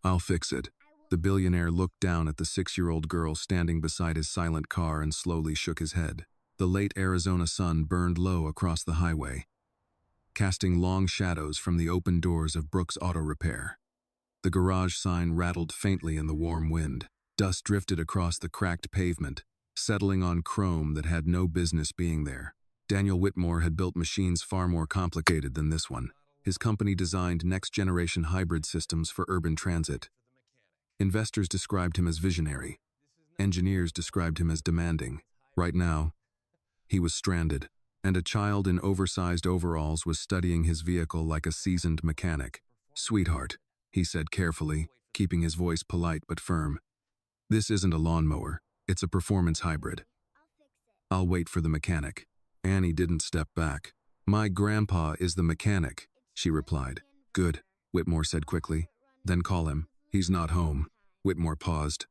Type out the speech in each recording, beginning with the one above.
I'll fix it. The billionaire looked down at the 6-year-old girl standing beside his silent car and slowly shook his head. The late Arizona sun burned low across the highway, casting long shadows from the open doors of Brook's Auto Repair. The garage sign rattled faintly in the warm wind. Dust drifted across the cracked pavement, settling on chrome that had no business being there. Daniel Whitmore had built machines far more complicated than this one. His company designed next-generation hybrid systems for urban transit. Investors described him as visionary. Engineers described him as demanding. Right now, he was stranded, and a child in oversized overalls was studying his vehicle like a seasoned mechanic. "Sweetheart," he said carefully, keeping his voice polite but firm. "This isn't a lawnmower. It's a performance hybrid." "I'll wait for the mechanic." Annie didn't step back. "My grandpa is the mechanic," she replied. "Good," Whitmore said quickly. "Then call him. He's not home." Whitmore paused.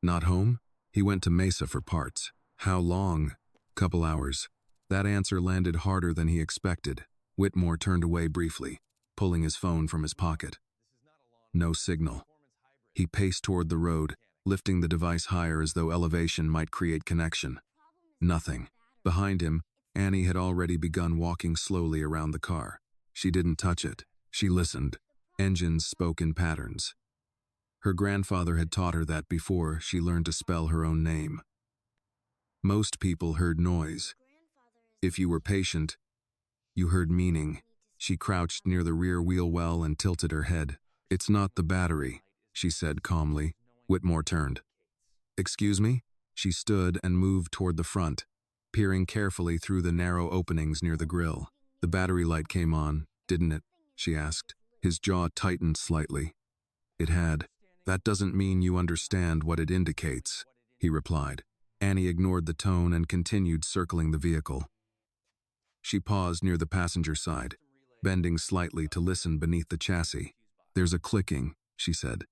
"Not home?" "He went to Mesa for parts." "How long?" "Couple hours." That answer landed harder than he expected. Whitmore turned away briefly, pulling his phone from his pocket. No signal. He paced toward the road, lifting the device higher as though elevation might create connection. Nothing. Behind him, Annie had already begun walking slowly around the car. She didn't touch it. She listened. Engines spoke in patterns. Her grandfather had taught her that before she learned to spell her own name. Most people heard noise. If you were patient, you heard meaning. She crouched near the rear wheel well and tilted her head. "It's not the battery," she said calmly. Whitmore turned. "Excuse me?" She stood and moved toward the front, peering carefully through the narrow openings near the grill. "The battery light came on, didn't it?" she asked. His jaw tightened slightly. "It had." "That doesn't mean you understand what it indicates," he replied. Annie ignored the tone and continued circling the vehicle. She paused near the passenger side, bending slightly to listen beneath the chassis. "There's a clicking," she said.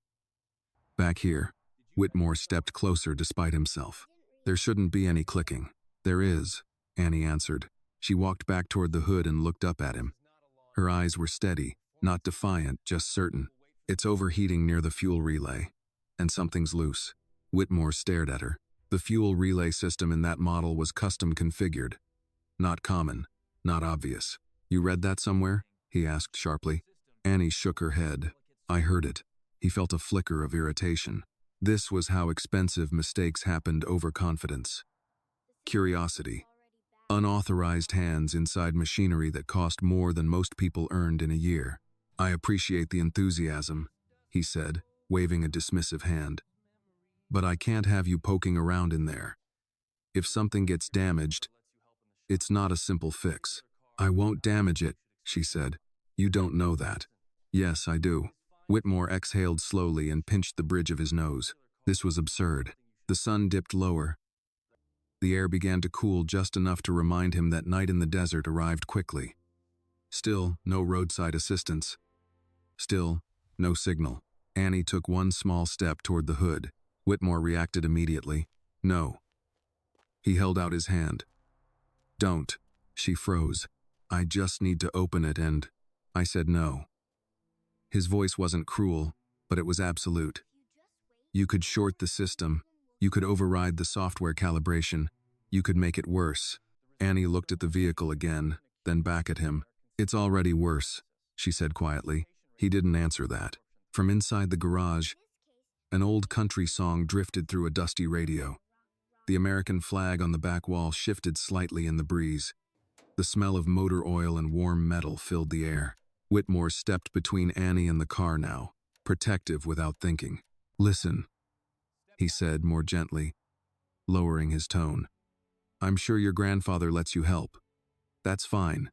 "Back here." Whitmore stepped closer despite himself. "There shouldn't be any clicking." "There is," Annie answered. She walked back toward the hood and looked up at him. Her eyes were steady, not defiant, just certain. "It's overheating near the fuel relay, and something's loose." Whitmore stared at her. The fuel relay system in that model was custom configured. Not common, not obvious. "You read that somewhere?" he asked sharply. Annie shook her head. "I heard it." He felt a flicker of irritation. This was how expensive mistakes happened over confidence. Curiosity. Unauthorized hands inside machinery that cost more than most people earned in a year. "I appreciate the enthusiasm," he said, waving a dismissive hand. "But I can't have you poking around in there. If something gets damaged, it's not a simple fix." "I won't damage it," she said. "You don't know that." "Yes, I do." Whitmore exhaled slowly and pinched the bridge of his nose. This was absurd. The sun dipped lower. The air began to cool just enough to remind him that night in the desert arrived quickly. Still, no roadside assistance. Still, no signal. Annie took one small step toward the hood. Whitmore reacted immediately. "No." He held out his hand. "Don't." She froze. "I just need to open it and—" I said no. His voice wasn't cruel, but it was absolute. "You could short the system. You could override the software calibration. You could make it worse." Annie looked at the vehicle again, then back at him. "It's already worse," she said quietly. He didn't answer that. From inside the garage, an old country song drifted through a dusty radio. The American flag on the back wall shifted slightly in the breeze. The smell of motor oil and warm metal filled the air. Whitmore stepped between Annie and the car now, protective without thinking. "Listen," he said more gently, lowering his tone. "I'm sure your grandfather lets you help. That's fine.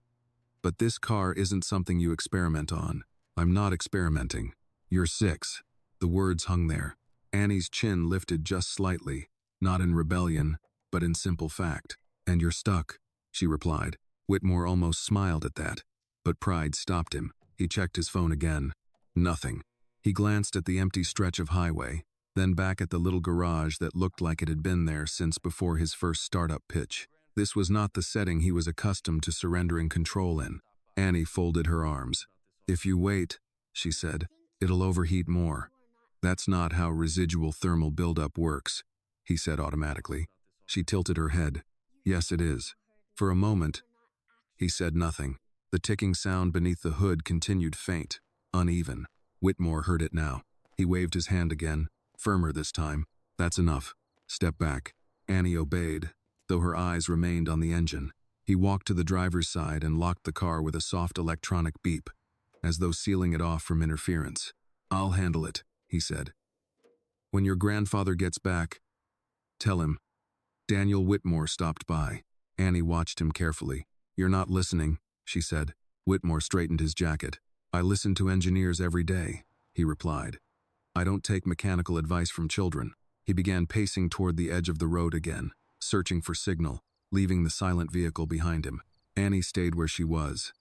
But this car isn't something you experiment on." "I'm not experimenting. You're 6. The words hung there. Annie's chin lifted just slightly, not in rebellion, but in simple fact. "And you're stuck," she replied. Whitmore almost smiled at that, but pride stopped him. He checked his phone again. Nothing. He glanced at the empty stretch of highway, then back at the little garage that looked like it had been there since before his first startup pitch. This was not the setting he was accustomed to surrendering control in. Annie folded her arms. "If you wait," she said, "it'll overheat more." That's not how residual thermal buildup works, he said automatically. She tilted her head. Yes, it is. For a moment, he said nothing. The ticking sound beneath the hood continued faint, uneven. Whitmore heard it now. He waved his hand again, firmer this time. That's enough. Step back. Annie obeyed, though her eyes remained on the engine. He walked to the driver's side and locked the car with a soft electronic beep, as though sealing it off from interference. I'll handle it, he said. When your grandfather gets back, tell him. Daniel Whitmore stopped by. Annie watched him carefully. You're not listening, she said. Whitmore straightened his jacket. I listen to engineers every day, he replied. I don't take mechanical advice from children. He began pacing toward the edge of the road again, searching for signal, leaving the silent vehicle behind him. Annie stayed where she was,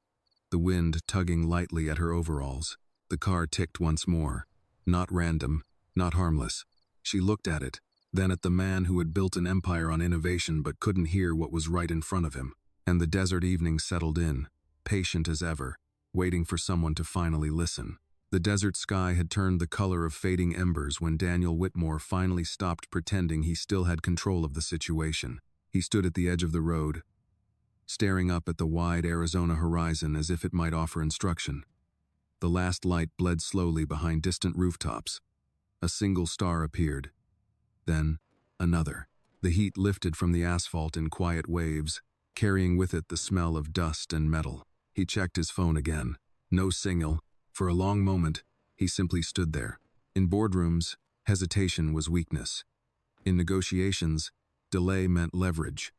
the wind tugging lightly at her overalls. The car ticked once more. Not random, not harmless. She looked at it, then at the man who had built an empire on innovation but couldn't hear what was right in front of him. And the desert evening settled in, patient as ever, waiting for someone to finally listen. The desert sky had turned the color of fading embers when Daniel Whitmore finally stopped pretending he still had control of the situation. He stood at the edge of the road, staring up at the wide Arizona horizon as if it might offer instruction. The last light bled slowly behind distant rooftops. A single star appeared. Then, another. The heat lifted from the asphalt in quiet waves, carrying with it the smell of dust and metal. He checked his phone again. No signal. For a long moment, he simply stood there. In boardrooms, hesitation was weakness. In negotiations, delay meant leverage.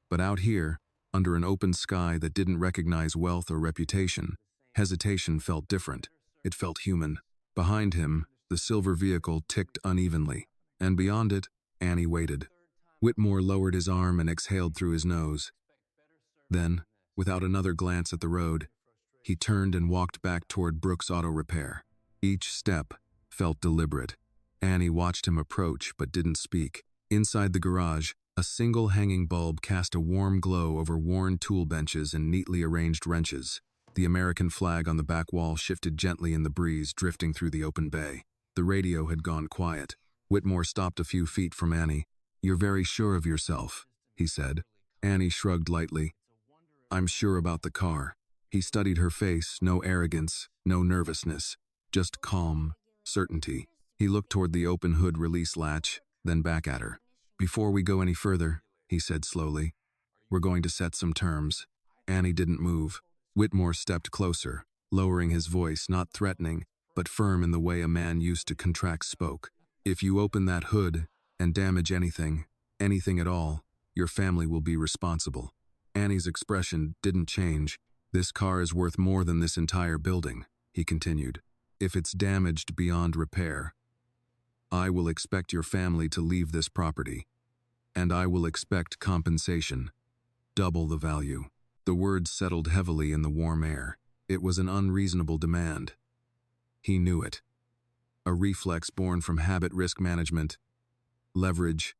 But out here, under an open sky that didn't recognize wealth or reputation, hesitation felt different. It felt human. Behind him, the silver vehicle ticked unevenly, and beyond it, Annie waited. Whitmore lowered his arm and exhaled through his nose. Then, without another glance at the road, he turned and walked back toward Brook's auto repair. Each step felt deliberate. Annie watched him approach but didn't speak. Inside the garage, a single hanging bulb cast a warm glow over worn tool benches and neatly arranged wrenches. The American flag on the back wall shifted gently in the breeze, drifting through the open bay. The radio had gone quiet. Whitmore stopped a few feet from Annie. You're very sure of yourself, he said. Annie shrugged lightly. I'm sure about the car. He studied her face, no arrogance, no nervousness, just calm, certainty. He looked toward the open hood release latch, then back at her. Before we go any further, he said slowly, we're going to set some terms. Annie didn't move. Whitmore stepped closer, lowering his voice, not threatening, but firm in the way a man used to contract spoke. If you open that hood and damage anything at all, your family will be responsible. Annie's expression didn't change. This car is worth more than this entire building, he continued. If it's damaged beyond repair, I will expect your family to leave this property. And I will expect compensation. Double the value. The words settled heavily in the warm air. It was an unreasonable demand. He knew it. A reflex born from habit risk management. Leverage.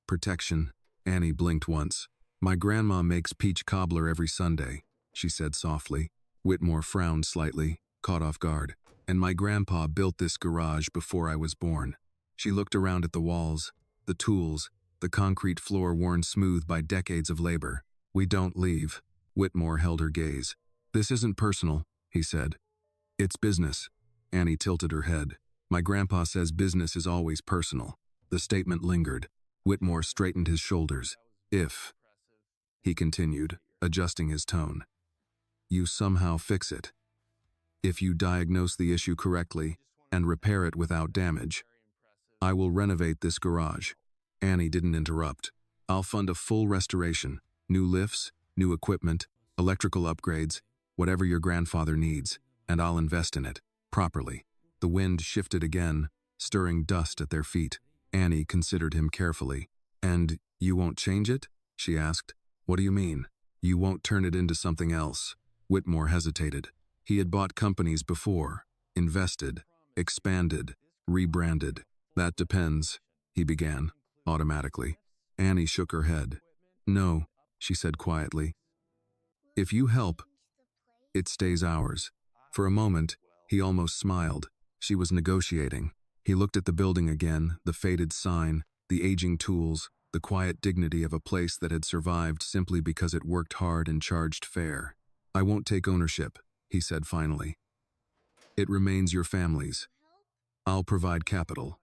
Protection. Annie blinked once. My grandma makes peach cobbler every Sunday, she said softly. Whitmore frowned slightly, caught off guard. And my grandpa built this garage before I was born. She looked around at the walls, the tools, the concrete floor worn smooth by decades of labor. We don't leave. Whitmore held her gaze. This isn't personal, he said. It's business. Annie tilted her head. My grandpa says business is always personal. The statement lingered. Whitmore straightened his shoulders. If, he continued, adjusting his tone, you somehow fix it. If you diagnose the issue correctly and repair it without damage, I will renovate this garage. Annie didn't interrupt. I'll fund a full restoration, new lifts, new equipment, electrical upgrades, whatever your grandfather needs, and I'll invest in it, properly. The wind shifted again, stirring dust at their feet. Annie considered him carefully. And you won't change it? She asked. What do you mean? You won't turn it into something else? Whitmore hesitated. He had bought companies before, invested, expanded, rebranded. That depends, he began, automatically. Annie shook her head. No, she said quietly. If you help, it stays ours. For a moment, he almost smiled. She was negotiating. He looked at the building again, the faded sign, the aging tools, the quiet dignity of a place that had survived simply because it worked hard and charged fair. "I won't take ownership," he said finally. "It remains your family's. I'll provide capital.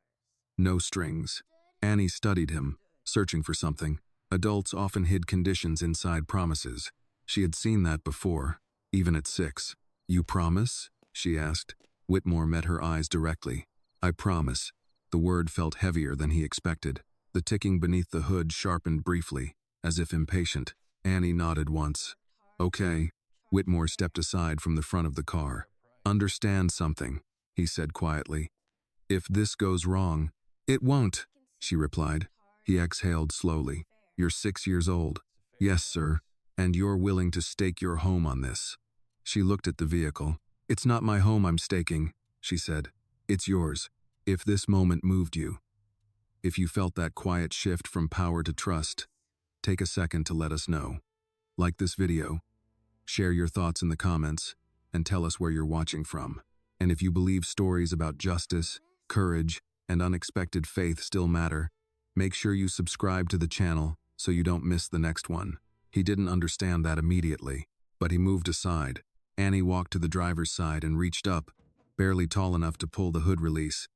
No strings." Annie studied him, searching for something. Adults often hid conditions inside promises. She had seen that before, even at 6. "You promise?" she asked. Whitmore met her eyes directly. "I promise." The word felt heavier than he expected. The ticking beneath the hood sharpened briefly, as if impatient. Annie nodded once. "Okay." Whitmore stepped aside from the front of the car. "Understand something," he said quietly. "If this goes wrong—" "It won't," she replied. He exhaled slowly. "You're 6 years old." "Yes, sir. And you're willing to stake your home on this." She looked at the vehicle. "It's not my home I'm staking," she said. "It's yours. If this moment moved you, if you felt that quiet shift from power to trust, take a second to let us know. Like this video, share your thoughts in the comments, and tell us where you're watching from. And if you believe stories about justice, courage, and unexpected faith still matter, make sure you subscribe to the channel so you don't miss the next one." He didn't understand that immediately, but he moved aside. Annie walked to the driver's side and reached up, barely tall enough to pull the hood release.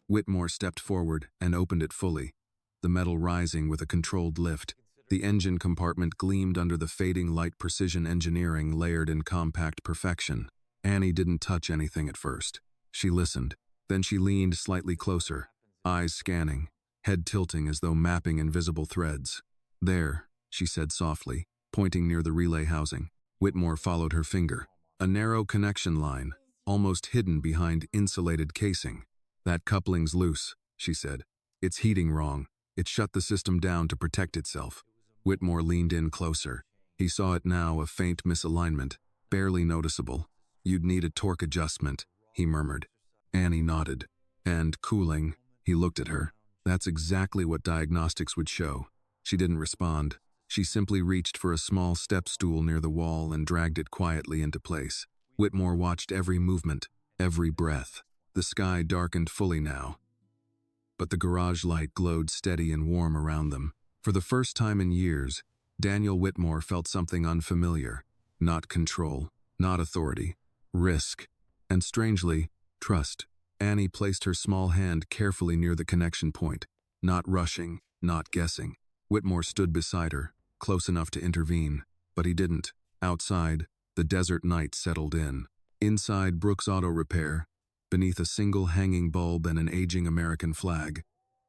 Whitmore stepped forward and opened it fully, the metal rising with a controlled lift. The engine compartment gleamed under the fading light, precision engineering layered in compact perfection. Annie didn't touch anything at first. She listened. Then she leaned slightly closer, eyes scanning, head tilting as though mapping invisible threads. "There," she said softly, pointing near the relay housing. Whitmore followed her finger. A narrow connection line, almost hidden behind insulated casing. "That coupling's loose," she said. "It's heating wrong. It shut the system down to protect itself." Whitmore leaned in closer. He saw it now, a faint misalignment, barely noticeable. "You'd need a torque adjustment," he murmured. Annie nodded. "And cooling." He looked at her. "That's exactly what diagnostics would show." She didn't respond. She simply reached for a small step stool near the wall and dragged it quietly into place. Whitmore watched every movement, every breath. The sky darkened fully now, but the garage light glowed steady and warm around them. For the first time in years, Daniel Whitmore felt something unfamiliar. Not control, not authority, risk, and strangely, trust. Annie placed her small hand carefully near the connection point, not rushing, not guessing. Whitmore stood beside her, close enough to intervene, but he didn't. Outside, the desert night settled in. Inside Brook's Auto Repair, beneath a single hanging bulb and an aging American flag,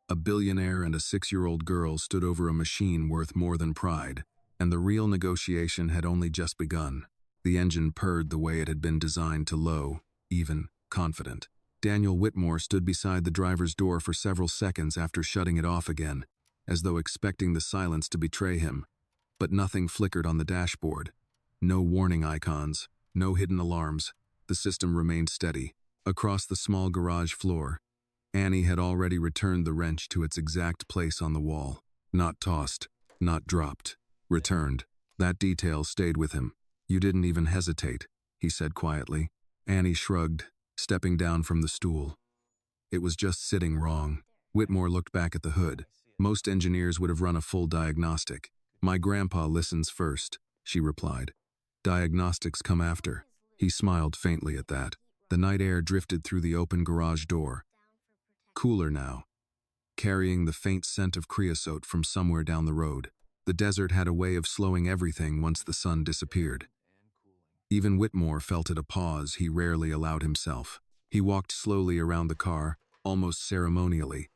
a billionaire and a 6-year-old girl stood over a machine worth more than pride, and the real negotiation had only just begun. The engine purred the way it had been designed, to low, even, confident. Daniel Whitmore stood beside the driver's door for several seconds after shutting it off again, as though expecting the silence to betray him. But nothing flickered on the dashboard. No warning icons, no hidden alarms. The system remained steady. Across the small garage floor, Annie had already returned the wrench to its exact place on the wall. Not tossed, not dropped. Returned. That detail stayed with him. "You didn't even hesitate," he said quietly. Annie shrugged, stepping down from the stool. "It was just sitting wrong." Whitmore looked back at the hood. "Most engineers would have run a full diagnostic." "My grandpa listens first," she replied. "Diagnostics come after." He smiled faintly at that. The night air drifted through the open garage door. Cooler now, carrying the faint scent of creosote from somewhere down the road. The desert had a way of slowing everything once the sun disappeared. Even Whitmore felt it a pause he rarely allowed himself. He walked slowly around the car, almost ceremonially,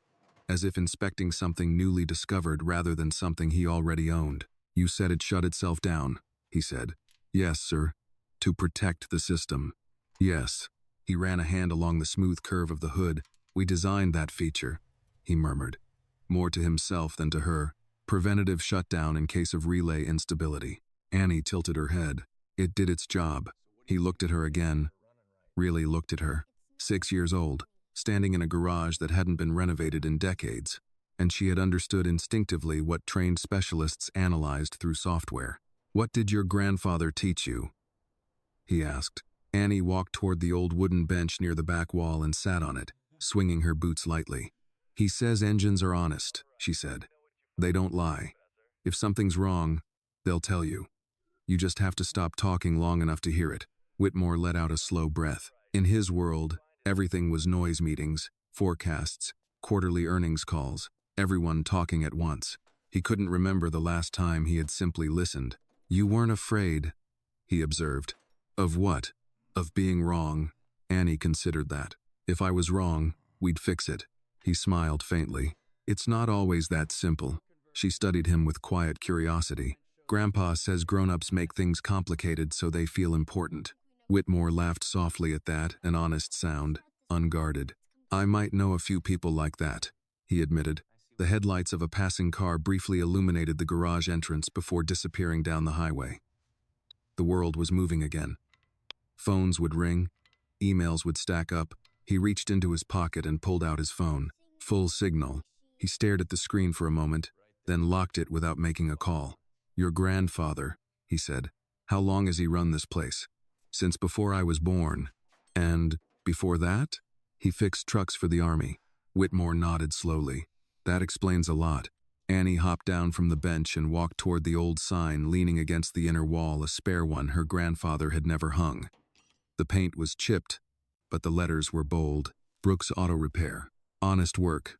as if inspecting something newly discovered rather than something he already owned. "You said it shut itself down," he said. "Yes, sir. To protect the system." "Yes." He ran a hand along the smooth curve of the hood. "We designed that feature," he murmured, more to himself than to her. "Preventative shutdown in case of relay instability." Annie tilted her head. It did its job. He looked at her again. Really looked at her. 6 years old, standing in a garage that hadn't been renovated in decades, and she had understood instinctively what trained specialists analyzed through software. "What did your grandfather teach you?" he asked. Annie walked toward the old wooden bench near the back wall and sat on it, swinging her boots lightly. "He says engines are honest," she said. "They don't lie. If something's wrong, they'll tell you. You just have to stop talking long enough to hear it." Whitmore let out a slow breath. In his world, everything was noise meetings, forecasts, quarterly earnings calls, everyone talking at once. He couldn't remember the last time he had simply listened. "You weren't afraid," he observed. "Of what?" "Of being wrong." Annie considered that. "If I was wrong, we'd fix it." He smiled faintly. "It's not always that simple." She studied him with quiet curiosity. "Grandpa says grown-ups make things complicated so they feel important." Whitmore laughed softly at that, an honest sound, unguarded. "I might know a few people like that," he admitted. The headlights of a passing car briefly illuminated the garage entrance before disappearing down the highway. The world was moving again. Phones would ring, emails would stack up. He reached into his pocket and pulled out his phone. Full signal. He stared at the screen for a moment, then locked it without making a call. "Your grandfather," he said. "How long has he run this place?" "Since before I was born." "And before that?" "He fixed trucks for the army." Whitmore nodded slowly. "That explains a lot." Annie hopped down from the bench and walked toward the old sign leaning against the inner wall, a spare one her grandfather had never hung. The paint was chipped, but the letters were bold. "Brook's Auto Repair. Honest work.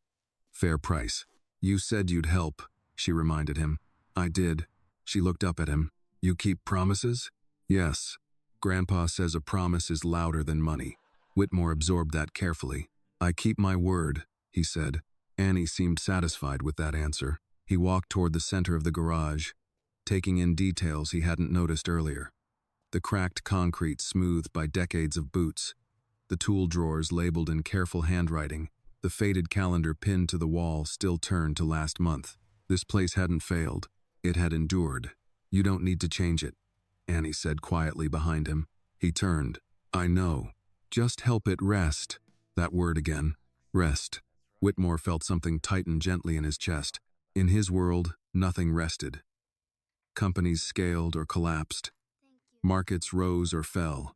Fair price." "You said you'd help," she reminded him. "I did." She looked up at him. "You keep promises?" "Yes. Grandpa says a promise is louder than money." Whitmore absorbed that carefully. "I keep my word," he said. Annie seemed satisfied with that answer. He walked toward the center of the garage, taking in details he hadn't noticed earlier. The cracked concrete smoothed by decades of boots, the tool drawers labeled in careful handwriting, the faded calendar pinned to the wall still turned to last month. This place hadn't failed. It had endured. "You don't need to change it," Annie said quietly behind him. He turned. "I know. Just help it rest." That word again. Rest. Whitmore felt something tighten gently in his chest. In his world, nothing rested. Companies scaled or collapsed. Markets rose or fell.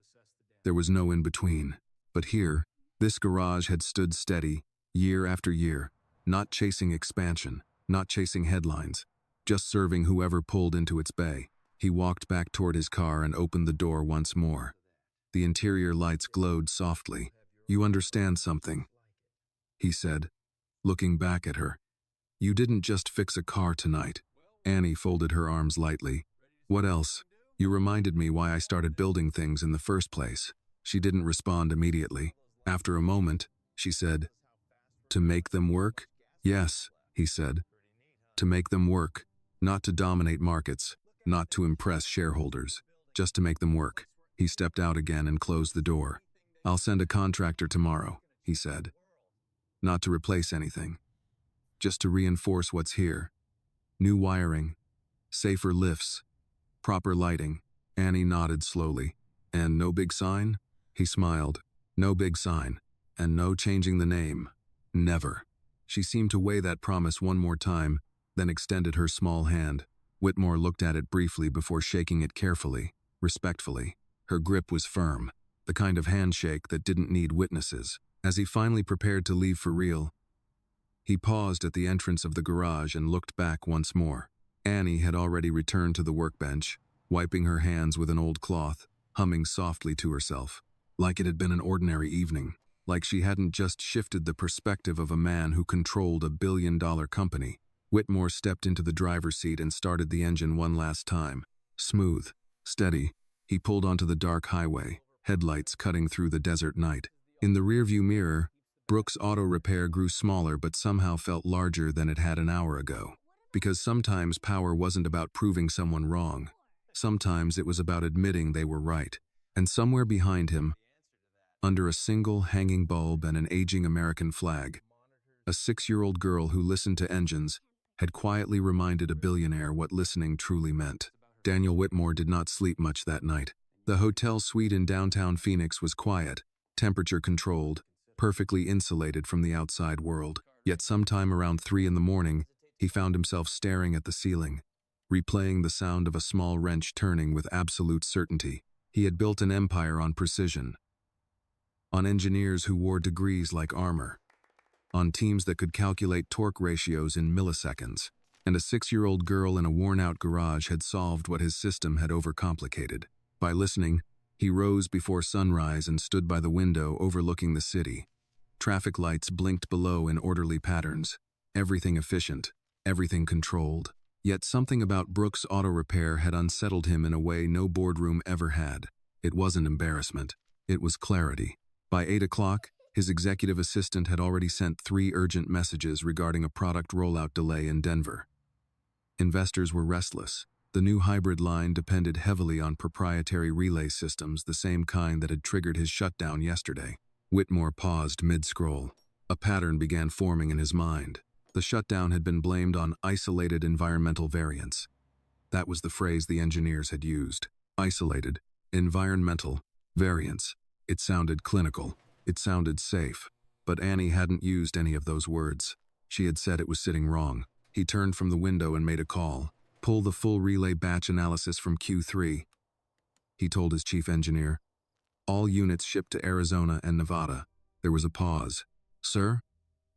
There was no in-between. But here, this garage had stood steady, year after year, not chasing expansion, not chasing headlines, just serving whoever pulled into its bay. He walked back toward his car and opened the door once more. The interior lights glowed softly. "You understand something," he said, looking back at her. "You didn't just fix a car tonight." Annie folded her arms lightly. "What else? You reminded me why I started building things in the first place." She didn't respond immediately. After a moment, she said, "To make them work?" "Yes," he said. "To make them work. Not to dominate markets, not to impress shareholders, just to make them work." He stepped out again and closed the door. "I'll send a contractor tomorrow," he said. "Not to replace anything, just to reinforce what's here. New wiring, safer lifts, proper lighting." Annie nodded slowly. "And no big sign?" He smiled. "No big sign. And no changing the name. Never." She seemed to weigh that promise one more time, then extended her small hand. Whitmore looked at it briefly before shaking it carefully, respectfully. Her grip was firm, the kind of handshake that didn't need witnesses. As he finally prepared to leave for real, he paused at the entrance of the garage and looked back once more. Annie had already returned to the workbench, wiping her hands with an old cloth, humming softly to herself. Like it had been an ordinary evening, like she hadn't just shifted the perspective of a man who controlled a billion-dollar company. Whitmore stepped into the driver's seat and started the engine one last time. Smooth, steady, he pulled onto the dark highway, headlights cutting through the desert night. In the rearview mirror, Brook's Auto Repair grew smaller but somehow felt larger than it had an hour ago. Because sometimes power wasn't about proving someone wrong. Sometimes it was about admitting they were right. And somewhere behind him, under a single hanging bulb and an aging American flag, a 6-year-old girl who listened to engines had quietly reminded a billionaire what listening truly meant. Daniel Whitmore did not sleep much that night. The hotel suite in downtown Phoenix was quiet, temperature controlled, perfectly insulated from the outside world. Yet sometime around 3 in the morning, he found himself staring at the ceiling, replaying the sound of a small wrench turning with absolute certainty. He had built an empire on precision, on engineers who wore degrees like armor, on teams that could calculate torque ratios in milliseconds, and a 6-year-old girl in a worn-out garage had solved what his system had overcomplicated. By listening, he rose before sunrise and stood by the window overlooking the city. Traffic lights blinked below in orderly patterns, everything efficient, everything controlled. Yet something about Brook's auto repair had unsettled him in a way no boardroom ever had. It wasn't embarrassment, it was clarity. By 8 o'clock, his executive assistant had already sent 3 urgent messages regarding a product rollout delay in Denver. Investors were restless. The new hybrid line depended heavily on proprietary relay systems, the same kind that had triggered his shutdown yesterday. Whitmore paused mid-scroll. A pattern began forming in his mind. The shutdown had been blamed on isolated environmental variants. That was the phrase the engineers had used. Isolated, environmental, variants. It sounded clinical. It sounded safe. But Annie hadn't used any of those words. She had said it was sitting wrong. He turned from the window and made a call. Pull the full relay batch analysis from Q3. He told his chief engineer. All units shipped to Arizona and Nevada. There was a pause. Sir?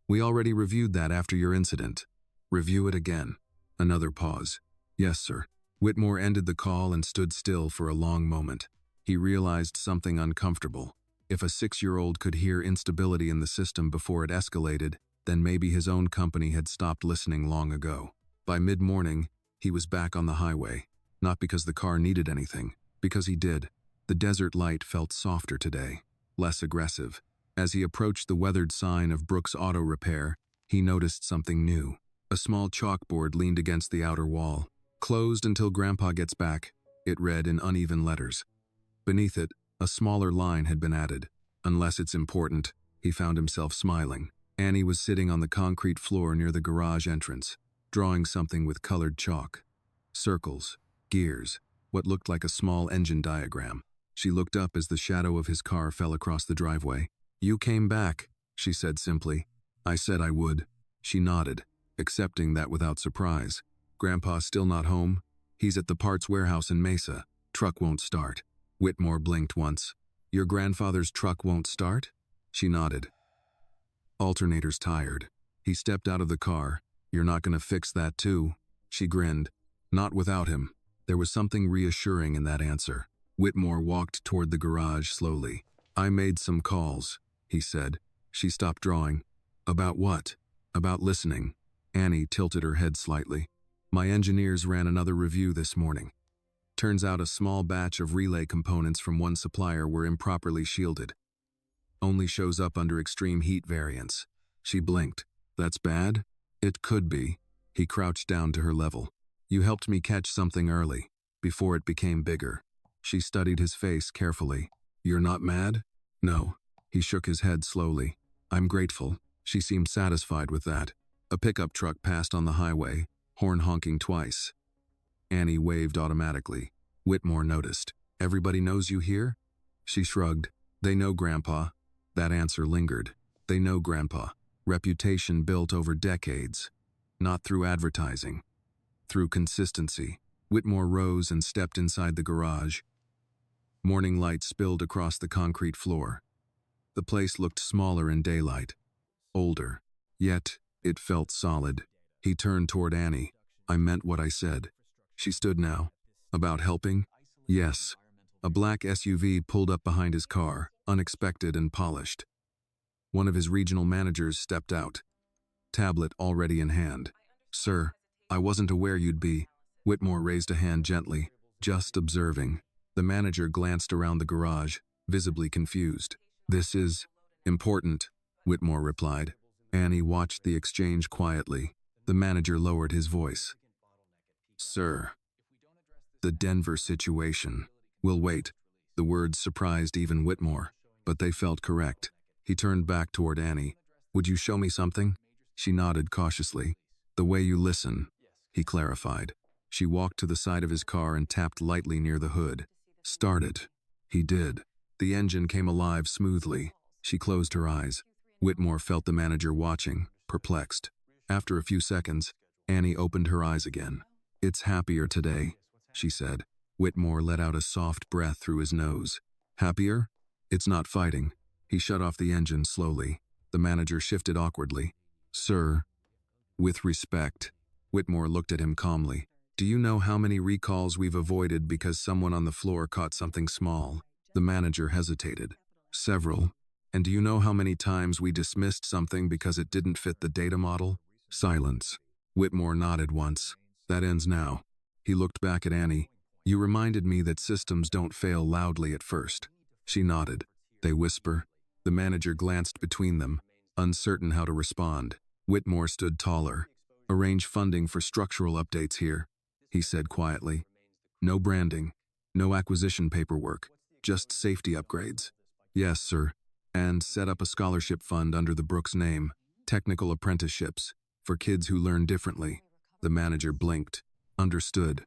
We already reviewed that after your incident. Review it again. Another pause. Yes, sir. Whitmore ended the call and stood still for a long moment. He realized something uncomfortable. If a 6-year-old could hear instability in the system before it escalated, then maybe his own company had stopped listening long ago. By mid-morning, he was back on the highway. Not because the car needed anything, because he did. The desert light felt softer today, less aggressive. As he approached the weathered sign of Brook's Auto Repair, he noticed something new. A small chalkboard leaned against the outer wall. Closed until Grandpa gets back, it read in uneven letters. Beneath it, a smaller line had been added. Unless it's important, he found himself smiling. Annie was sitting on the concrete floor near the garage entrance, drawing something with colored chalk. Circles, gears, what looked like a small engine diagram. She looked up as the shadow of his car fell across the driveway. You came back, she said simply. I said I would. She nodded, accepting that without surprise. Grandpa's still not home? He's at the parts warehouse in Mesa. Truck won't start. Whitmore blinked once. Your grandfather's truck won't start? She nodded. Alternator's tired. He stepped out of the car. You're not going to fix that too? She grinned. Not without him. There was something reassuring in that answer. Whitmore walked toward the garage slowly. I made some calls, he said. She stopped drawing. About what? About listening. Annie tilted her head slightly. My engineers ran another review this morning. Turns out a small batch of relay components from one supplier were improperly shielded. Only shows up under extreme heat variants. She blinked. That's bad? It could be. He crouched down to her level. You helped me catch something early, before it became bigger. She studied his face carefully. You're not mad? No. He shook his head slowly. I'm grateful. She seemed satisfied with that. A pickup truck passed on the highway, horn honking twice. Annie waved automatically. Whitmore noticed. Everybody knows you here? She shrugged. They know Grandpa. That answer lingered. They know Grandpa. Reputation built over decades. Not through advertising. Through consistency. Whitmore rose and stepped inside the garage. Morning light spilled across the concrete floor. The place looked smaller in daylight. Older. Yet, it felt solid. He turned toward Annie. I meant what I said. She stood now. About helping? Yes. A black SUV pulled up behind his car, unexpected and polished. One of his regional managers stepped out. Tablet already in hand. Sir, I wasn't aware you'd be. Whitmore raised a hand gently, just observing. The manager glanced around the garage, visibly confused. This is important, Whitmore replied. Annie watched the exchange quietly. The manager lowered his voice. Sir, the Denver situation. We'll wait. The words surprised even Whitmore, but they felt correct. He turned back toward Annie. Would you show me something? She nodded cautiously. The way you listen, he clarified. She walked to the side of his car and tapped lightly near the hood. Start it. He did. The engine came alive smoothly. She closed her eyes. Whitmore felt the manager watching, perplexed. After a few seconds, Annie opened her eyes again. It's happier today, she said. Whitmore let out a soft breath through his nose. Happier? It's not fighting. He shut off the engine slowly. The manager shifted awkwardly. "Sir, with respect." Whitmore looked at him calmly. "Do you know how many recalls we've avoided because someone on the floor caught something small?" The manager hesitated. "Several. And do you know how many times we dismissed something because it didn't fit the data model?" Silence. Whitmore nodded once. "That ends now." He looked back at Annie. "You reminded me that systems don't fail loudly at first." She nodded. "They whisper." The manager glanced between them, uncertain how to respond. Whitmore stood taller. "Arrange funding for structural updates here," he said quietly. "No branding, no acquisition paperwork, just safety upgrades." "Yes, sir." "And set up a scholarship fund under the Brook's name, technical apprenticeships, for kids who learn differently." The manager blinked. "Understood."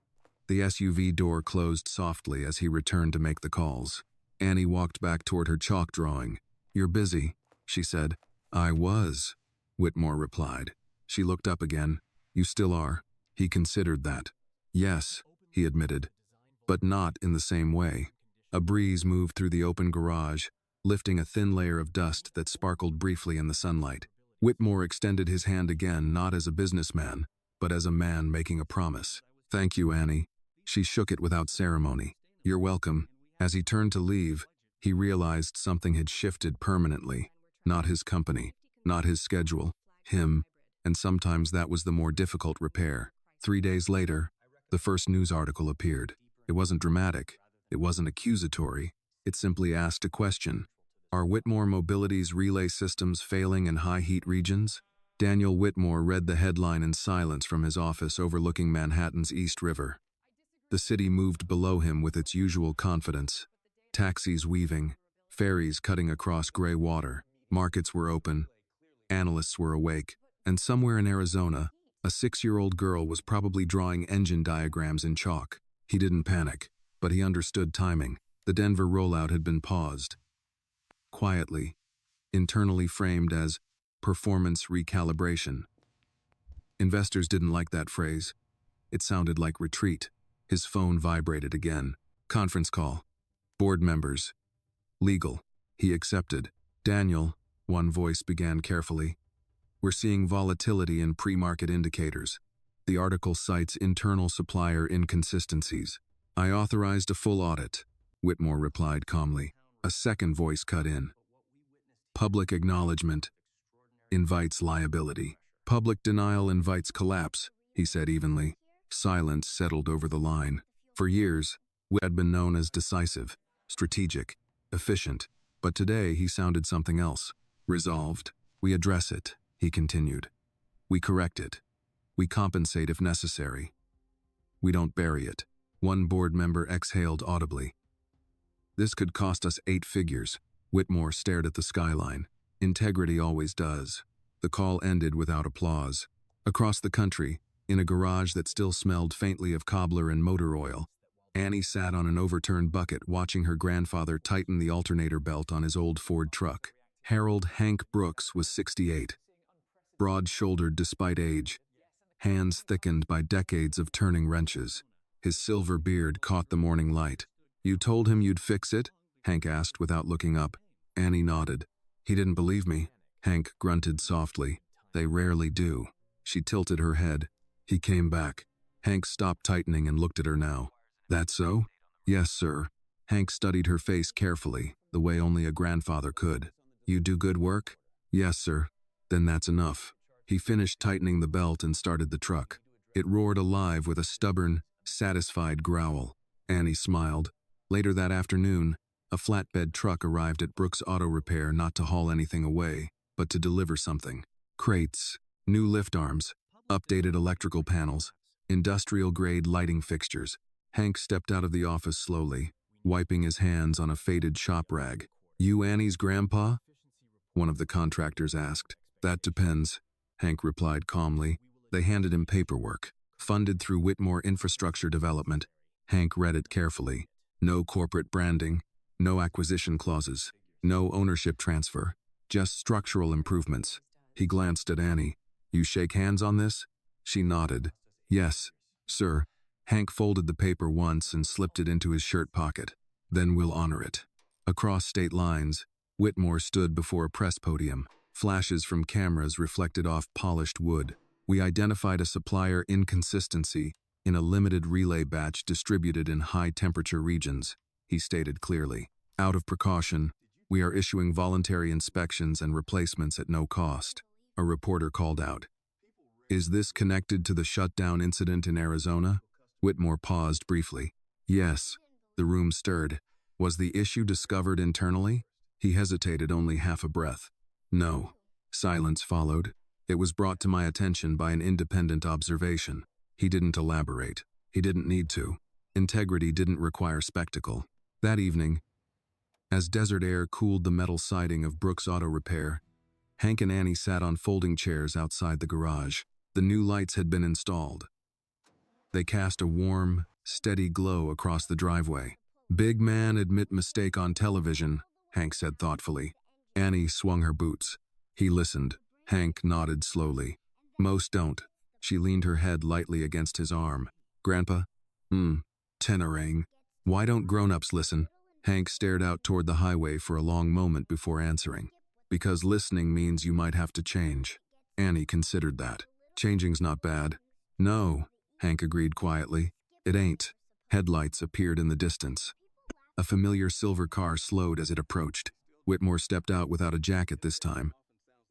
The SUV door closed softly as he returned to make the calls. Annie walked back toward her chalk drawing. "You're busy," she said. "I was," Whitmore replied. She looked up again. "You still are." He considered that. "Yes," he admitted, "but not in the same way." A breeze moved through the open garage, lifting a thin layer of dust that sparkled briefly in the sunlight. Whitmore extended his hand again, not as a businessman, but as a man making a promise. "Thank you, Annie." She shook it without ceremony. "You're welcome." As he turned to leave, he realized something had shifted permanently. Not his company, not his schedule, him, and sometimes that was the more difficult repair. 3 days later, the first news article appeared. It wasn't dramatic. It wasn't accusatory. It simply asked a question. Are Whitmore Mobility's relay systems failing in high-heat regions? Daniel Whitmore read the headline in silence from his office overlooking Manhattan's East River. The city moved below him with its usual confidence. Taxis weaving, ferries cutting across gray water, markets were open, analysts were awake, and somewhere in Arizona, a 6-year-old girl was probably drawing engine diagrams in chalk. He didn't panic, but he understood timing. The Denver rollout had been paused. Quietly, internally framed as performance recalibration. Investors didn't like that phrase. It sounded like retreat. His phone vibrated again. Conference call. Board members. Legal. He accepted. "Daniel," one voice began carefully, "we're seeing volatility in pre-market indicators. The article cites internal supplier inconsistencies. I authorized a full audit," Whitmore replied calmly. A second voice cut in. "Public acknowledgment invites liability. Public denial invites collapse," he said evenly. Silence settled over the line. For years, Whit had been known as decisive, strategic, efficient, but today he sounded something else. Resolved. "We address it," he continued. "We correct it. We compensate if necessary. We don't bury it." One board member exhaled audibly. "This could cost us 8 figures." Whitmore stared at the skyline. Integrity always does. The call ended without applause. Across the country, in a garage that still smelled faintly of cobbler and motor oil, Annie sat on an overturned bucket watching her grandfather tighten the alternator belt on his old Ford truck. Harold Hank Brooks was 68. Broad-shouldered despite age, hands thickened by decades of turning wrenches. His silver beard caught the morning light. "You told him you'd fix it?" Hank asked without looking up. Annie nodded. "He didn't believe me." Hank grunted softly. "They rarely do." She tilted her head. He came back. Hank stopped tightening and looked at her now. "That so?" "Yes, sir." Hank studied her face carefully, the way only a grandfather could. "You do good work?" "Yes, sir." "Then that's enough." He finished tightening the belt and started the truck. It roared alive with a stubborn, satisfied growl. Annie smiled. Later that afternoon, a flatbed truck arrived at Brook's Auto Repair not to haul anything away, but to deliver something. Crates, new lift arms, updated electrical panels, industrial-grade lighting fixtures. Hank stepped out of the office slowly, wiping his hands on a faded shop rag. "You Annie's grandpa?" one of the contractors asked. "That depends," Hank replied calmly. They handed him paperwork, funded through Whitmore Infrastructure Development. Hank read it carefully. No corporate branding, no acquisition clauses, no ownership transfer, just structural improvements. He glanced at Annie. "You shake hands on this?" She nodded. "Yes, sir." Hank folded the paper once and slipped it into his shirt pocket. "Then we'll honor it." Across state lines, Whitmore stood before a press podium. Flashes from cameras reflected off polished wood. We identified a supplier inconsistency in a limited relay batch distributed in high-temperature regions, he stated clearly. Out of precaution, we are issuing voluntary inspections and replacements at no cost, a reporter called out. Is this connected to the shutdown incident in Arizona? Whitmore paused briefly. Yes. The room stirred. Was the issue discovered internally? He hesitated only half a breath. No. Silence followed. It was brought to my attention by an independent observation. He didn't elaborate. He didn't need to. Integrity didn't require spectacle. That evening, as desert air cooled the metal siding of Brook's auto repair, Hank and Annie sat on folding chairs outside the garage. The new lights had been installed. They cast a warm, steady glow across the driveway. Big man admit mistake on television, Hank said thoughtfully. Annie swung her boots. He listened. Hank nodded slowly. Most don't. She leaned her head lightly against his arm. Grandpa? Tenorang. Why don't grown-ups listen? Hank stared out toward the highway for a long moment before answering. Because listening means you might have to change. Annie considered that. Changing's not bad. No, Hank agreed quietly. It ain't. Headlights appeared in the distance. A familiar silver car slowed as it approached. Whitmore stepped out without a jacket this time.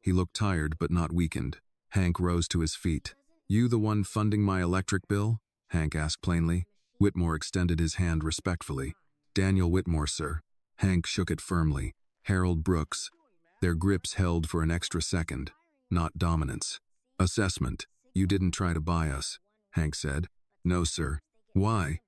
He looked tired but not weakened. Hank rose to his feet. You the one funding my electric bill? Hank asked plainly. Whitmore extended his hand respectfully. Daniel Whitmore, sir. Hank shook it firmly. Harold Brooks. Their grips held for an extra second. Not dominance. Assessment. You didn't try to buy us, Hank said. No, sir. Why?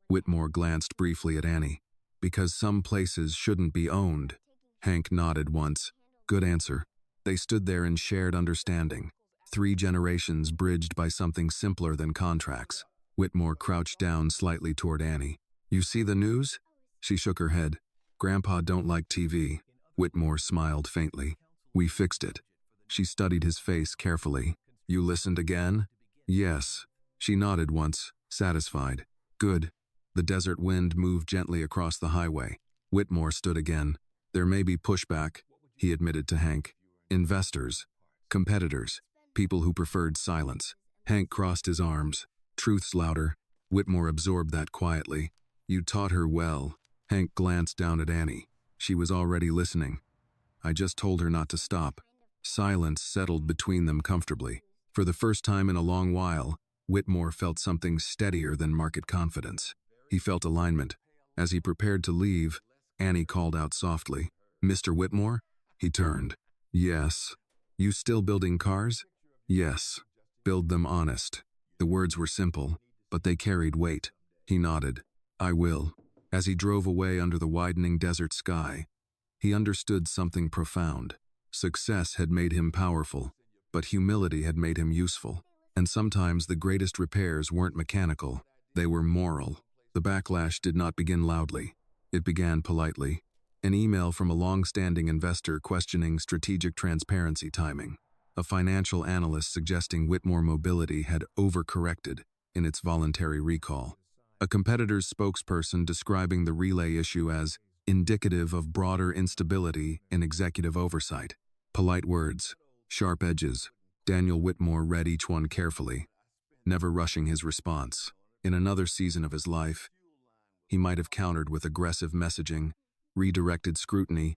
Whitmore glanced briefly at Annie. Because some places shouldn't be owned. Hank nodded once. Good answer. They stood there in shared understanding. 3 generations bridged by something simpler than contracts. Whitmore crouched down slightly toward Annie. You see the news? She shook her head. Grandpa don't like TV. Whitmore smiled faintly. We fixed it. She studied his face carefully. You listened again? Yes. She nodded once, satisfied. Good. The desert wind moved gently across the highway. Whitmore stood again. There may be pushback, he admitted to Hank. Investors, competitors, people who preferred silence. Hank crossed his arms. Truth's louder. Whitmore absorbed that quietly. You taught her well. Hank glanced down at Annie. She was already listening. I just told her not to stop. Silence settled between them comfortably. For the first time in a long while, Whitmore felt something steadier than market confidence. He felt alignment. As he prepared to leave, Annie called out softly. Mr. Whitmore? He turned. Yes. You still building cars? Yes. Build them honest. The words were simple, but they carried weight. He nodded. I will. As he drove away under the widening desert sky, he understood something profound. Success had made him powerful, but humility had made him useful. And sometimes the greatest repairs weren't mechanical, they were moral. The backlash did not begin loudly. It began politely. An email from a long-standing investor questioning strategic transparency timing. A financial analyst suggesting Whitmore Mobility had overcorrected in its voluntary recall. A competitor's spokesperson describing the relay issue as indicative of broader instability in executive oversight. Polite words, sharp edges. Daniel Whitmore read each one carefully, never rushing his response. In another season of his life, he might have countered with aggressive messaging, redirected scrutiny,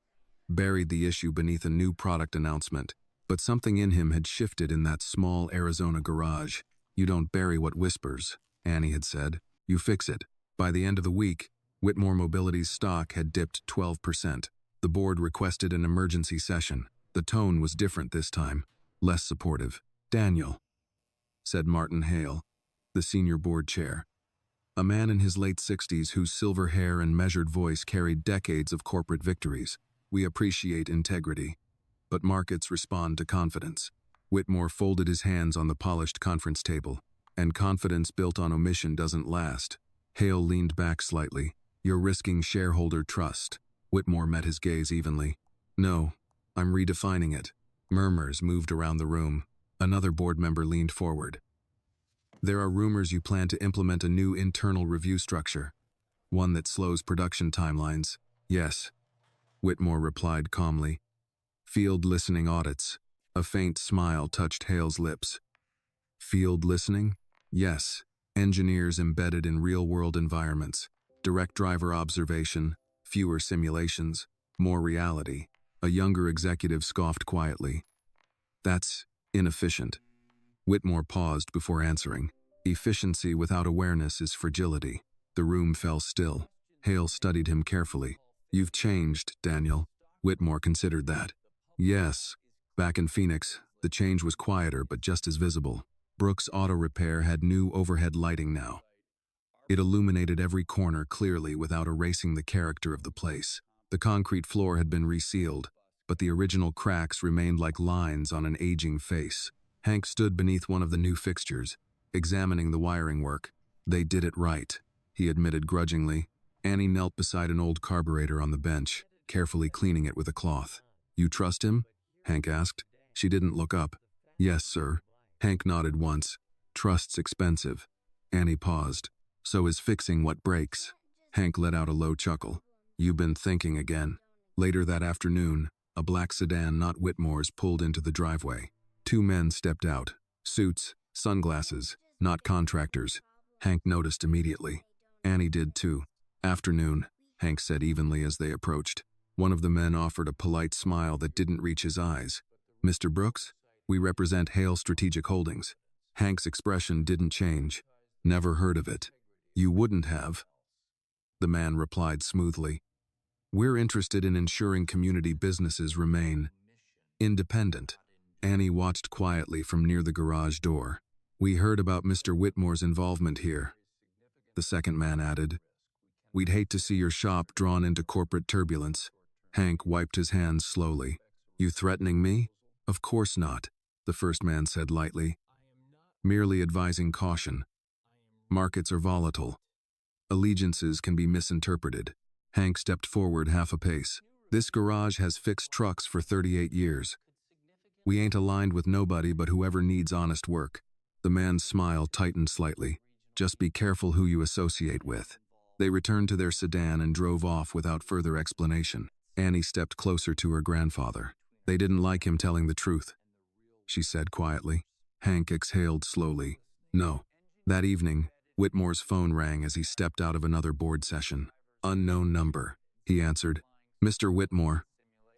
buried the issue beneath a new product announcement. But something in him had shifted in that small Arizona garage. You don't bury what whispers, Annie had said. You fix it. By the end of the week, Whitmore Mobility's stock had dipped 12%. The board requested an emergency session. The tone was different this time, less supportive. Daniel, said Martin Hale, the senior board chair. A man in his late 60s whose silver hair and measured voice carried decades of corporate victories. We appreciate integrity, but markets respond to confidence. Whitmore folded his hands on the polished conference table. And confidence built on omission doesn't last. Hale leaned back slightly. You're risking shareholder trust. Whitmore met his gaze evenly. No, I'm redefining it. Murmurs moved around the room. Another board member leaned forward. There are rumors you plan to implement a new internal review structure. One that slows production timelines. Yes. Whitmore replied calmly. Field listening audits. A faint smile touched Hale's lips. Field listening? Yes. Engineers embedded in real-world environments. Direct driver observation, fewer simulations, more reality. A younger executive scoffed quietly. That's inefficient. Whitmore paused before answering. Efficiency without awareness is fragility. The room fell still. Hale studied him carefully. You've changed, Daniel. Whitmore considered that. Yes. Back in Phoenix, the change was quieter but just as visible. Brook's auto repair had new overhead lighting now. It illuminated every corner clearly without erasing the character of the place. The concrete floor had been resealed, but the original cracks remained like lines on an aging face. Hank stood beneath one of the new fixtures, examining the wiring work. They did it right, he admitted grudgingly. Annie knelt beside an old carburetor on the bench, carefully cleaning it with a cloth. You trust him? Hank asked. She didn't look up. Yes, sir. Hank nodded once. Trust's expensive. Annie paused. So is fixing what breaks. Hank let out a low chuckle. You've been thinking again. Later that afternoon, a black sedan not Whitmore's pulled into the driveway. Two men stepped out. Suits, sunglasses, not contractors. Hank noticed immediately. Annie did too. Afternoon, Hank said evenly as they approached. One of the men offered a polite smile that didn't reach his eyes. Mr. Brooks, we represent Hale Strategic Holdings. Hank's expression didn't change. Never heard of it. You wouldn't have. The man replied smoothly. We're interested in ensuring community businesses remain independent. Annie watched quietly from near the garage door. We heard about Mr. Whitmore's involvement here. The second man added. We'd hate to see your shop drawn into corporate turbulence. Hank wiped his hands slowly. You threatening me? Of course not, the first man said lightly. Merely advising caution. Markets are volatile. Allegiances can be misinterpreted. Hank stepped forward half a pace. This garage has fixed trucks for 38 years. We ain't aligned with nobody but whoever needs honest work. The man's smile tightened slightly. Just be careful who you associate with. They returned to their sedan and drove off without further explanation. Annie stepped closer to her grandfather. They didn't like him telling the truth, she said quietly. Hank exhaled slowly. No. That evening, Whitmore's phone rang as he stepped out of another board session. Unknown number, he answered. Mr. Whitmore.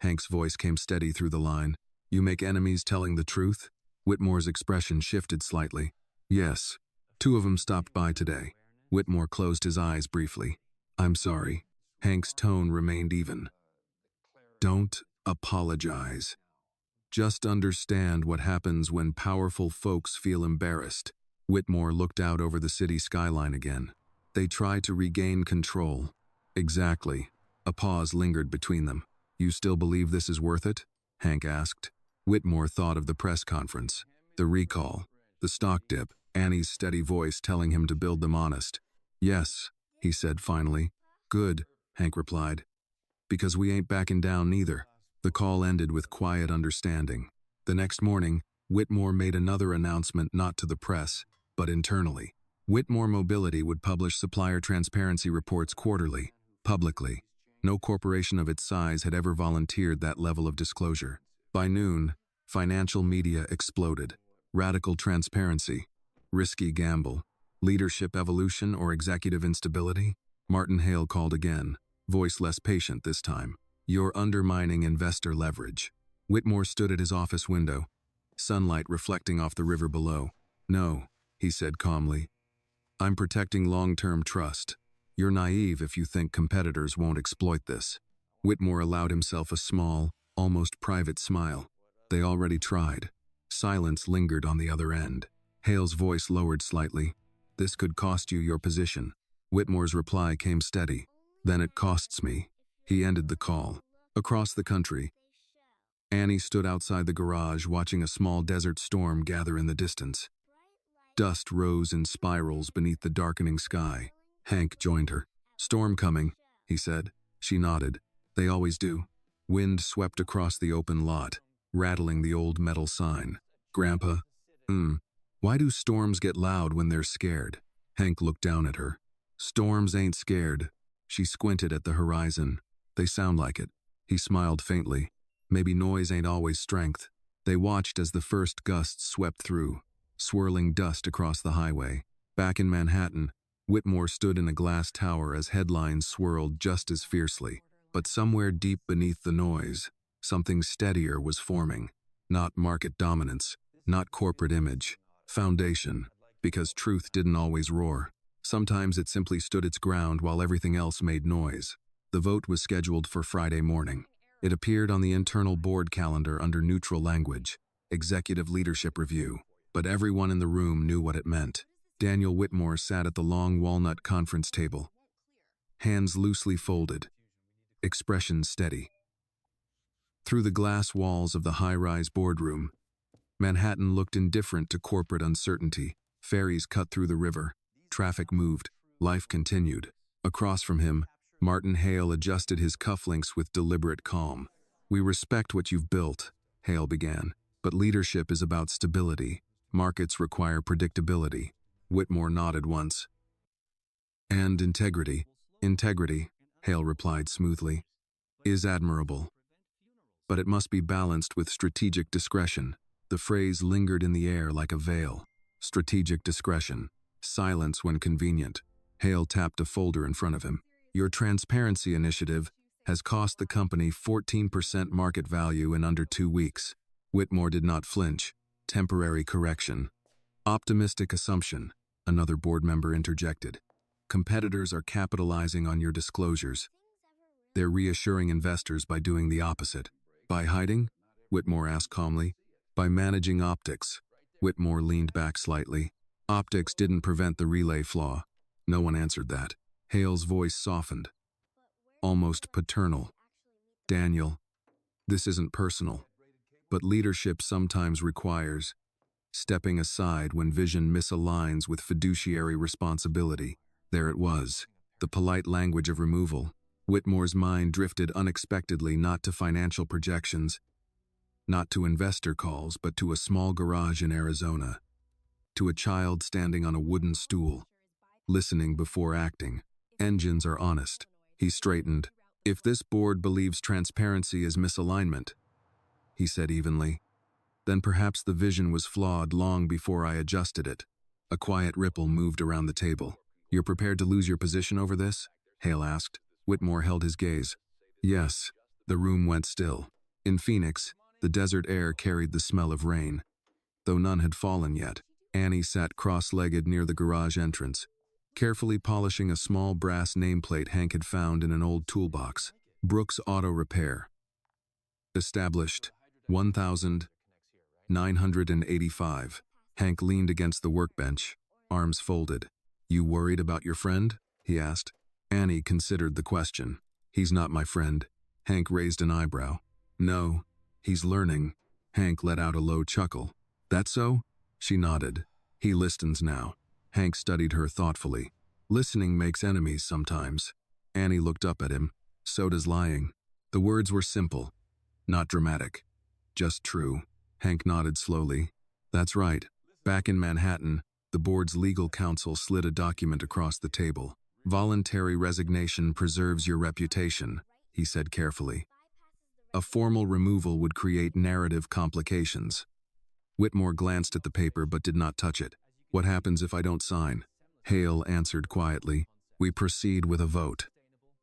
Hank's voice came steady through the line. You make enemies telling the truth? Whitmore's expression shifted slightly. Yes. 2 of them stopped by today. Whitmore closed his eyes briefly. I'm sorry. Hank's tone remained even. Don't apologize. Just understand what happens when powerful folks feel embarrassed. Whitmore looked out over the city skyline again. They try to regain control. Exactly. A pause lingered between them. You still believe this is worth it? Hank asked. Whitmore thought of the press conference, the recall, the stock dip, Annie's steady voice telling him to build them honest. Yes, he said finally. Good, Hank replied. Because we ain't backing down neither. The call ended with quiet understanding. The next morning, Whitmore made another announcement not to the press, but internally. Whitmore Mobility would publish supplier transparency reports quarterly, publicly. No corporation of its size had ever volunteered that level of disclosure. By noon, financial media exploded. Radical transparency, risky gamble, leadership evolution or executive instability? Martin Hale called again, voice less patient this time. You're undermining investor leverage. Whitmore stood at his office window, sunlight reflecting off the river below. No, he said calmly. I'm protecting long-term trust. You're naive if you think competitors won't exploit this. Whitmore allowed himself a small, almost private smile. They already tried. Silence lingered on the other end. Hale's voice lowered slightly. This could cost you your position. Whitmore's reply came steady. Then it costs me. He ended the call. Across the country, Annie stood outside the garage watching a small desert storm gather in the distance. Dust rose in spirals beneath the darkening sky. Hank joined her. Storm coming, he said. She nodded. They always do. Wind swept across the open lot, rattling the old metal sign. Grandpa, why do storms get loud when they're scared? Hank looked down at her. Storms ain't scared. She squinted at the horizon. They sound like it. He smiled faintly. Maybe noise ain't always strength. They watched as the first gusts swept through, swirling dust across the highway. Back in Manhattan, Whitmore stood in a glass tower as headlines swirled just as fiercely. But somewhere deep beneath the noise, something steadier was forming. Not market dominance, not corporate image. Foundation. Because truth didn't always roar. Sometimes it simply stood its ground while everything else made noise. The vote was scheduled for Friday morning. It appeared on the internal board calendar under neutral language, executive leadership review, but everyone in the room knew what it meant. Daniel Whitmore sat at the long walnut conference table, hands loosely folded, expression steady. Through the glass walls of the high-rise boardroom, Manhattan looked indifferent to corporate uncertainty. Ferries cut through the river. Traffic moved. Life continued. Across from him, Martin Hale adjusted his cufflinks with deliberate calm. "We respect what you've built," Hale began, "but leadership is about stability. Markets require predictability." Whitmore nodded once. "And integrity." "Integrity," Hale replied smoothly, "is admirable. But it must be balanced with strategic discretion." The phrase lingered in the air like a veil. Strategic discretion. Silence when convenient. Hale tapped a folder in front of him. "Your transparency initiative has cost the company 14% market value in under 2 weeks." Whitmore did not flinch. "Temporary correction." "Optimistic assumption," another board member interjected. "Competitors are capitalizing on your disclosures. They're reassuring investors by doing the opposite." "By hiding?" Whitmore asked calmly. "By managing optics." Whitmore leaned back slightly. "Optics didn't prevent the relay flaw." No one answered that. Hale's voice softened, almost paternal. "Daniel, this isn't personal, but leadership sometimes requires stepping aside when vision misaligns with fiduciary responsibility." There it was, the polite language of removal. Whitmore's mind drifted unexpectedly not to financial projections, not to investor calls, but to a small garage in Arizona, to a child standing on a wooden stool, listening before acting. "Engines are honest." He straightened. "If this board believes transparency is misalignment," he said evenly, "then perhaps the vision was flawed long before I adjusted it." A quiet ripple moved around the table. "You're prepared to lose your position over this?" Hale asked. Whitmore held his gaze. "Yes." The room went still. In Phoenix, the desert air carried the smell of rain, though none had fallen yet. Annie sat cross-legged near the garage entrance, carefully polishing a small brass nameplate Hank had found in an old toolbox. "Brook's Auto Repair. Established 1985. Hank leaned against the workbench, arms folded. "You worried about your friend?" he asked. Annie considered the question. "He's not my friend." Hank raised an eyebrow. "No, he's learning." Hank let out a low chuckle. "That so?" She nodded. "He listens now." Hank studied her thoughtfully. "Listening makes enemies sometimes." Annie looked up at him. "So does lying." The words were simple, not dramatic, just true. Hank nodded slowly. "That's right." Back in Manhattan, the board's legal counsel slid a document across the table. "Voluntary resignation preserves your reputation," he said carefully. "A formal removal would create narrative complications." Whitmore glanced at the paper but did not touch it. "What happens if I don't sign?" Hale answered quietly. "We proceed with a vote.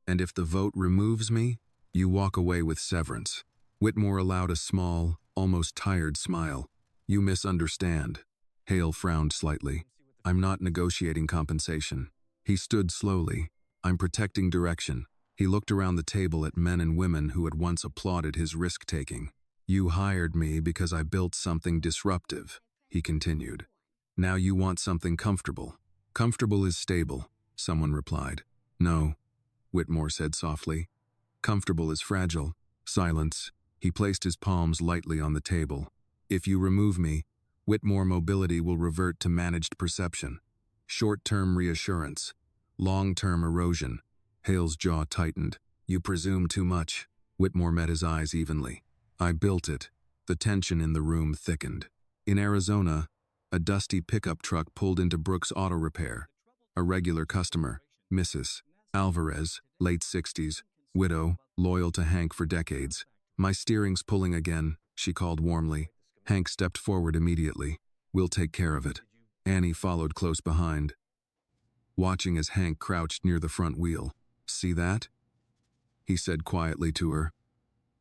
And if the vote removes me, you walk away with severance." Whitmore allowed a small, almost tired smile. "You misunderstand." Hale frowned slightly. "I'm not negotiating compensation." He stood slowly. "I'm protecting direction." He looked around the table at men and women who had once applauded his risk-taking. "You hired me because I built something disruptive," he continued. "Now you want something comfortable." "Comfortable is stable," someone replied. "No," Whitmore said softly. "Comfortable is fragile." Silence. He placed his palms lightly on the table. "If you remove me, Whitmore mobility will revert to managed perception. Short-term reassurance, long-term erosion." Hale's jaw tightened. "You presume too much." Whitmore met his eyes evenly. "I built it." The tension in the room thickened. In Arizona, a dusty pickup truck pulled into Brook's Auto Repair. A regular customer, Mrs. Alvarez, late 60s, widow, loyal to Hank for decades. "My steering's pulling again," she called warmly. Hank stepped forward immediately. "We'll take care of it." Annie followed close behind, watching as Hank crouched near the front wheel. "See that?" he said quietly to her.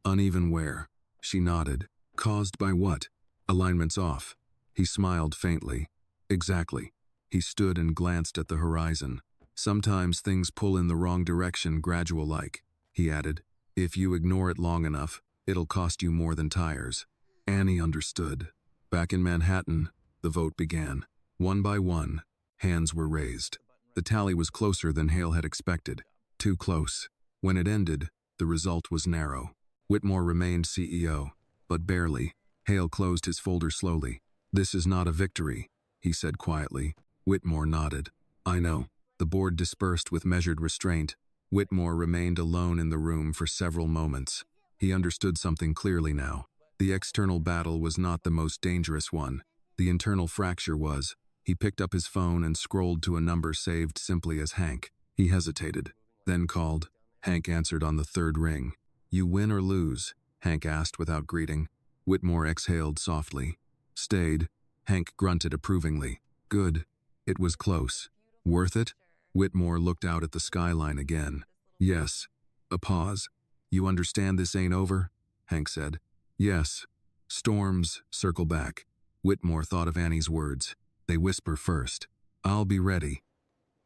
"Uneven wear." She nodded. "Caused by what?" "Alignment's off." He smiled faintly. "Exactly." He stood and glanced at the horizon. "Sometimes things pull in the wrong direction, gradual-like," he added. "If you ignore it long enough, it'll cost you more than tires." Annie understood. Back in Manhattan, the vote began. One by one, hands were raised. The tally was closer than Hale had expected. Too close. When it ended, the result was narrow. Whitmore remained CEO, but barely. Hale closed his folder slowly. "This is not a victory," he said quietly. Whitmore nodded. "I know." The board dispersed with measured restraint. Whitmore remained alone in the room for several moments. He understood something clearly now. The external battle was not the most dangerous one. The internal fracture was. He picked up his phone and scrolled to a number saved simply as Hank. He hesitated, then called. Hank answered on the third ring. "You win or lose?" Hank asked without greeting. Whitmore exhaled softly. "Stayed." Hank grunted approvingly. "Good. It was close." "Worth it?" Whitmore looked out at the skyline again. "Yes." A pause. "You understand this ain't over?" Hank said. "Yes. Storms circle back." Whitmore thought of Annie's words. "They whisper first." "I'll be ready,"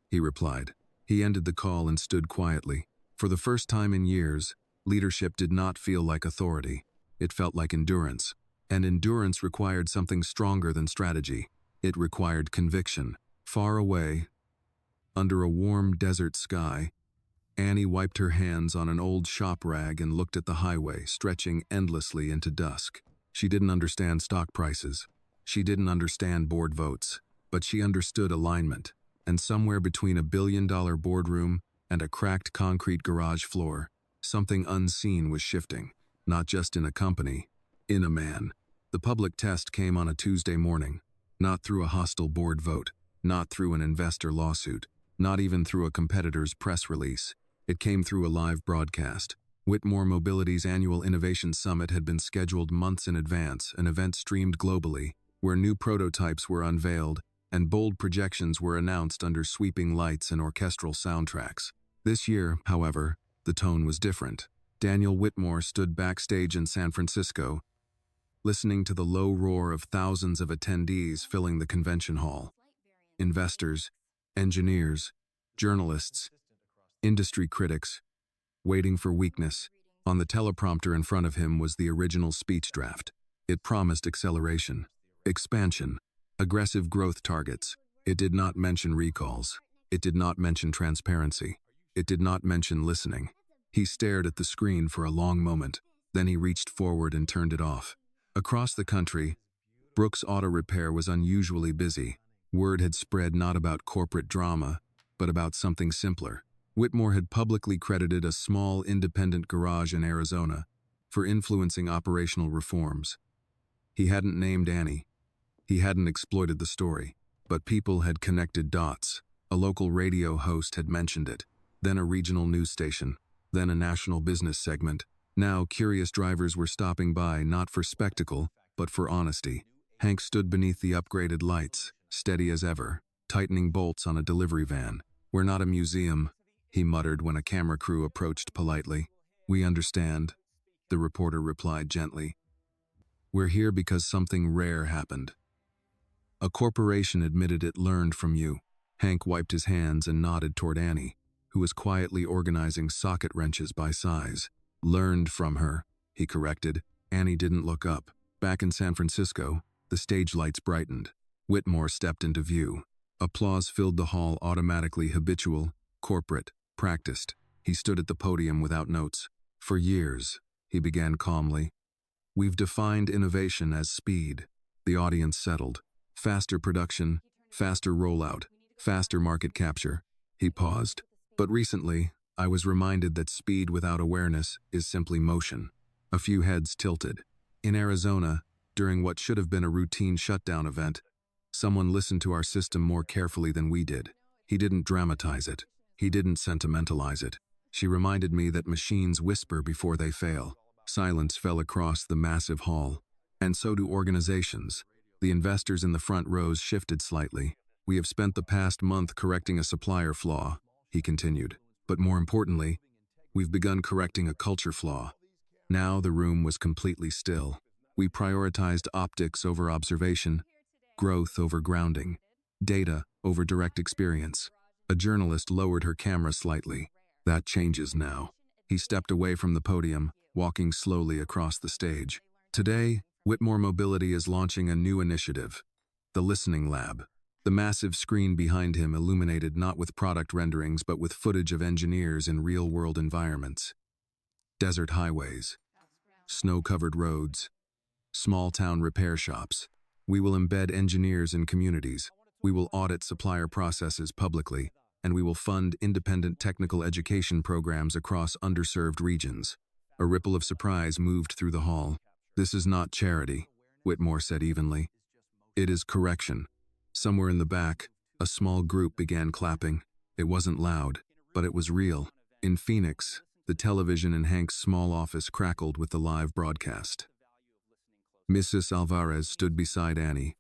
he replied. He ended the call and stood quietly. For the first time in years, leadership did not feel like authority. It felt like endurance. And endurance required something stronger than strategy. It required conviction. Far away, under a warm desert sky, Annie wiped her hands on an old shop rag and looked at the highway stretching endlessly into dusk. She didn't understand stock prices. She didn't understand board votes. But she understood alignment. And somewhere between $1 billion boardroom and a cracked concrete garage floor, something unseen was shifting. Not just in a company, in a man. The public test came on a Tuesday morning. Not through a hostile board vote. Not through an investor lawsuit. Not even through a competitor's press release. It came through a live broadcast. Whitmore Mobility's annual Innovation Summit had been scheduled months in advance, an event streamed globally, where new prototypes were unveiled and bold projections were announced under sweeping lights and orchestral soundtracks. This year, however, the tone was different. Daniel Whitmore stood backstage in San Francisco, listening to the low roar of thousands of attendees filling the convention hall. Investors, engineers, journalists, industry critics, waiting for weakness. On the teleprompter in front of him was the original speech draft. It promised acceleration, expansion, aggressive growth targets. It did not mention recalls. It did not mention transparency. It did not mention listening. He stared at the screen for a long moment. Then he reached forward and turned it off. Across the country, Brook's auto repair was unusually busy. Word had spread not about corporate drama, but about something simpler. Whitmore had publicly credited a small independent garage in Arizona for influencing operational reforms. He hadn't named Annie. He hadn't exploited the story, but people had connected dots. A local radio host had mentioned it, then a regional news station, then a national business segment. Now curious drivers were stopping by not for spectacle, but for honesty. Hank stood beneath the upgraded lights, steady as ever, tightening bolts on a delivery van. "We're not a museum," he muttered when a camera crew approached politely. "We understand," the reporter replied gently. "We're here because something rare happened. A corporation admitted it learned from you." Hank wiped his hands and nodded toward Annie, who was quietly organizing socket wrenches by size. "Learned from her," he corrected. Annie didn't look up. Back in San Francisco, the stage lights brightened. Whitmore stepped into view. Applause filled the hall, automatically habitual, corporate, practiced. He stood at the podium without notes. "For years," he began calmly, "we've defined innovation as speed." The audience settled. Faster production, faster rollout, faster market capture. He paused. "But recently, I was reminded that speed without awareness is simply motion." A few heads tilted. In Arizona, during what should have been a routine shutdown event, someone listened to our system more carefully than we did. He didn't dramatize it. He didn't sentimentalize it. She reminded me that machines whisper before they fail. Silence fell across the massive hall. And so do organizations. The investors in the front rows shifted slightly. We have spent the past month correcting a supplier flaw, he continued. But more importantly, we've begun correcting a culture flaw. Now the room was completely still. We prioritized optics over observation, growth over grounding, data over direct experience. A journalist lowered her camera slightly. That changes now. He stepped away from the podium, walking slowly across the stage. Today, Whitmore Mobility is launching a new initiative, the Listening Lab. The massive screen behind him illuminated not with product renderings but with footage of engineers in real-world environments. Desert highways, snow-covered roads, small-town repair shops. We will embed engineers in communities. We will audit supplier processes publicly, and we will fund independent technical education programs across underserved regions. A ripple of surprise moved through the hall. This is not charity, Whitmore said evenly. It is correction. Somewhere in the back, a small group began clapping. It wasn't loud, but it was real. In Phoenix, the television in Hank's small office crackled with the live broadcast. Mrs. Alvarez stood beside Annie,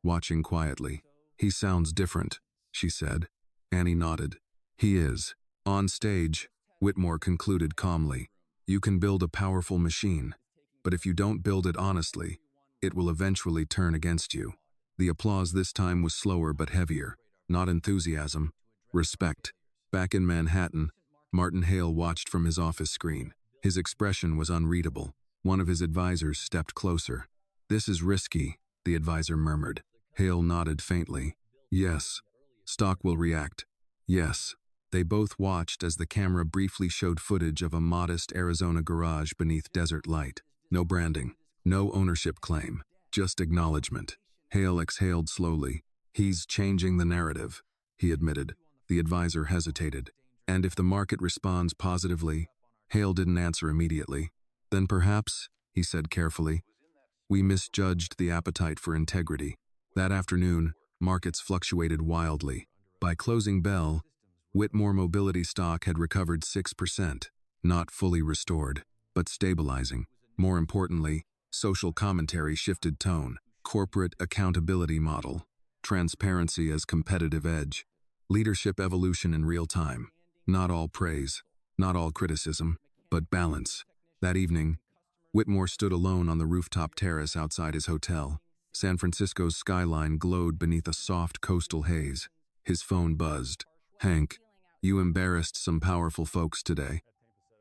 watching quietly. He sounds different, she said. Annie nodded. He is. On stage, Whitmore concluded calmly. You can build a powerful machine, but if you don't build it honestly, it will eventually turn against you. The applause this time was slower but heavier. Not enthusiasm, respect. Back in Manhattan, Martin Hale watched from his office screen. His expression was unreadable. One of his advisors stepped closer. This is risky, the advisor murmured. Hale nodded faintly. Yes. Stock will react. Yes. They both watched as the camera briefly showed footage of a modest Arizona garage beneath desert light. No branding, no ownership claim, just acknowledgment. Hale exhaled slowly. He's changing the narrative, he admitted. The advisor hesitated. And if the market responds positively? Hale didn't answer immediately. Then perhaps, he said carefully, we misjudged the appetite for integrity. That afternoon, markets fluctuated wildly. By closing bell, Whitmore Mobility stock had recovered 6%, not fully restored, but stabilizing. More importantly, social commentary shifted tone. Corporate accountability model, transparency as competitive edge, leadership evolution in real time. Not all praise, not all criticism, but balance. That evening, Whitmore stood alone on the rooftop terrace outside his hotel. San Francisco's skyline glowed beneath a soft coastal haze. His phone buzzed. Hank, you embarrassed some powerful folks today,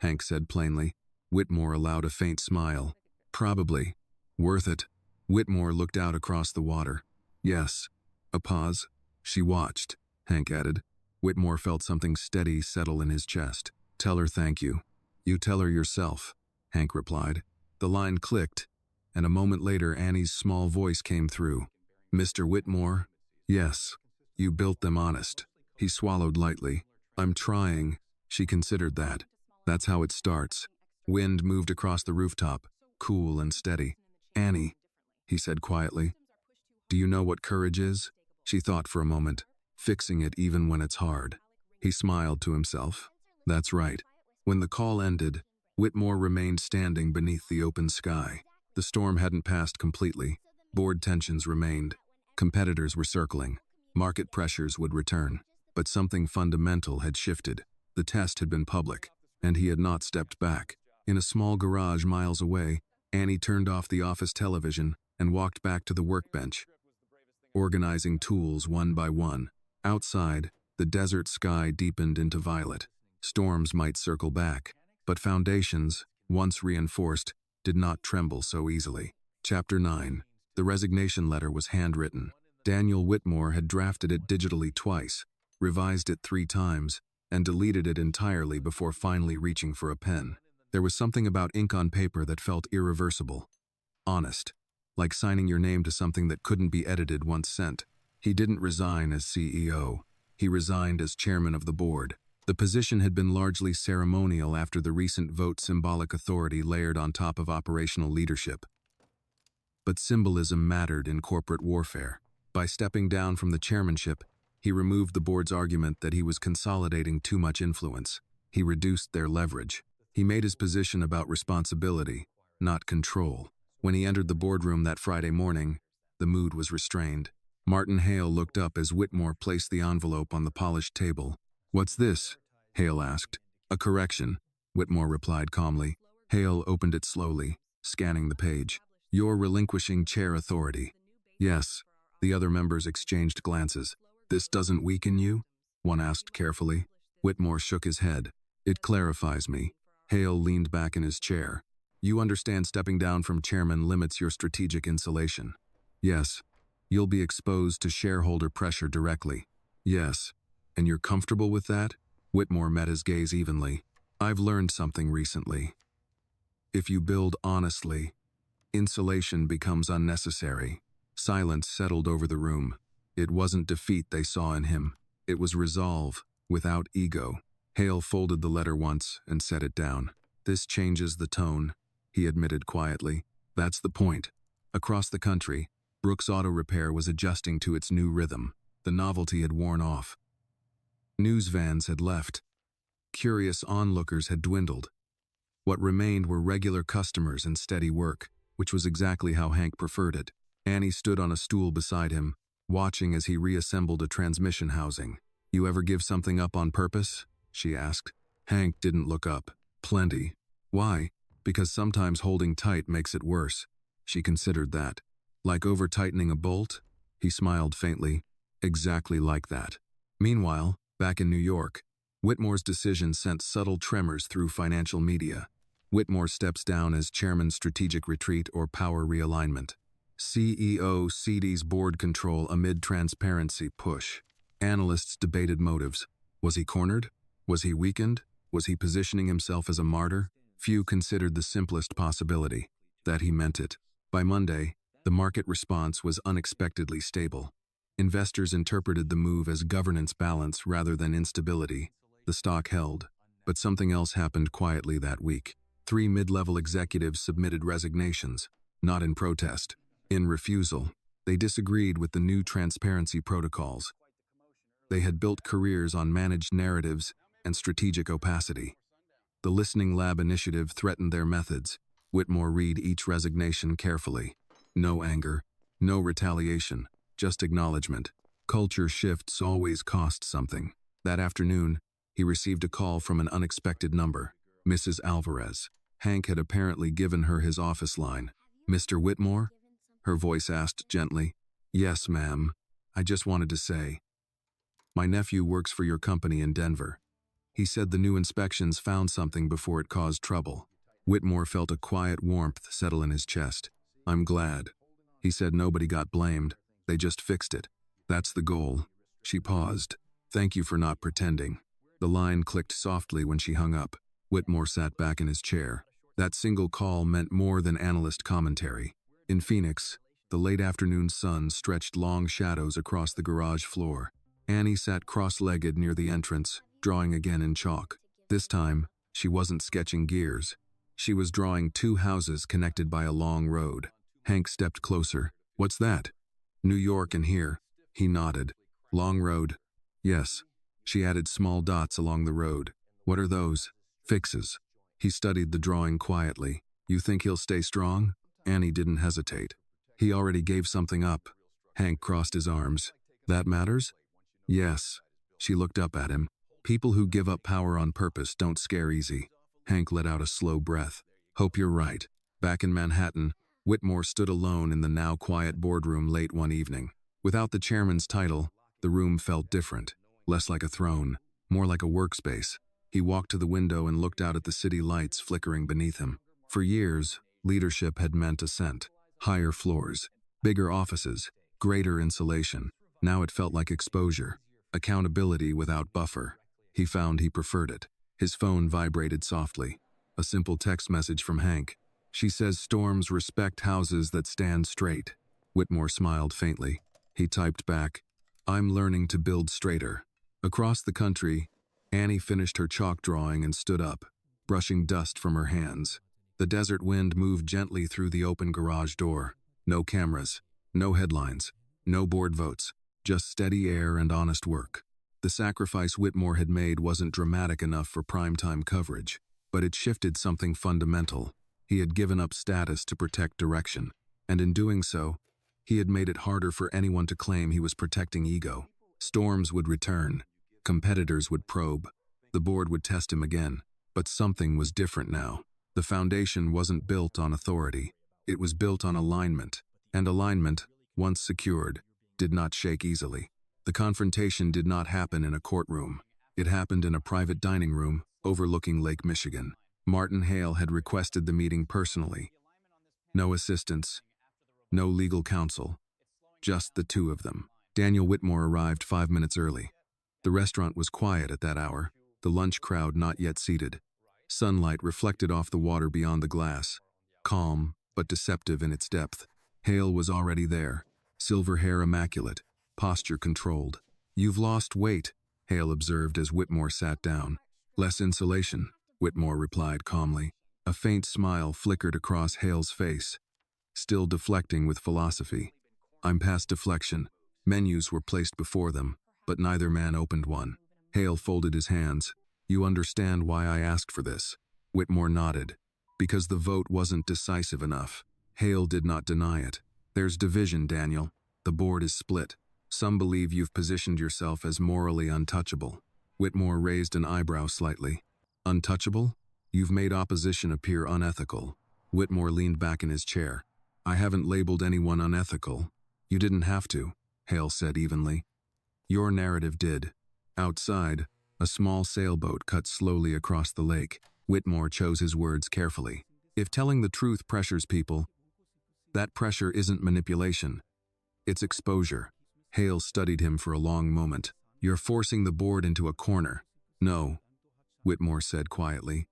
Hank said plainly. Whitmore allowed a faint smile. Probably. Worth it. Whitmore looked out across the water. Yes. A pause. She watched, Hank added. Whitmore felt something steady settle in his chest. Tell her thank you. You tell her yourself, Hank replied. The line clicked, and a moment later Annie's small voice came through. Mr. Whitmore? Yes. You built them honest. He swallowed lightly. I'm trying. She considered that. That's how it starts. Wind moved across the rooftop, cool and steady. Annie, he said quietly. Do you know what courage is? She thought for a moment, fixing it even when it's hard. He smiled to himself. That's right. When the call ended, Whitmore remained standing beneath the open sky. The storm hadn't passed completely. Board tensions remained. Competitors were circling. Market pressures would return. But something fundamental had shifted. The test had been public, and he had not stepped back. In a small garage miles away, Annie turned off the office television and walked back to the workbench, organizing tools one by one. Outside, the desert sky deepened into violet. Storms might circle back, but foundations, once reinforced, did not tremble so easily. Chapter 9. The resignation letter was handwritten. Daniel Whitmore had drafted it digitally twice, revised it 3 times, and deleted it entirely before finally reaching for a pen. There was something about ink on paper that felt irreversible. Honest. Like signing your name to something that couldn't be edited once sent. He didn't resign as CEO. He resigned as chairman of the board. The position had been largely ceremonial after the recent vote symbolic authority layered on top of operational leadership. But symbolism mattered in corporate warfare. By stepping down from the chairmanship, he removed the board's argument that he was consolidating too much influence. He reduced their leverage. He made his position about responsibility, not control. When he entered the boardroom that Friday morning, the mood was restrained. Martin Hale looked up as Whitmore placed the envelope on the polished table. "What's this?" Hale asked. "A correction," Whitmore replied calmly. Hale opened it slowly, scanning the page. "You're relinquishing chair authority." "Yes." The other members exchanged glances. "This doesn't weaken you?" one asked carefully. Whitmore shook his head. "It clarifies me." Hale leaned back in his chair. "You understand stepping down from chairman limits your strategic insulation." "Yes." "You'll be exposed to shareholder pressure directly." "Yes." "And you're comfortable with that?" Whitmore met his gaze evenly. "I've learned something recently. If you build honestly, insulation becomes unnecessary." Silence settled over the room. It wasn't defeat they saw in him. It was resolve, without ego. Hale folded the letter once and set it down. "This changes the tone," he admitted quietly. "That's the point." Across the country, Brook's Auto Repair was adjusting to its new rhythm. The novelty had worn off. News vans had left. Curious onlookers had dwindled. What remained were regular customers and steady work, which was exactly how Hank preferred it. Annie stood on a stool beside him, watching as he reassembled a transmission housing. "You ever give something up on purpose?" she asked. Hank didn't look up. "Plenty." "Why?" "Because sometimes holding tight makes it worse." She considered that. "Like over-tightening a bolt?" He smiled faintly. "Exactly like that." Meanwhile, back in New York, Whitmore's decision sent subtle tremors through financial media. Whitmore steps down as chairman's strategic retreat or power realignment. CEO cedes board control amid transparency push. Analysts debated motives. Was he cornered? Was he weakened? Was he positioning himself as a martyr? Few considered the simplest possibility, that he meant it. By Monday, the market response was unexpectedly stable. Investors interpreted the move as governance balance rather than instability. The stock held, but something else happened quietly that week. 3 mid-level executives submitted resignations, not in protest. In refusal, they disagreed with the new transparency protocols. They had built careers on managed narratives and strategic opacity. The Listening Lab initiative threatened their methods. Whitmore read each resignation carefully. No anger, no retaliation, just acknowledgment. Culture shifts always cost something. That afternoon, he received a call from an unexpected number. Mrs. Alvarez. Hank had apparently given her his office line. "Mr. Whitmore?" Her voice asked gently. "Yes, ma'am. I just wanted to say, my nephew works for your company in Denver. He said the new inspections found something before it caused trouble." Whitmore felt a quiet warmth settle in his chest. "I'm glad." He said nobody got blamed. They just fixed it. "That's the goal." She paused. "Thank you for not pretending." The line clicked softly when she hung up. Whitmore sat back in his chair. That single call meant more than analyst commentary. In Phoenix, the late afternoon sun stretched long shadows across the garage floor. Annie sat cross-legged near the entrance, drawing again in chalk. This time, she wasn't sketching gears. She was drawing 2 houses connected by a long road. Hank stepped closer. "What's that?" "New York and here." He nodded. "Long road." "Yes." She added small dots along the road. "What are those?" "Fixes." He studied the drawing quietly. "You think he'll stay strong?" Annie didn't hesitate. "He already gave something up." Hank crossed his arms. "That matters?" "Yes." She looked up at him. "People who give up power on purpose don't scare easy." Hank let out a slow breath. "Hope you're right." Back in Manhattan, Whitmore stood alone in the now quiet boardroom late one evening. Without the chairman's title, the room felt different. Less like a throne, more like a workspace. He walked to the window and looked out at the city lights flickering beneath him. For years, leadership had meant ascent. Higher floors, bigger offices, greater insulation. Now it felt like exposure. Accountability without buffer. He found he preferred it. His phone vibrated softly. A simple text message from Hank. "She says storms respect houses that stand straight." Whitmore smiled faintly. He typed back, "I'm learning to build straighter." Across the country, Annie finished her chalk drawing and stood up, brushing dust from her hands. The desert wind moved gently through the open garage door. No cameras, no headlines, no board votes, just steady air and honest work. The sacrifice Whitmore had made wasn't dramatic enough for primetime coverage, but it shifted something fundamental. He had given up status to protect direction, and in doing so, he had made it harder for anyone to claim he was protecting ego. Storms would return. Competitors would probe. The board would test him again. But something was different now. The foundation wasn't built on authority. It was built on alignment. And alignment, once secured, did not shake easily. The confrontation did not happen in a courtroom. It happened in a private dining room overlooking Lake Michigan. Martin Hale had requested the meeting personally. No assistants, no legal counsel, just the two of them. Daniel Whitmore arrived 5 minutes early. The restaurant was quiet at that hour, the lunch crowd not yet seated. Sunlight reflected off the water beyond the glass, calm but deceptive in its depth. Hale was already there, silver hair immaculate, posture controlled. "You've lost weight," Hale observed as Whitmore sat down. "Less insulation," Whitmore replied calmly. A faint smile flickered across Hale's face, still deflecting with philosophy. "I'm past deflection." Menus were placed before them, but neither man opened one. Hale folded his hands. "You understand why I asked for this?" Whitmore nodded. "Because the vote wasn't decisive enough." Hale did not deny it. "There's division, Daniel. The board is split. Some believe you've positioned yourself as morally untouchable." Whitmore raised an eyebrow slightly. "Untouchable? You've made opposition appear unethical." Whitmore leaned back in his chair. "I haven't labeled anyone unethical. You didn't have to," Hale said evenly. "Your narrative did." Outside, a small sailboat cut slowly across the lake. Whitmore chose his words carefully. "If telling the truth pressures people, that pressure isn't manipulation. It's exposure." Hale studied him for a long moment. "You're forcing the board into a corner." "No," Whitmore said quietly.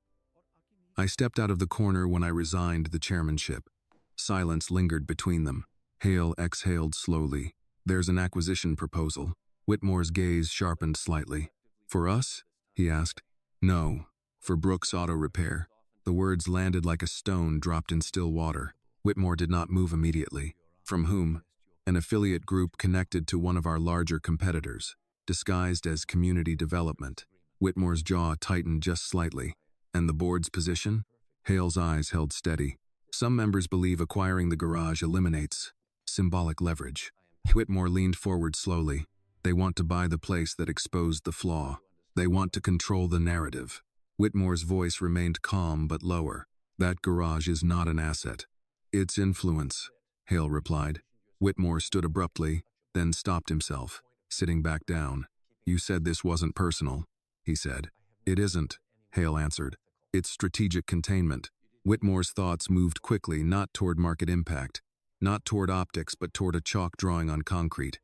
"I stepped out of the corner when I resigned the chairmanship." Silence lingered between them. Hale exhaled slowly. "There's an acquisition proposal." Whitmore's gaze sharpened slightly. "For us?" he asked. "No, for Brook's auto repair." The words landed like a stone dropped in still water. Whitmore did not move immediately. "From whom?" "An affiliate group connected to one of our larger competitors, disguised as community development." Whitmore's jaw tightened just slightly. "And the board's position?" Hale's eyes held steady. "Some members believe acquiring the garage eliminates symbolic leverage." Whitmore leaned forward slowly. "They want to buy the place that exposed the flaw. They want to control the narrative." Whitmore's voice remained calm but lower. "That garage is not an asset. It's influence," Hale replied. Whitmore stood abruptly, then stopped himself, sitting back down. "You said this wasn't personal," he said. "It isn't," Hale answered. "It's strategic containment." Whitmore's thoughts moved quickly, not toward market impact, not toward optics, but toward a chalk drawing on concrete.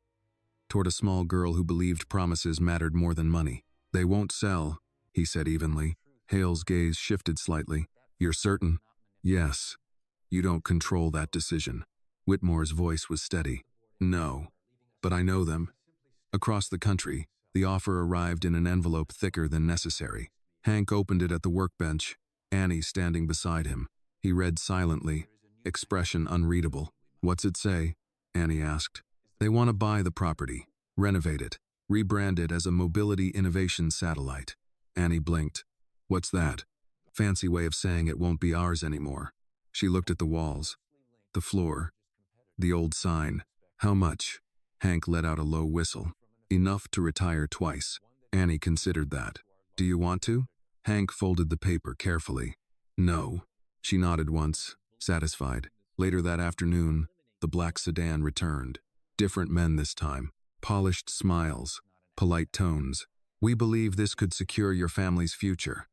Toward a small girl who believed promises mattered more than money. "They won't sell," he said evenly. Hale's gaze shifted slightly. "You're certain?" "Yes." "You don't control that decision." Whitmore's voice was steady. "No. But I know them." Across the country, the offer arrived in an envelope thicker than necessary. Hank opened it at the workbench, Annie standing beside him. He read silently, expression unreadable. "What's it say?" Annie asked. "They want to buy the property, renovate it, rebrand it as a mobility innovation satellite." Annie blinked. "What's that?" "Fancy way of saying it won't be ours anymore." She looked at the walls, the floor, the old sign. "How much?" Hank let out a low whistle. "Enough to retire twice." Annie considered that. "Do you want to?" Hank folded the paper carefully. "No." She nodded once, satisfied. Later that afternoon, the black sedan returned. Different men this time. Polished smiles, polite tones. "We believe this could secure your family's future,"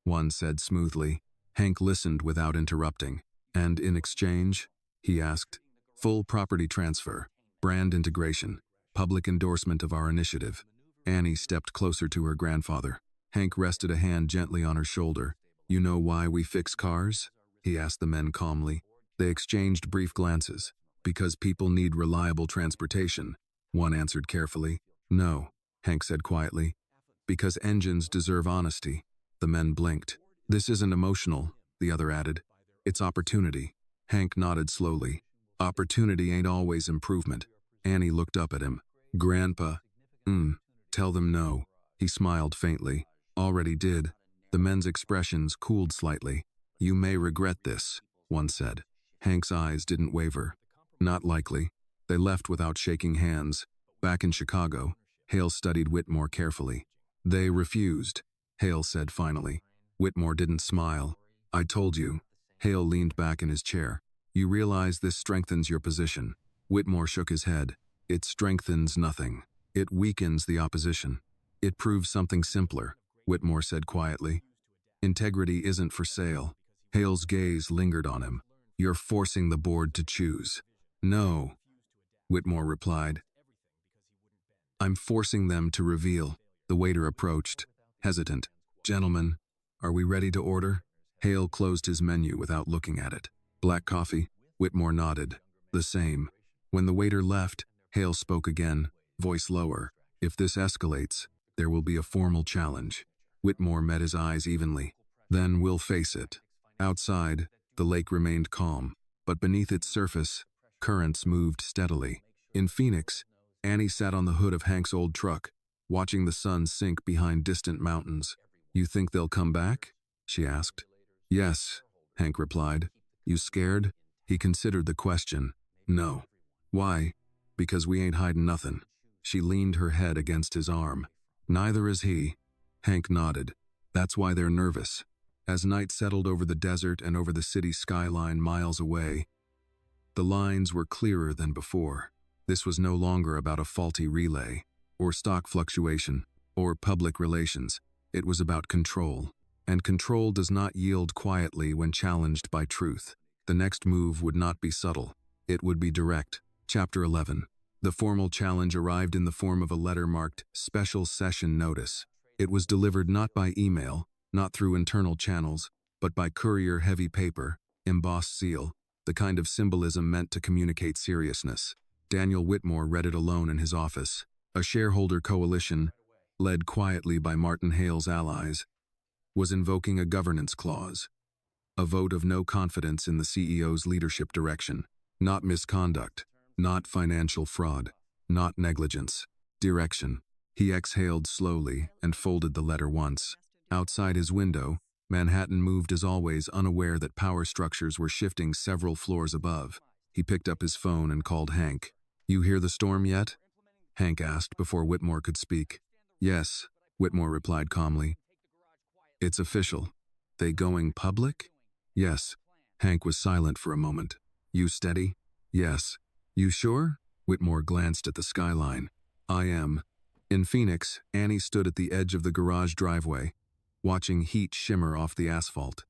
one said smoothly. Hank listened without interrupting. "And in exchange?" he asked. "Full property transfer, brand integration, public endorsement of our initiative." Annie stepped closer to her grandfather. Hank rested a hand gently on her shoulder. "You know why we fix cars?" he asked the men calmly. They exchanged brief glances. "Because people need reliable transportation," one answered carefully. "No," Hank said quietly. "Because engines deserve honesty." The men blinked. "This isn't emotional," the other added. "It's opportunity." Hank nodded slowly. "Opportunity ain't always improvement." Annie looked up at him. "Grandpa, Tell them no. He smiled faintly. Already did. The men's expressions cooled slightly. You may regret this, one said. Hank's eyes didn't waver. Not likely. They left without shaking hands. Back in Chicago, Hale studied Whitmore carefully. They refused, Hale said finally. Whitmore didn't smile. I told you. Hale leaned back in his chair. You realize this strengthens your position. Whitmore shook his head. It strengthens nothing. It weakens the opposition. It proves something simpler, Whitmore said quietly. Integrity isn't for sale. Hale's gaze lingered on him. You're forcing the board to choose. No, Whitmore replied. I'm forcing them to reveal. The waiter approached, hesitant. Gentlemen, are we ready to order? Hale closed his menu without looking at it. Black coffee? Whitmore nodded. The same. When the waiter left, Hale spoke again, voice lower. If this escalates, there will be a formal challenge. Whitmore met his eyes evenly. Then we'll face it. Outside, the lake remained calm, but beneath its surface, currents moved steadily. In Phoenix, Annie sat on the hood of Hank's old truck, watching the sun sink behind distant mountains. You think they'll come back? She asked. Yes, Hank replied. You scared? He considered the question. No. Why? Because we ain't hiding nothing. She leaned her head against his arm. Neither is he. Hank nodded. That's why they're nervous. As night settled over the desert and over the city skyline miles away, the lines were clearer than before. This was no longer about a faulty relay, or stock fluctuation, or public relations. It was about control. And control does not yield quietly when challenged by truth. The next move would not be subtle. It would be direct. Chapter 11. The formal challenge arrived in the form of a letter marked Special Session Notice. It was delivered not by email, not through internal channels, but by courier-heavy paper, embossed seal, the kind of symbolism meant to communicate seriousness. Daniel Whitmore read it alone in his office. A shareholder coalition, led quietly by Martin Hale's allies, was invoking a governance clause, a vote of no confidence in the CEO's leadership direction. Not misconduct, not financial fraud, not negligence. Direction. He exhaled slowly and folded the letter once. Outside his window, Manhattan moved as always, unaware that power structures were shifting several floors above. He picked up his phone and called Hank. You hear the storm yet? Hank asked before Whitmore could speak. Yes, Whitmore replied calmly. It's official. They going public? Yes. Hank was silent for a moment. You steady? Yes. You sure? Whitmore glanced at the skyline. I am. In Phoenix, Annie stood at the edge of the garage driveway, watching heat shimmer off the asphalt.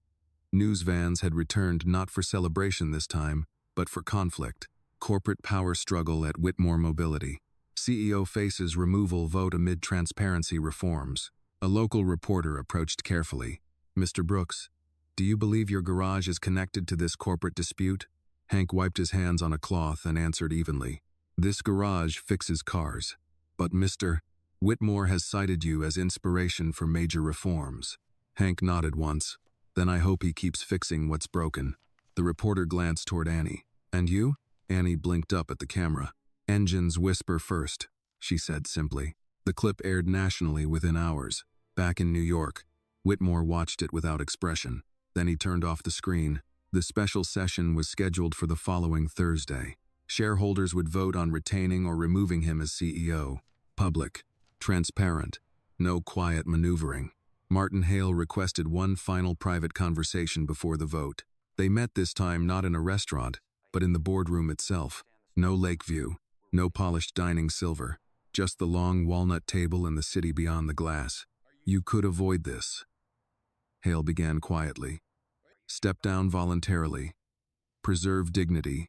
News vans had returned not for celebration this time, but for conflict. Corporate power struggle at Whitmore Mobility. CEO faces removal vote amid transparency reforms. A local reporter approached carefully. Mr. Brooks, do you believe your garage is connected to this corporate dispute? Hank wiped his hands on a cloth and answered evenly. This garage fixes cars. But Mr. Whitmore has cited you as inspiration for major reforms. Hank nodded once. Then I hope he keeps fixing what's broken. The reporter glanced toward Annie. And you? Annie blinked up at the camera. Engines whisper first, she said simply. The clip aired nationally within hours. Back in New York, Whitmore watched it without expression. Then he turned off the screen. The special session was scheduled for the following Thursday. Shareholders would vote on retaining or removing him as CEO. Public. Transparent. No quiet maneuvering. Martin Hale requested one final private conversation before the vote. They met this time not in a restaurant, but in the boardroom itself. No lake view. No polished dining silver. Just the long walnut table and the city beyond the glass. You could avoid this. Hale began quietly. Step down voluntarily. Preserve dignity.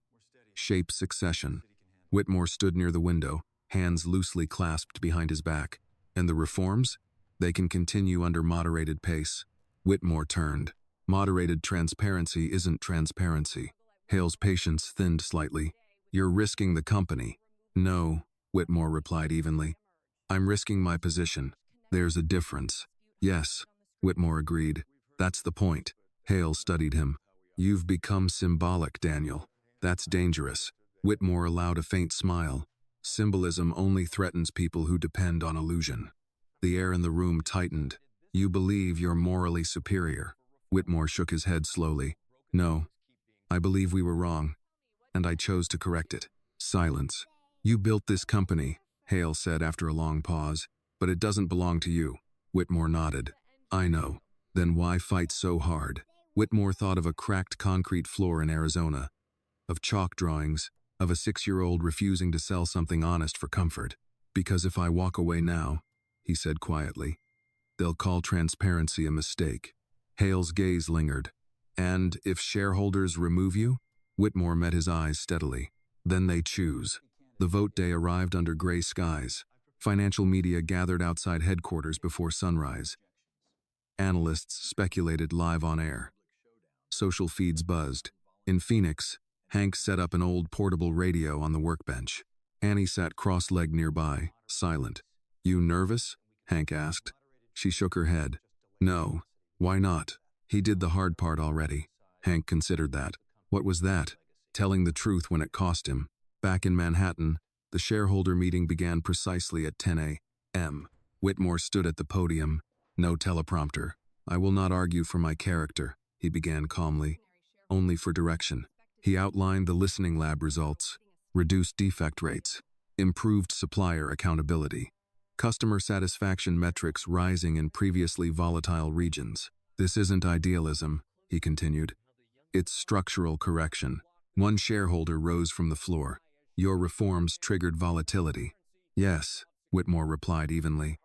Shape succession. Whitmore stood near the window, hands loosely clasped behind his back. And the reforms? They can continue under moderated pace. Whitmore turned. Moderated transparency isn't transparency. Hale's patience thinned slightly. You're risking the company. No, Whitmore replied evenly. I'm risking my position. There's a difference. Yes, Whitmore agreed. That's the point. Hale studied him. You've become symbolic, Daniel. That's dangerous. Whitmore allowed a faint smile. Symbolism only threatens people who depend on illusion. The air in the room tightened. You believe you're morally superior. Whitmore shook his head slowly. No, I believe we were wrong, and I chose to correct it. Silence. You built this company, Hale said after a long pause, but it doesn't belong to you. Whitmore nodded. I know. Then why fight so hard? Whitmore thought of a cracked concrete floor in Arizona, of chalk drawings, of a 6-year-old refusing to sell something honest for comfort. Because if I walk away now, he said quietly, they'll call transparency a mistake. Hale's gaze lingered. And if shareholders remove you? Whitmore met his eyes steadily. Then they choose. The vote day arrived under gray skies. Financial media gathered outside headquarters before sunrise. Analysts speculated live on air. Social feeds buzzed. In Phoenix, Hank set up an old portable radio on the workbench. Annie sat cross-legged nearby, silent. You nervous? Hank asked. She shook her head. No. Why not? He did the hard part already. Hank considered that. What was that? Telling the truth when it cost him. Back in Manhattan, the shareholder meeting began precisely at 10 a.m. Whitmore stood at the podium. No teleprompter. I will not argue for my character, he began calmly. Only for direction. He outlined the listening lab results. Reduced defect rates. Improved supplier accountability. Customer satisfaction metrics rising in previously volatile regions. This isn't idealism, he continued. It's structural correction. One shareholder rose from the floor. Your reforms triggered volatility. Yes, Whitmore replied evenly.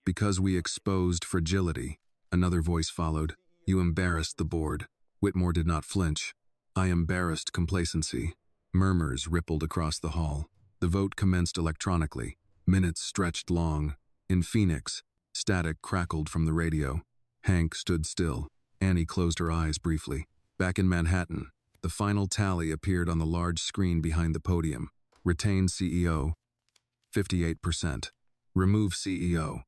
Because we exposed fragility. Another voice followed. You embarrassed the board. Whitmore did not flinch. I embarrassed complacency. Murmurs rippled across the hall. The vote commenced electronically. Minutes stretched long. In Phoenix, static crackled from the radio. Hank stood still. Annie closed her eyes briefly. Back in Manhattan, the final tally appeared on the large screen behind the podium. Retain CEO, 58%. Remove CEO,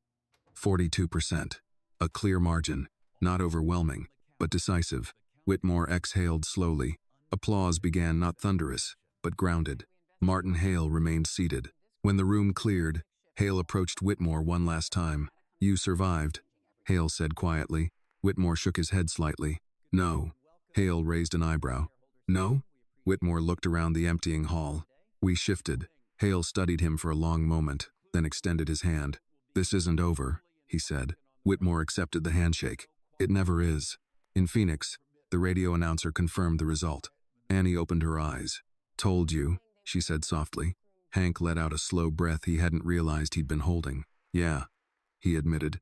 42%. A clear margin, not overwhelming, but decisive. Whitmore exhaled slowly. Applause began not thunderous, but grounded. Martin Hale remained seated. When the room cleared, Hale approached Whitmore one last time. You survived, Hale said quietly. Whitmore shook his head slightly. No. Hale raised an eyebrow. No? Whitmore looked around the emptying hall. We shifted. Hale studied him for a long moment, then extended his hand. This isn't over, he said. Whitmore accepted the handshake. It never is. In Phoenix, the radio announcer confirmed the result. Annie opened her eyes. Told you, she said softly. Hank let out a slow breath he hadn't realized he'd been holding. Yeah, he admitted.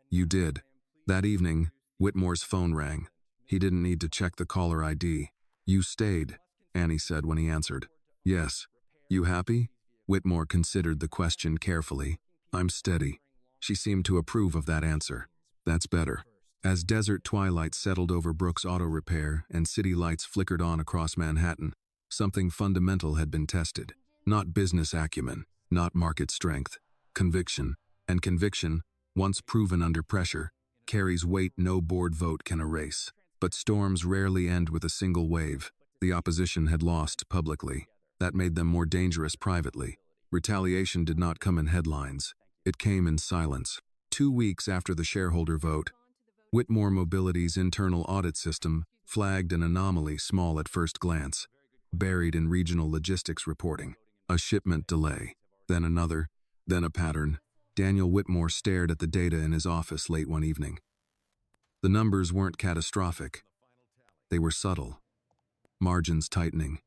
You did. That evening, Whitmore's phone rang. He didn't need to check the caller ID. You stayed, Annie said when he answered. Yes. You happy? Whitmore considered the question carefully. I'm steady. She seemed to approve of that answer. That's better. As desert twilight settled over Brook's auto repair and city lights flickered on across Manhattan, something fundamental had been tested. Not business acumen, not market strength. Conviction. And conviction, once proven under pressure, carries weight no board vote can erase. But storms rarely end with a single wave. The opposition had lost publicly. That made them more dangerous privately. Retaliation did not come in headlines. It came in silence. 2 weeks after the shareholder vote, Whitmore Mobility's internal audit system flagged an anomaly small at first glance, buried in regional logistics reporting. A shipment delay, then another, then a pattern. Daniel Whitmore stared at the data in his office late one evening. The numbers weren't catastrophic. They were subtle. Margins tightening.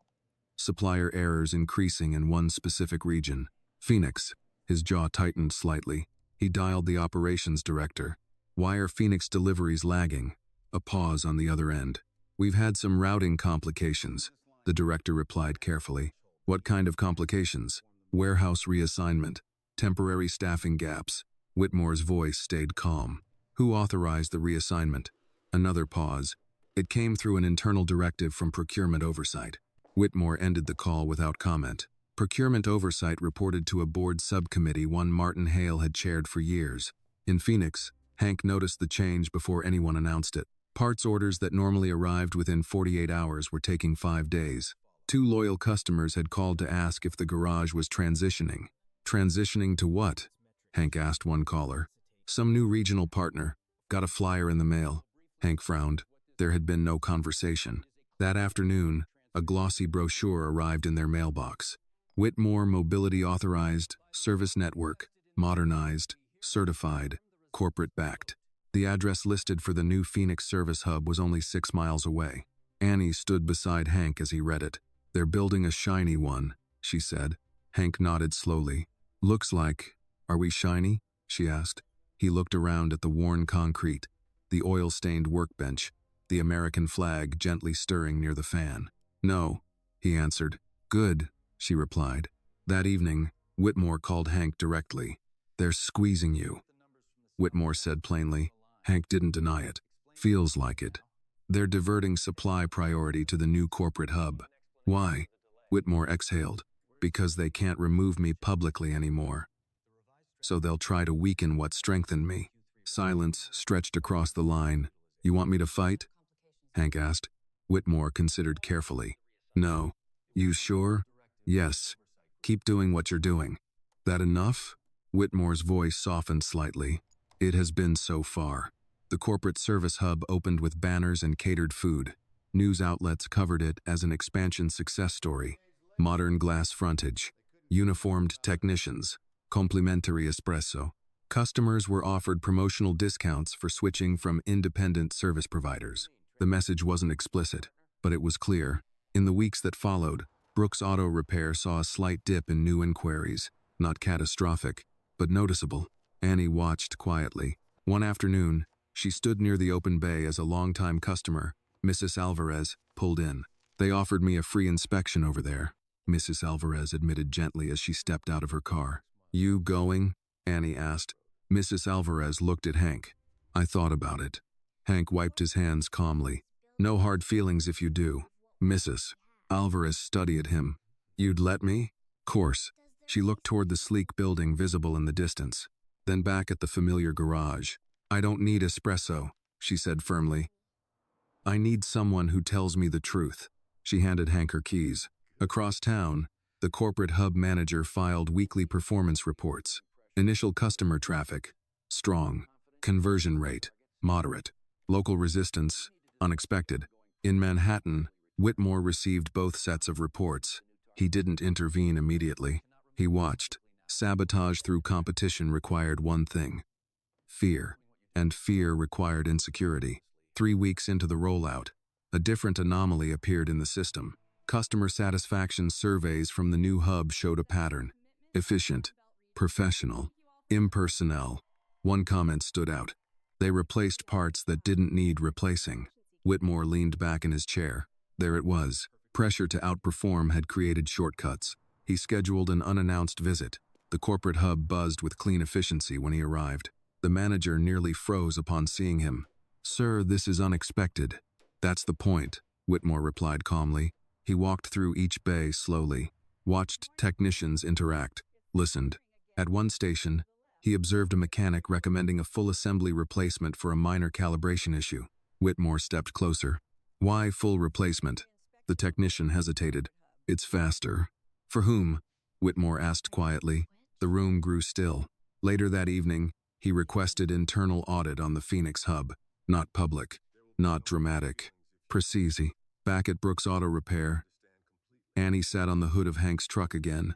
Supplier errors increasing in one specific region. Phoenix. His jaw tightened slightly. He dialed the operations director. Why are Phoenix deliveries lagging? A pause on the other end. We've had some routing complications, the director replied carefully. What kind of complications? Warehouse reassignment. Temporary staffing gaps. Whitmore's voice stayed calm. Who authorized the reassignment? Another pause. It came through an internal directive from procurement oversight. Whitmore ended the call without comment. Procurement oversight reported to a board subcommittee one Martin Hale had chaired for years. In Phoenix, Hank noticed the change before anyone announced it. Parts orders that normally arrived within 48 hours were taking 5 days. 2 loyal customers had called to ask if the garage was transitioning. Transitioning to what? Hank asked one caller. Some new regional partner. Got a flyer in the mail. Hank frowned. There had been no conversation. That afternoon, a glossy brochure arrived in their mailbox. Whitmore Mobility Authorized, Service Network, Modernized, Certified, Corporate-backed. The address listed for the new Phoenix service hub was only 6 miles away. Annie stood beside Hank as he read it. They're building a shiny one, she said. Hank nodded slowly. Looks like, are we shiny? She asked. He looked around at the worn concrete, the oil-stained workbench, the American flag gently stirring near the fan. No, he answered. Good, she replied. That evening, Whitmore called Hank directly. They're squeezing you, Whitmore said plainly. Hank didn't deny it. Feels like it. They're diverting supply priority to the new corporate hub. Why? Whitmore exhaled. Because they can't remove me publicly anymore. So they'll try to weaken what strengthened me. Silence stretched across the line. You want me to fight? Hank asked. Whitmore considered carefully. No. You sure? Yes. Keep doing what you're doing. That enough? Whitmore's voice softened slightly. It has been so far. The corporate service hub opened with banners and catered food. News outlets covered it as an expansion success story. Modern glass frontage. Uniformed technicians. Complimentary espresso. Customers were offered promotional discounts for switching from independent service providers. The message wasn't explicit, but it was clear. In the weeks that followed, Brook's Auto Repair saw a slight dip in new inquiries. Not catastrophic, but noticeable. Annie watched quietly. One afternoon, she stood near the open bay as a longtime customer, Mrs. Alvarez, pulled in. They offered me a free inspection over there, Mrs. Alvarez admitted gently as she stepped out of her car. You going? Annie asked. Mrs. Alvarez looked at Hank. I thought about it. Hank wiped his hands calmly. No hard feelings if you do. Mrs. Alvarez studied him. You'd let me? Course. She looked toward the sleek building visible in the distance, then back at the familiar garage. I don't need espresso, she said firmly. I need someone who tells me the truth. She handed Hank her keys. Across town, the corporate hub manager filed weekly performance reports. Initial customer traffic, strong. Conversion rate, moderate. Local resistance, unexpected. In Manhattan, Whitmore received both sets of reports. He didn't intervene immediately. He watched. Sabotage through competition required one thing: fear. And fear required insecurity. 3 weeks into the rollout, a different anomaly appeared in the system. Customer satisfaction surveys from the new hub showed a pattern. Efficient, professional, impersonal. One comment stood out. They replaced parts that didn't need replacing. Whitmore leaned back in his chair. There it was. Pressure to outperform had created shortcuts. He scheduled an unannounced visit. The corporate hub buzzed with clean efficiency when he arrived. The manager nearly froze upon seeing him. Sir, this is unexpected. That's the point, Whitmore replied calmly. He walked through each bay slowly, watched technicians interact, listened. At one station, he observed a mechanic recommending a full assembly replacement for a minor calibration issue. Whitmore stepped closer. Why full replacement? The technician hesitated. It's faster. For whom? Whitmore asked quietly. The room grew still. Later that evening, he requested internal audit on the Phoenix hub. Not public, not dramatic. Precise. Back at Brook's Auto Repair, Annie sat on the hood of Hank's truck again,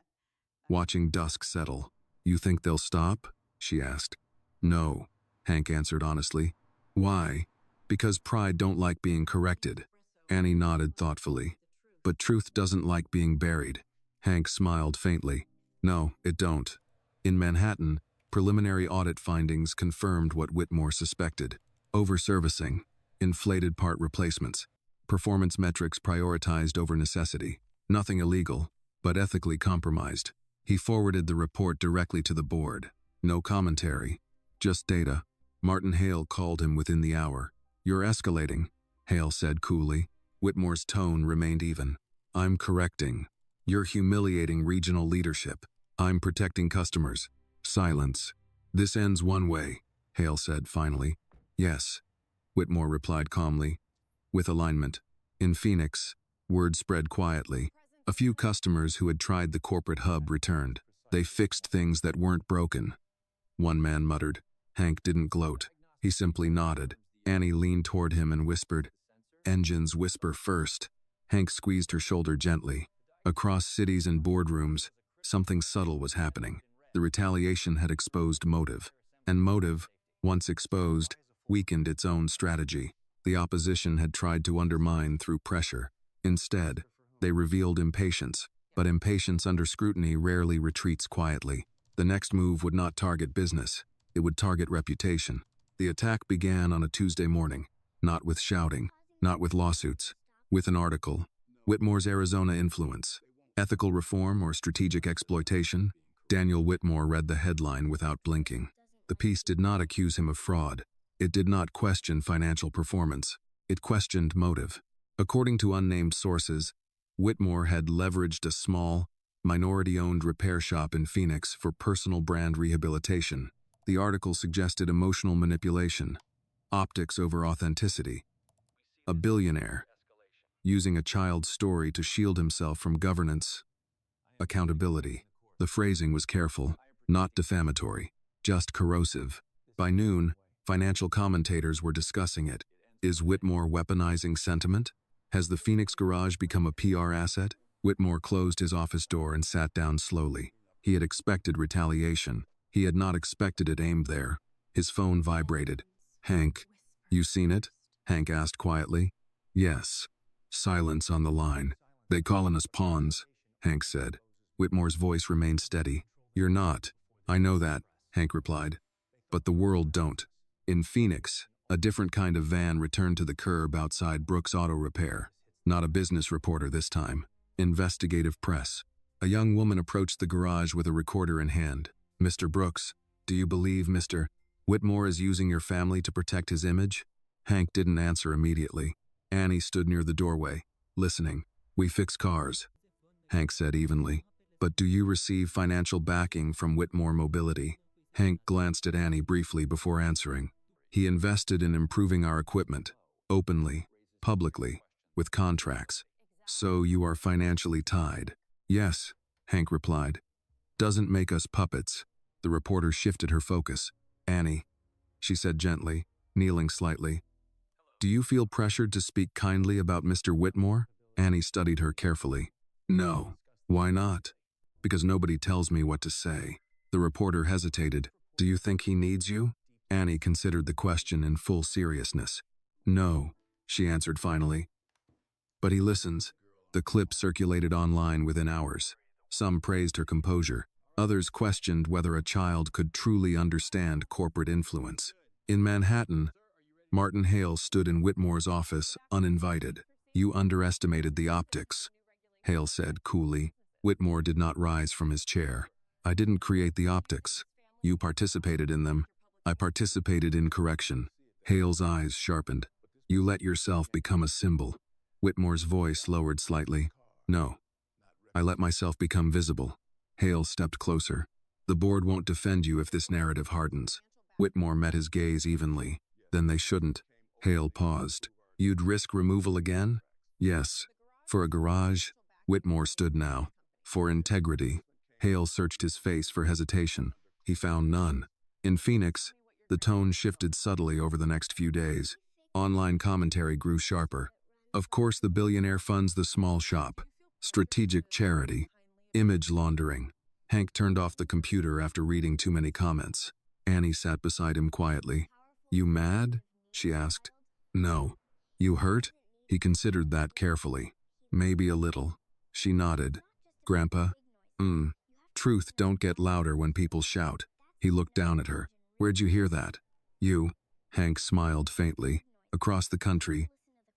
watching dusk settle. You think they'll stop? She asked. No, Hank answered honestly. Why? Because pride don't like being corrected. Annie nodded thoughtfully. But truth doesn't like being buried. Hank smiled faintly. No, it don't. In Manhattan, preliminary audit findings confirmed what Whitmore suspected. Overservicing, inflated part replacements, performance metrics prioritized over necessity. Nothing illegal, but ethically compromised. He forwarded the report directly to the board. No commentary, just data. Martin Hale called him within the hour. You're escalating, Hale said coolly. Whitmore's tone remained even. I'm correcting. You're humiliating regional leadership. I'm protecting customers. Silence. This ends one way, Hale said finally. Yes, Whitmore replied calmly. With alignment. In Phoenix, Word spread quietly. A few customers who had tried the corporate hub returned. They fixed things that weren't broken. One man muttered. Hank didn't gloat. He simply nodded. Annie leaned toward him and whispered, "Engines whisper first." Hank squeezed her shoulder gently. Across cities and boardrooms, something subtle was happening. The retaliation had exposed motive. And motive, once exposed, weakened its own strategy. The opposition had tried to undermine through pressure. Instead, they revealed impatience. But impatience under scrutiny rarely retreats quietly. The next move would not target business. It would target reputation. The attack began on a Tuesday morning, not with shouting, not with lawsuits, with an article. Whitmore's Arizona influence. Ethical reform or strategic exploitation? Daniel Whitmore read the headline without blinking. The piece did not accuse him of fraud. It did not question financial performance. It questioned motive. According to unnamed sources, Whitmore had leveraged a small, minority-owned repair shop in Phoenix for personal brand rehabilitation. The article suggested emotional manipulation, optics over authenticity. A billionaire, using a child's story to shield himself from governance, accountability. The phrasing was careful, not defamatory, just corrosive. By noon, financial commentators were discussing it. Is Whitmore weaponizing sentiment? Has the Phoenix garage become a PR asset? Whitmore closed his office door and sat down slowly. He had expected retaliation. He had not expected it aimed there. His phone vibrated. "Hank, you seen it?" Hank asked quietly. "Yes." Silence on the line. "They callin' us pawns," Hank said. Whitmore's voice remained steady. "You're not." "I know that," Hank replied. "But the world don't." In Phoenix, a different kind of van returned to the curb outside Brook's auto repair. Not a business reporter this time. Investigative press. A young woman approached the garage with a recorder in hand. "Mr. Brooks, do you believe Mr. Whitmore is using your family to protect his image?" Hank didn't answer immediately. Annie stood near the doorway, listening. "We fix cars," Hank said evenly. "But do you receive financial backing from Whitmore Mobility?" Hank glanced at Annie briefly before answering. "He invested in improving our equipment, openly, publicly, with contracts. So you are financially tied." "Yes," Hank replied. "Doesn't make us puppets." The reporter shifted her focus. "Annie," she said gently, kneeling slightly, "do you feel pressured to speak kindly about Mr. Whitmore?" Annie studied her carefully. "No." "Why not?" "Because nobody tells me what to say." The reporter hesitated. "Do you think he needs you?" Annie considered the question in full seriousness. "No," she answered finally. "But he listens." The clip circulated online within hours. Some praised her composure. Others questioned whether a child could truly understand corporate influence. In Manhattan, Martin Hale stood in Whitmore's office, uninvited. "You underestimated the optics," Hale said coolly. Whitmore did not rise from his chair. "I didn't create the optics. You participated in them. I participated in correction." Hale's eyes sharpened. "You let yourself become a symbol." Whitmore's voice lowered slightly. "No. I let myself become visible." Hale stepped closer. "The board won't defend you if this narrative hardens." Whitmore met his gaze evenly. "Then they shouldn't." Hale paused. "You'd risk removal again?" "Yes." "For a garage?" Whitmore stood now. "For integrity." Hale searched his face for hesitation. He found none. In Phoenix, the tone shifted subtly over the next few days. Online commentary grew sharper. "Of course the billionaire funds the small shop. Strategic charity. Image laundering." Hank turned off the computer after reading too many comments. Annie sat beside him quietly. "You mad?" she asked. "No." "You hurt?" He considered that carefully. "Maybe a little." She nodded. "Grandpa?" Truth don't get louder when people shout." He looked down at her. "Where'd you hear that?" "You." Hank smiled faintly. "Across the country,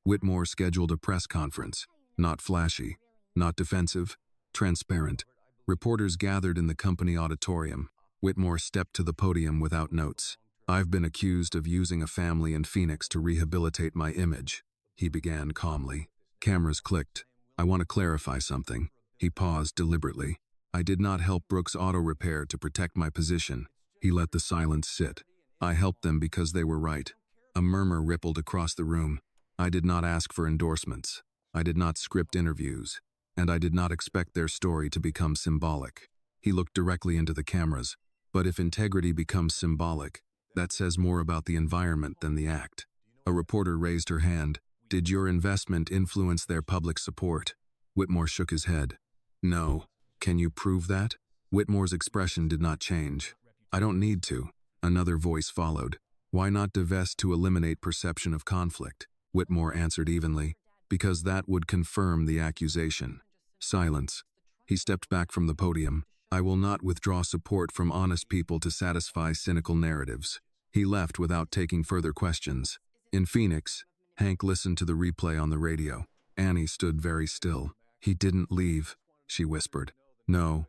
Whitmore scheduled a press conference. Not flashy, not defensive, transparent. Reporters gathered in the company auditorium. Whitmore stepped to the podium without notes. "I've been accused of using a family in Phoenix to rehabilitate my image," he began calmly. Cameras clicked. "I want to clarify something." He paused deliberately. "I did not help Brook's auto repair to protect my position." He let the silence sit. "I helped them because they were right." A murmur rippled across the room. "I did not ask for endorsements." I did not script interviews, and I did not expect their story to become symbolic. He looked directly into the cameras. But if integrity becomes symbolic, that says more about the environment than the act. A reporter raised her hand. Did your investment influence their public support? Whitmore shook his head. No. Can you prove that? Whitmore's expression did not change. I don't need to. Another voice followed. Why not divest to eliminate perception of conflict? Whitmore answered evenly. Because that would confirm the accusation. Silence. He stepped back from the podium. I will not withdraw support from honest people to satisfy cynical narratives. He left without taking further questions. In Phoenix, Hank listened to the replay on the radio. Annie stood very still. He didn't leave, she whispered. No,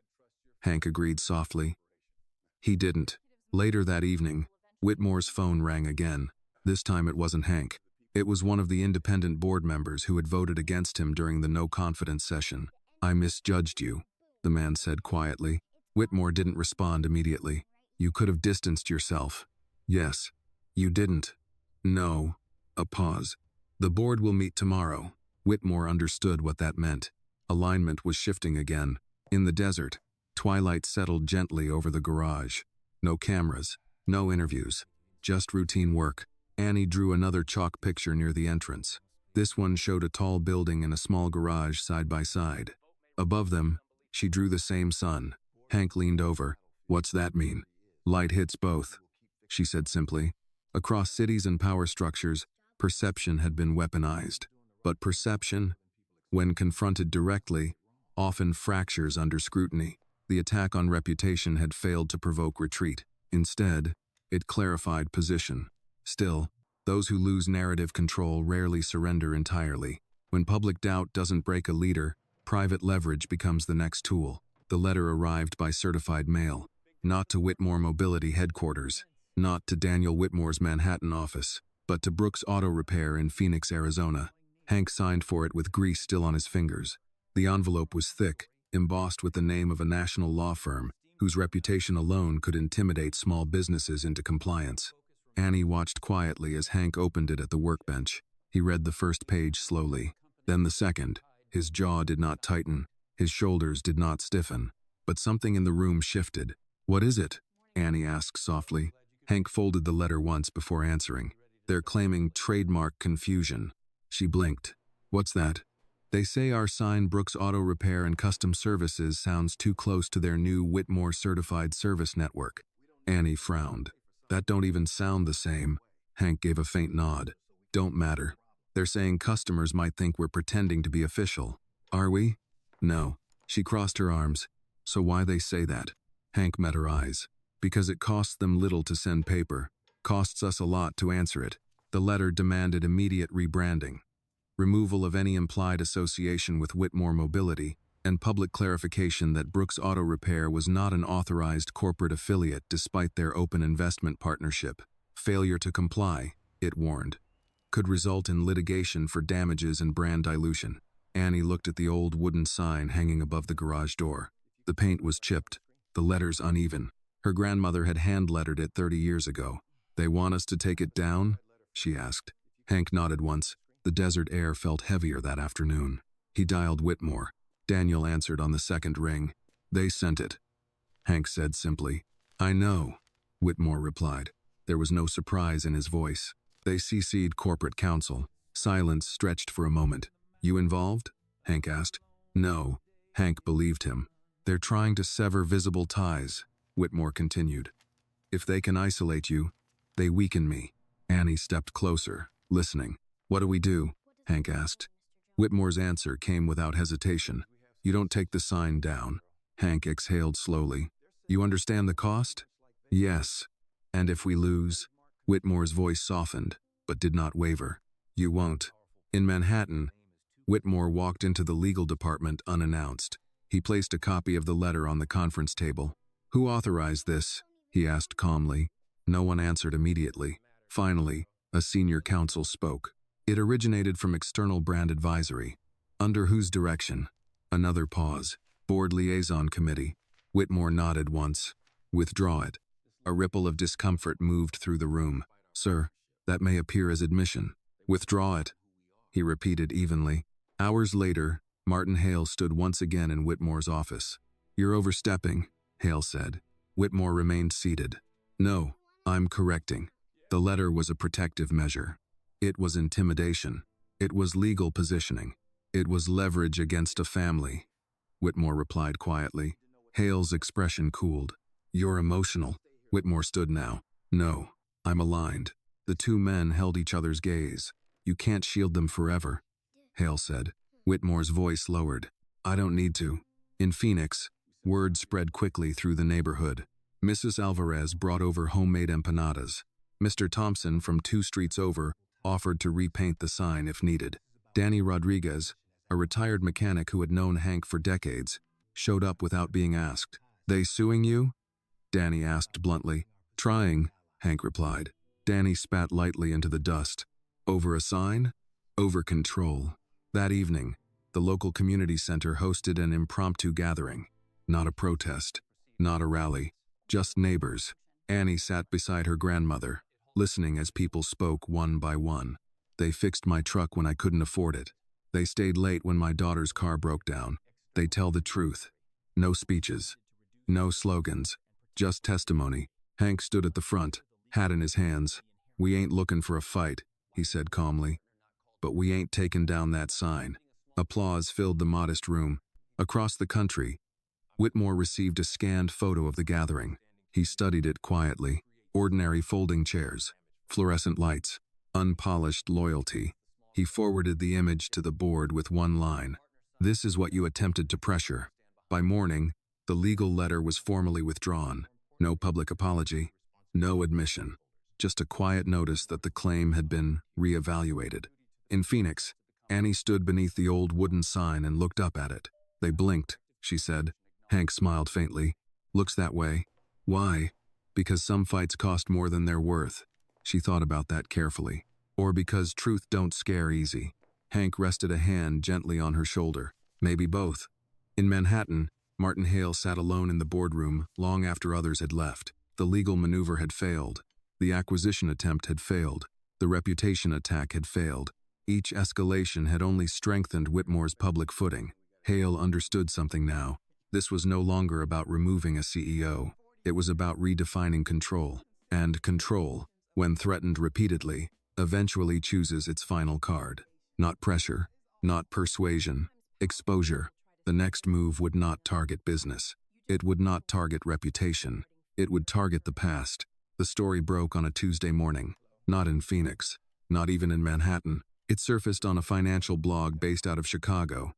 Hank agreed softly. He didn't. Later that evening, Whitmore's phone rang again. This time it wasn't Hank. It was one of the independent board members who had voted against him during the no-confidence session. I misjudged you, the man said quietly. Whitmore didn't respond immediately. You could have distanced yourself. Yes. You didn't. No. A pause. The board will meet tomorrow. Whitmore understood what that meant. Alignment was shifting again. In the desert, twilight settled gently over the garage. No cameras, no interviews, just routine work. Annie drew another chalk picture near the entrance. This one showed a tall building and a small garage side by side. Above them, she drew the same sun. Hank leaned over. What's that mean? Light hits both, she said simply. Across cities and power structures, perception had been weaponized. But perception, when confronted directly, often fractures under scrutiny. The attack on reputation had failed to provoke retreat. Instead, it clarified position. Still, those who lose narrative control rarely surrender entirely. When public doubt doesn't break a leader, private leverage becomes the next tool. The letter arrived by certified mail, not to Whitmore Mobility headquarters, not to Daniel Whitmore's Manhattan office, but to Brook's Auto Repair in Phoenix, Arizona. Hank signed for it with grease still on his fingers. The envelope was thick, embossed with the name of a national law firm, whose reputation alone could intimidate small businesses into compliance. Annie watched quietly as Hank opened it at the workbench. He read the first page slowly, then the second. His jaw did not tighten, his shoulders did not stiffen, but something in the room shifted. What is it? Annie asked softly. Hank folded the letter once before answering. They're claiming trademark confusion. She blinked. What's that? They say our sign Brook's Auto Repair and Custom Services sounds too close to their new Whitmore Certified Service Network. Annie frowned. That don't even sound the same. Hank gave a faint nod. Don't matter. They're saying customers might think we're pretending to be official. Are we? No. She crossed her arms. So why they say that? Hank met her eyes. Because it costs them little to send paper. Costs us a lot to answer it. The letter demanded immediate rebranding, removal of any implied association with Whitmore Mobility, and public clarification that Brook's Auto Repair was not an authorized corporate affiliate despite their open investment partnership. Failure to comply, it warned, could result in litigation for damages and brand dilution. Annie looked at the old wooden sign hanging above the garage door. The paint was chipped, the letters uneven. Her grandmother had hand-lettered it 30 years ago. They want us to take it down? She asked. Hank nodded once. The desert air felt heavier that afternoon. He dialed Whitmore. Daniel answered on the second ring. They sent it, Hank said simply. I know, Whitmore replied. There was no surprise in his voice. They CC'd corporate counsel. Silence stretched for a moment. You involved? Hank asked. No, Hank believed him. They're trying to sever visible ties, Whitmore continued. If they can isolate you, they weaken me. Annie stepped closer, listening. What do we do? Hank asked. Whitmore's answer came without hesitation. You don't take the sign down. Hank exhaled slowly. You understand the cost? Yes. And if we lose? Whitmore's voice softened, but did not waver. You won't. In Manhattan, Whitmore walked into the legal department unannounced. He placed a copy of the letter on the conference table. Who authorized this? He asked calmly. No one answered immediately. Finally, a senior counsel spoke. It originated from external brand advisory. Under whose direction? Another pause. Board liaison committee. Whitmore nodded once. Withdraw it. A ripple of discomfort moved through the room. Sir, that may appear as admission. Withdraw it, he repeated evenly. Hours later, Martin Hale stood once again in Whitmore's office. "You're overstepping," Hale said. Whitmore remained seated. "No, I'm correcting." The letter was a protective measure. It was intimidation. It was legal positioning. It was leverage against a family. Whitmore replied quietly. Hale's expression cooled. "You're emotional." Whitmore stood now. "No, I'm aligned." The two men held each other's gaze. "You can't shield them forever," Hale said. Whitmore's voice lowered. "I don't need to." In Phoenix, word spread quickly through the neighborhood. Mrs. Alvarez brought over homemade empanadas. Mr. Thompson, from 2 streets over, offered to repaint the sign if needed. Danny Rodriguez, a retired mechanic who had known Hank for decades, showed up without being asked. "They suing you?" Danny asked bluntly. "Trying," Hank replied. Danny spat lightly into the dust. "Over a sign? Over control." That evening, the local community center hosted an impromptu gathering. Not a protest, not a rally, just neighbors. Annie sat beside her grandmother, listening as people spoke one by one. "They fixed my truck when I couldn't afford it. They stayed late when my daughter's car broke down. They tell the truth. No speeches. No slogans. Just testimony." Hank stood at the front, hat in his hands. "We ain't looking for a fight," he said calmly. "But we ain't taking down that sign." Applause filled the modest room. Across the country, Whitmore received a scanned photo of the gathering. He studied it quietly. Ordinary folding chairs, fluorescent lights, unpolished loyalty. He forwarded the image to the board with one line. "This is what you attempted to pressure." By morning, the legal letter was formally withdrawn. No public apology, no admission. Just a quiet notice that the claim had been reevaluated. In Phoenix, Annie stood beneath the old wooden sign and looked up at it. "They blinked," she said. Hank smiled faintly. "Looks that way." "Why?" "Because some fights cost more than they're worth." She thought about that carefully. "Or because truth don't scare easy." Hank rested a hand gently on her shoulder. "Maybe both." In Manhattan, Martin Hale sat alone in the boardroom long after others had left. The legal maneuver had failed. The acquisition attempt had failed. The reputation attack had failed. Each escalation had only strengthened Whitmore's public footing. Hale understood something now. This was no longer about removing a CEO. It was about redefining control. And control, when threatened repeatedly, eventually chooses its final card. Not pressure, not persuasion, exposure. The next move would not target business. It would not target reputation. It would target the past. The story broke on a Tuesday morning. Not in Phoenix. Not even in Manhattan. It surfaced on a financial blog based out of Chicago.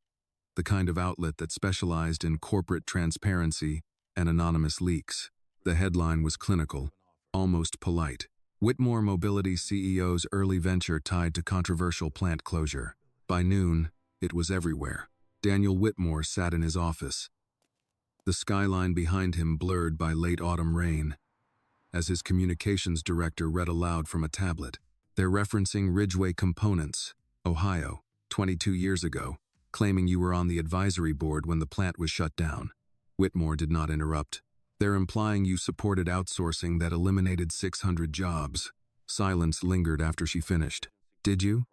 The kind of outlet that specialized in corporate transparency and anonymous leaks. The headline was clinical, almost polite. Whitmore Mobility CEO's early venture tied to controversial plant closure. By noon, it was everywhere. Daniel Whitmore sat in his office, the skyline behind him blurred by late autumn rain. As his communications director read aloud from a tablet, "They're referencing Ridgeway Components, Ohio, 22 years ago, claiming you were on the advisory board when the plant was shut down." Whitmore did not interrupt. "They're implying you supported outsourcing that eliminated 600 jobs." Silence lingered after she finished. "Did you?"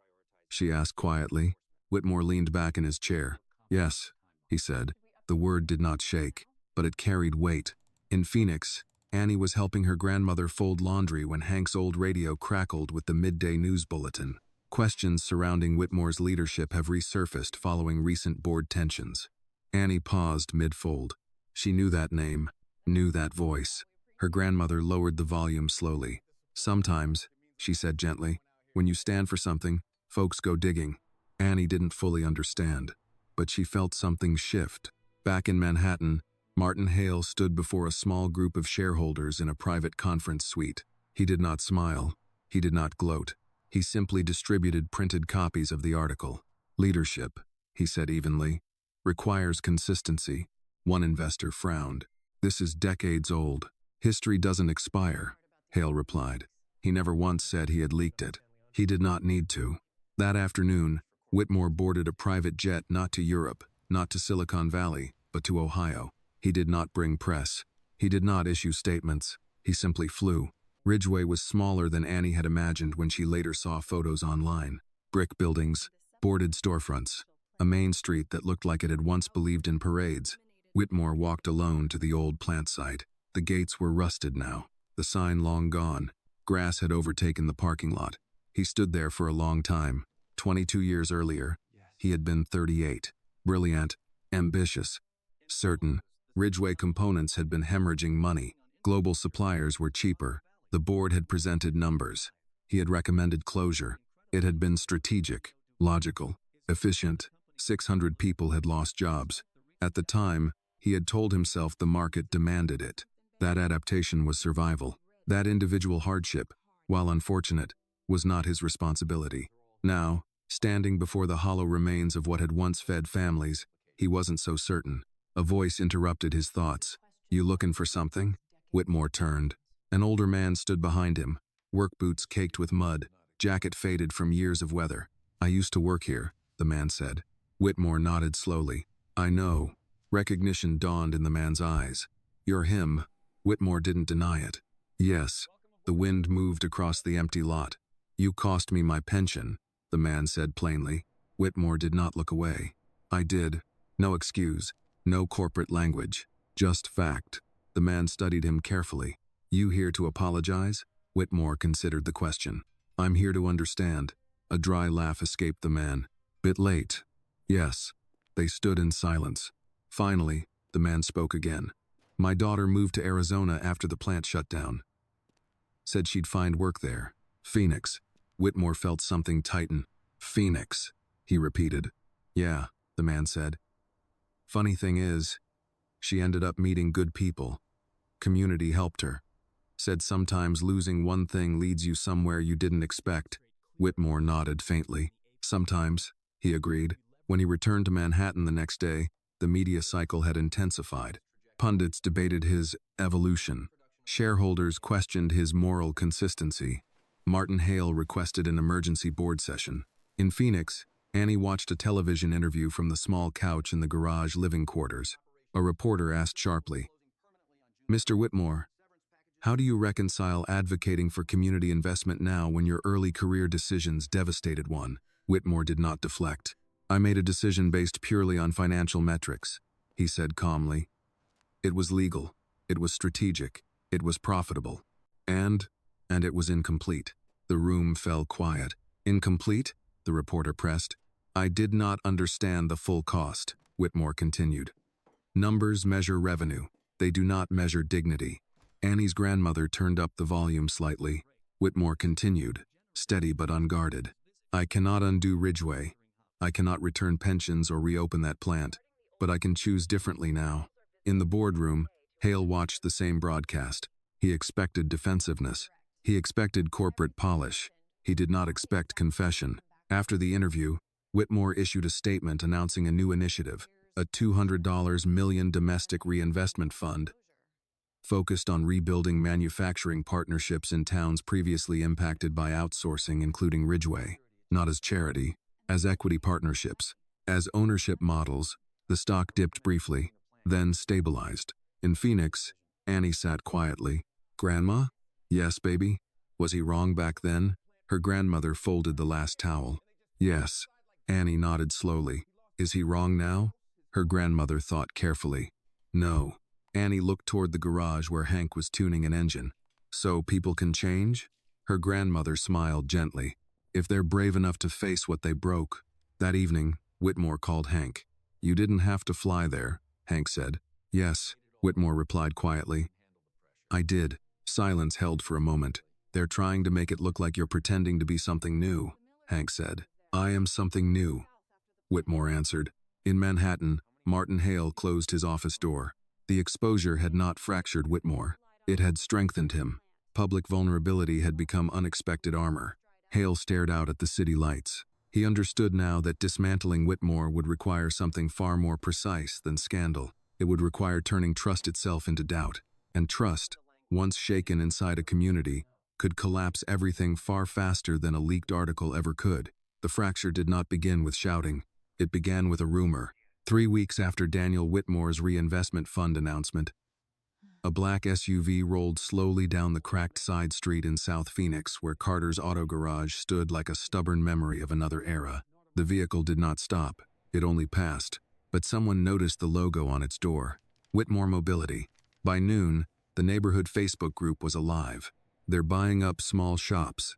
she asked quietly. Whitmore leaned back in his chair. "Yes," he said. The word did not shake, but it carried weight. In Phoenix, Annie was helping her grandmother fold laundry when Hank's old radio crackled with the midday news bulletin. Questions surrounding Whitmore's leadership have resurfaced following recent board tensions. Annie paused mid-fold. She knew that name, knew that voice. Her grandmother lowered the volume slowly. "Sometimes," she said gently, "when you stand for something, folks go digging." Annie didn't fully understand, but she felt something shift. Back in Manhattan, Martin Hale stood before a small group of shareholders in a private conference suite. He did not smile. He did not gloat. He simply distributed printed copies of the article. "Leadership," he said evenly, "requires consistency." One investor frowned. "This is decades old. History doesn't expire," Hale replied. He never once said he had leaked it. He did not need to. That afternoon, Whitmore boarded a private jet not to Europe, not to Silicon Valley, but to Ohio. He did not bring press. He did not issue statements. He simply flew. Ridgeway was smaller than Annie had imagined when she later saw photos online. Brick buildings, boarded storefronts, a main street that looked like it had once believed in parades. Whitmore walked alone to the old plant site. The gates were rusted now, the sign long gone. Grass had overtaken the parking lot. He stood there for a long time. 22 years earlier, he had been 38. Brilliant, ambitious, certain. Ridgeway Components had been hemorrhaging money. Global suppliers were cheaper. The board had presented numbers. He had recommended closure. It had been strategic, logical, efficient. 600 people had lost jobs. At the time, he had told himself the market demanded it. That adaptation was survival. That individual hardship, while unfortunate, was not his responsibility. Now, standing before the hollow remains of what had once fed families, he wasn't so certain. A voice interrupted his thoughts. "You looking for something?" Whitmore turned. An older man stood behind him, work boots caked with mud, jacket faded from years of weather. "I used to work here," the man said. Whitmore nodded slowly. "I know." Recognition dawned in the man's eyes. "You're him." Whitmore didn't deny it. "Yes." The wind moved across the empty lot. "You cost me my pension," the man said plainly. Whitmore did not look away. "I did. No excuse. No corporate language. Just fact." The man studied him carefully. "You here to apologize?" Whitmore considered the question. "I'm here to understand." A dry laugh escaped the man. "Bit late." "Yes." They stood in silence. Finally, the man spoke again. "My daughter moved to Arizona after the plant shut down. Said she'd find work there. Phoenix." Whitmore felt something tighten. "Phoenix," he repeated. "Yeah," the man said. "Funny thing is, she ended up meeting good people. Community helped her. Said sometimes losing one thing leads you somewhere you didn't expect." Whitmore nodded faintly. "Sometimes," he agreed. When he returned to Manhattan the next day, the media cycle had intensified. Pundits debated his evolution. Shareholders questioned his moral consistency. Martin Hale requested an emergency board session. In Phoenix, Annie watched a television interview from the small couch in the garage living quarters. A reporter asked sharply, "Mr. Whitmore, how do you reconcile advocating for community investment now when your early career decisions devastated one?" Whitmore did not deflect. "I made a decision based purely on financial metrics," he said calmly. "It was legal. It was strategic. It was profitable. And it was incomplete." The room fell quiet. "Incomplete?" the reporter pressed. "I did not understand the full cost," Whitmore continued. "Numbers measure revenue. They do not measure dignity." Annie's grandmother turned up the volume slightly. Whitmore continued, steady but unguarded. "I cannot undo Ridgeway. I cannot return pensions or reopen that plant, but I can choose differently now." In the boardroom, Hale watched the same broadcast. He expected defensiveness. He expected corporate polish. He did not expect confession. After the interview, Whitmore issued a statement announcing a new initiative, a $200 million domestic reinvestment fund, focused on rebuilding manufacturing partnerships in towns previously impacted by outsourcing, including Ridgeway, not as charity, as equity partnerships. As ownership models, the stock dipped briefly, then stabilized. In Phoenix, Annie sat quietly. "Grandma?" "Yes, baby." Was he wrong back then? Her grandmother folded the last towel. "Yes." Annie nodded slowly. "Is he wrong now?" Her grandmother thought carefully. "No." Annie looked toward the garage where Hank was tuning an engine. "So people can change?" Her grandmother smiled gently. "If they're brave enough to face what they broke." That evening, Whitmore called Hank. "You didn't have to fly there," Hank said. "Yes," Whitmore replied quietly. "I did." Silence held for a moment. "They're trying to make it look like you're pretending to be something new," Hank said. "I am something new," Whitmore answered. In Manhattan, Martin Hale closed his office door. The exposure had not fractured Whitmore. It had strengthened him. Public vulnerability had become unexpected armor. Hale stared out at the city lights. He understood now that dismantling Whitmore would require something far more precise than scandal. It would require turning trust itself into doubt. And trust, once shaken inside a community, could collapse everything far faster than a leaked article ever could. The fracture did not begin with shouting. It began with a rumor. 3 weeks after Daniel Whitmore's reinvestment fund announcement, a black SUV rolled slowly down the cracked side street in South Phoenix where Carter's auto garage stood like a stubborn memory of another era. The vehicle did not stop. It only passed, but someone noticed the logo on its door. Whitmore Mobility. By noon, the neighborhood Facebook group was alive. They're buying up small shops.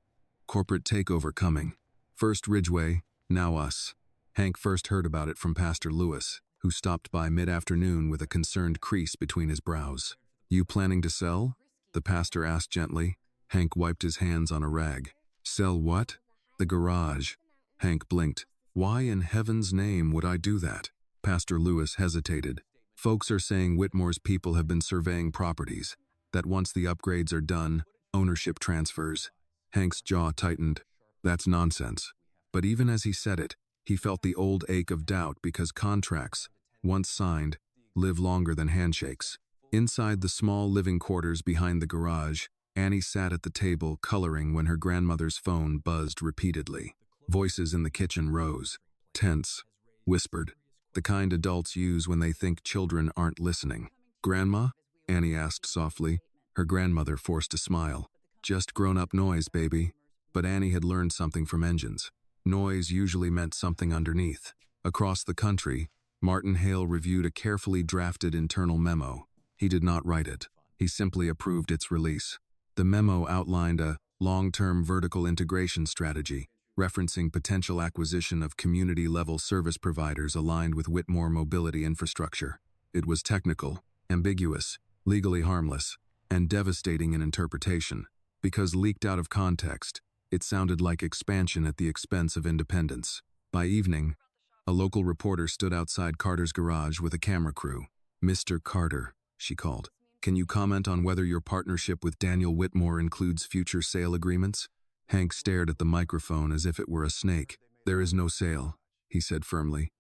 Corporate takeover coming. First Ridgeway, now us. Hank first heard about it from Pastor Lewis, who stopped by mid-afternoon with a concerned crease between his brows. You planning to sell? The pastor asked gently. Hank wiped his hands on a rag. Sell what? The garage. Hank blinked. Why in heaven's name would I do that? Pastor Lewis hesitated. Folks are saying Whitmore's people have been surveying properties, that once the upgrades are done, ownership transfers. Hank's jaw tightened. That's nonsense. But even as he said it, he felt the old ache of doubt because contracts, once signed, live longer than handshakes. Inside the small living quarters behind the garage, Annie sat at the table coloring when her grandmother's phone buzzed repeatedly. Voices in the kitchen rose, tense, whispered, the kind adults use when they think children aren't listening. Grandma? Annie asked softly. Her grandmother forced a smile. Just grown-up noise, baby. But Annie had learned something from engines. Noise usually meant something underneath. Across the country, Martin Hale reviewed a carefully drafted internal memo. He did not write it. He simply approved its release. The memo outlined a long-term vertical integration strategy, referencing potential acquisition of community-level service providers aligned with Whitmore Mobility infrastructure. It was technical, ambiguous, legally harmless, and devastating in interpretation. Because leaked out of context, it sounded like expansion at the expense of independence. By evening, a local reporter stood outside Carter's garage with a camera crew. Mr. Carter, she called. Can you comment on whether your partnership with Daniel Whitmore includes future sale agreements? Hank stared at the microphone as if it were a snake. There is no sale, he said firmly.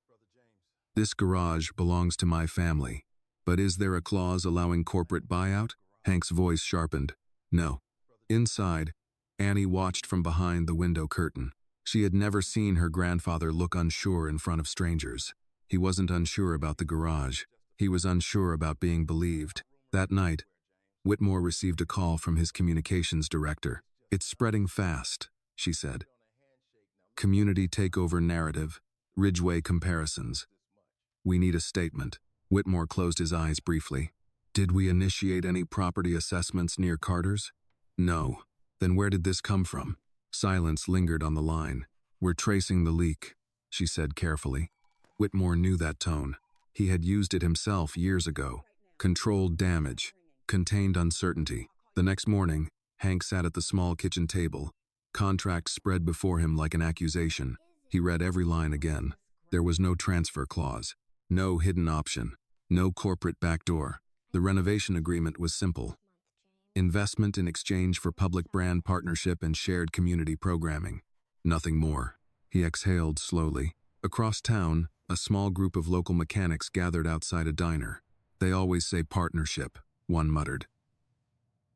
This garage belongs to my family. But is there a clause allowing corporate buyout? Hank's voice sharpened. No. Inside, Annie watched from behind the window curtain. She had never seen her grandfather look unsure in front of strangers. He wasn't unsure about the garage. He was unsure about being believed. That night, Whitmore received a call from his communications director. It's spreading fast, she said. Community takeover narrative, Ridgeway comparisons. We need a statement. Whitmore closed his eyes briefly. Did we initiate any property assessments near Carter's? No. Then where did this come from? Silence lingered on the line. We're tracing the leak, she said carefully. Whitmore knew that tone. He had used it himself years ago. Controlled damage, contained uncertainty. The next morning, Hank sat at the small kitchen table. Contract spread before him like an accusation. He read every line again. There was no transfer clause, no hidden option, no corporate backdoor. The renovation agreement was simple. Investment in exchange for public brand partnership and shared community programming. Nothing more. He exhaled slowly. Across town, a small group of local mechanics gathered outside a diner. They always say partnership, one muttered.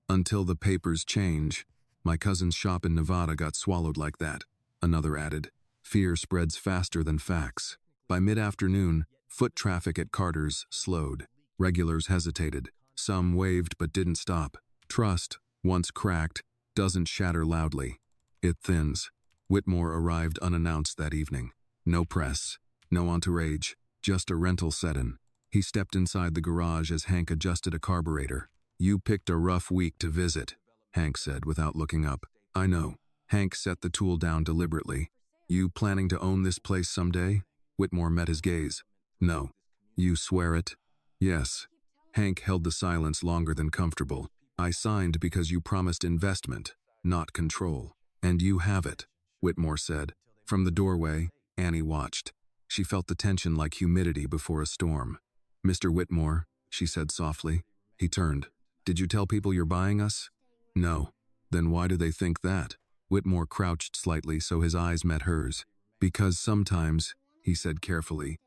Until the papers change. My cousin's shop in Nevada got swallowed like that, another added. Fear spreads faster than facts. By mid-afternoon, foot traffic at Carter's slowed. Regulars hesitated. Some waved but didn't stop. Trust, once cracked, doesn't shatter loudly. It thins. Whitmore arrived unannounced that evening. No press, no entourage, just a rental set-in. He stepped inside the garage as Hank adjusted a carburetor. You picked a rough week to visit, Hank said without looking up. I know. Hank set the tool down deliberately. You planning to own this place someday? Whitmore met his gaze. No. You swear it? Yes. Hank held the silence longer than comfortable. I signed because you promised investment, not control. And you have it, Whitmore said. From the doorway, Annie watched. She felt the tension like humidity before a storm. Mr. Whitmore, she said softly. He turned. Did you tell people you're buying us? No. Then why do they think that? Whitmore crouched slightly so his eyes met hers. Because sometimes, he said carefully,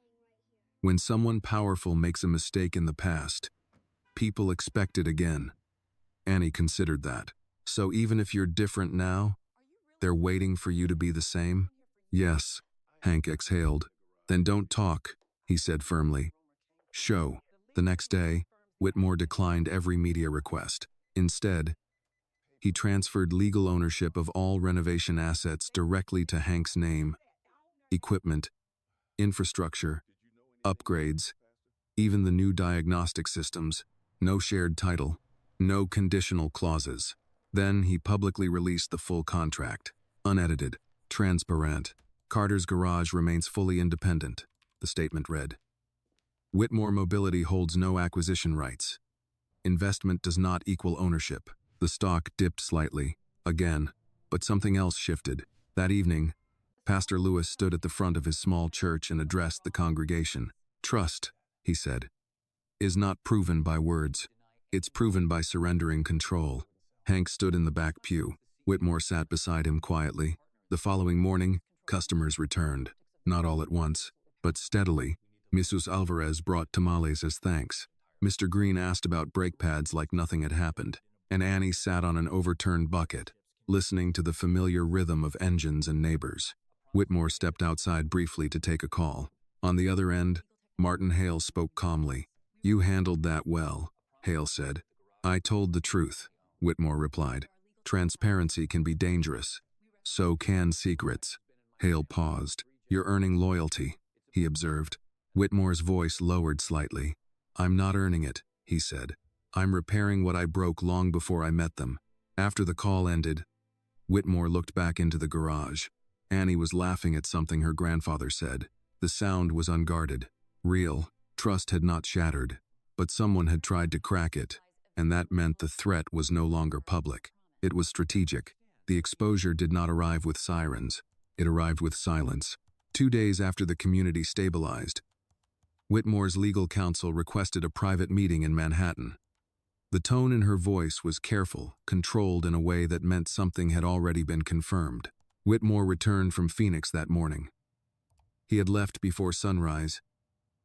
when someone powerful makes a mistake in the past, people expect it again. Annie considered that. So even if you're different now, they're waiting for you to be the same? Yes, Hank exhaled. Then don't talk, he said firmly. Show. The next day, Whitmore declined every media request. Instead, he transferred legal ownership of all renovation assets directly to Hank's name. Equipment, infrastructure, upgrades, even the new diagnostic systems, no shared title, no conditional clauses. Then he publicly released the full contract, unedited, transparent. Carter's garage remains fully independent, the statement read. Whitmore Mobility holds no acquisition rights. Investment does not equal ownership. The stock dipped slightly, again, but something else shifted. That evening, Pastor Lewis stood at the front of his small church and addressed the congregation. Trust, he said, is not proven by words. It's proven by surrendering control. Hank stood in the back pew. Whitmore sat beside him quietly. The following morning, customers returned. Not all at once, but steadily. Mrs. Alvarez brought tamales as thanks. Mr. Green asked about brake pads like nothing had happened, and Annie sat on an overturned bucket, listening to the familiar rhythm of engines and neighbors. Whitmore stepped outside briefly to take a call. On the other end, Martin Hale spoke calmly. "You handled that well," Hale said. "I told the truth," Whitmore replied. "Transparency can be dangerous. So can secrets." Hale paused. "You're earning loyalty," he observed. Whitmore's voice lowered slightly. "I'm not earning it," he said. "I'm repairing what I broke long before I met them." After the call ended, Whitmore looked back into the garage. Annie was laughing at something her grandfather said. The sound was unguarded. Real. Trust had not shattered, but someone had tried to crack it, and that meant the threat was no longer public. It was strategic. The exposure did not arrive with sirens. It arrived with silence. 2 days after the community stabilized, Whitmore's legal counsel requested a private meeting in Manhattan. The tone in her voice was careful, controlled in a way that meant something had already been confirmed. Whitmore returned from Phoenix that morning. He had left before sunrise,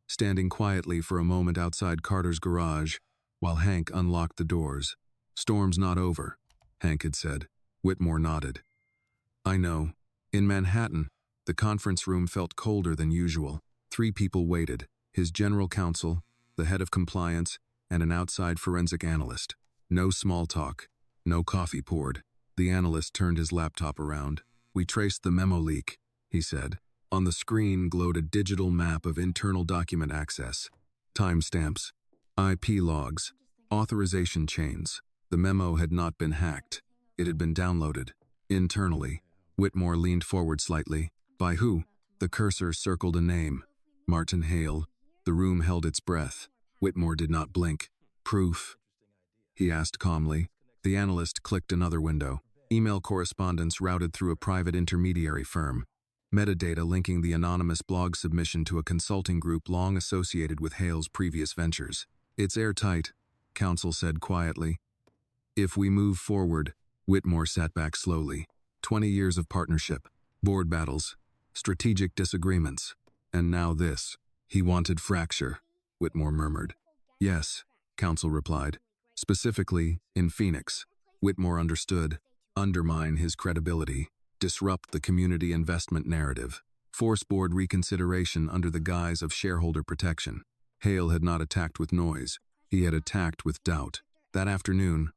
standing quietly for a moment outside Carter's garage while Hank unlocked the doors. "Storm's not over," Hank had said. Whitmore nodded. "I know." In Manhattan, the conference room felt colder than usual. 3 people waited: his general counsel, the head of compliance, and an outside forensic analyst. No small talk, no coffee poured. The analyst turned his laptop around. "We traced the memo leak," he said. On the screen glowed a digital map of internal document access, timestamps, IP logs, authorization chains. The memo had not been hacked. It had been downloaded. Internally. Whitmore leaned forward slightly. "By who?" The cursor circled a name. "Martin Hale." The room held its breath. Whitmore did not blink. "Proof?" he asked calmly. The analyst clicked another window. Email correspondence routed through a private intermediary firm. Metadata linking the anonymous blog submission to a consulting group long associated with Hale's previous ventures. "It's airtight," counsel said quietly. "If we move forward," Whitmore sat back slowly. 20 years of partnership, board battles, strategic disagreements, and now this. "He wanted fracture," Whitmore murmured. "Yes," counsel replied. "Specifically, in Phoenix." Whitmore understood. Undermine his credibility. Disrupt the community investment narrative. Force board reconsideration under the guise of shareholder protection. Hale had not attacked with noise. He had attacked with doubt. That afternoon,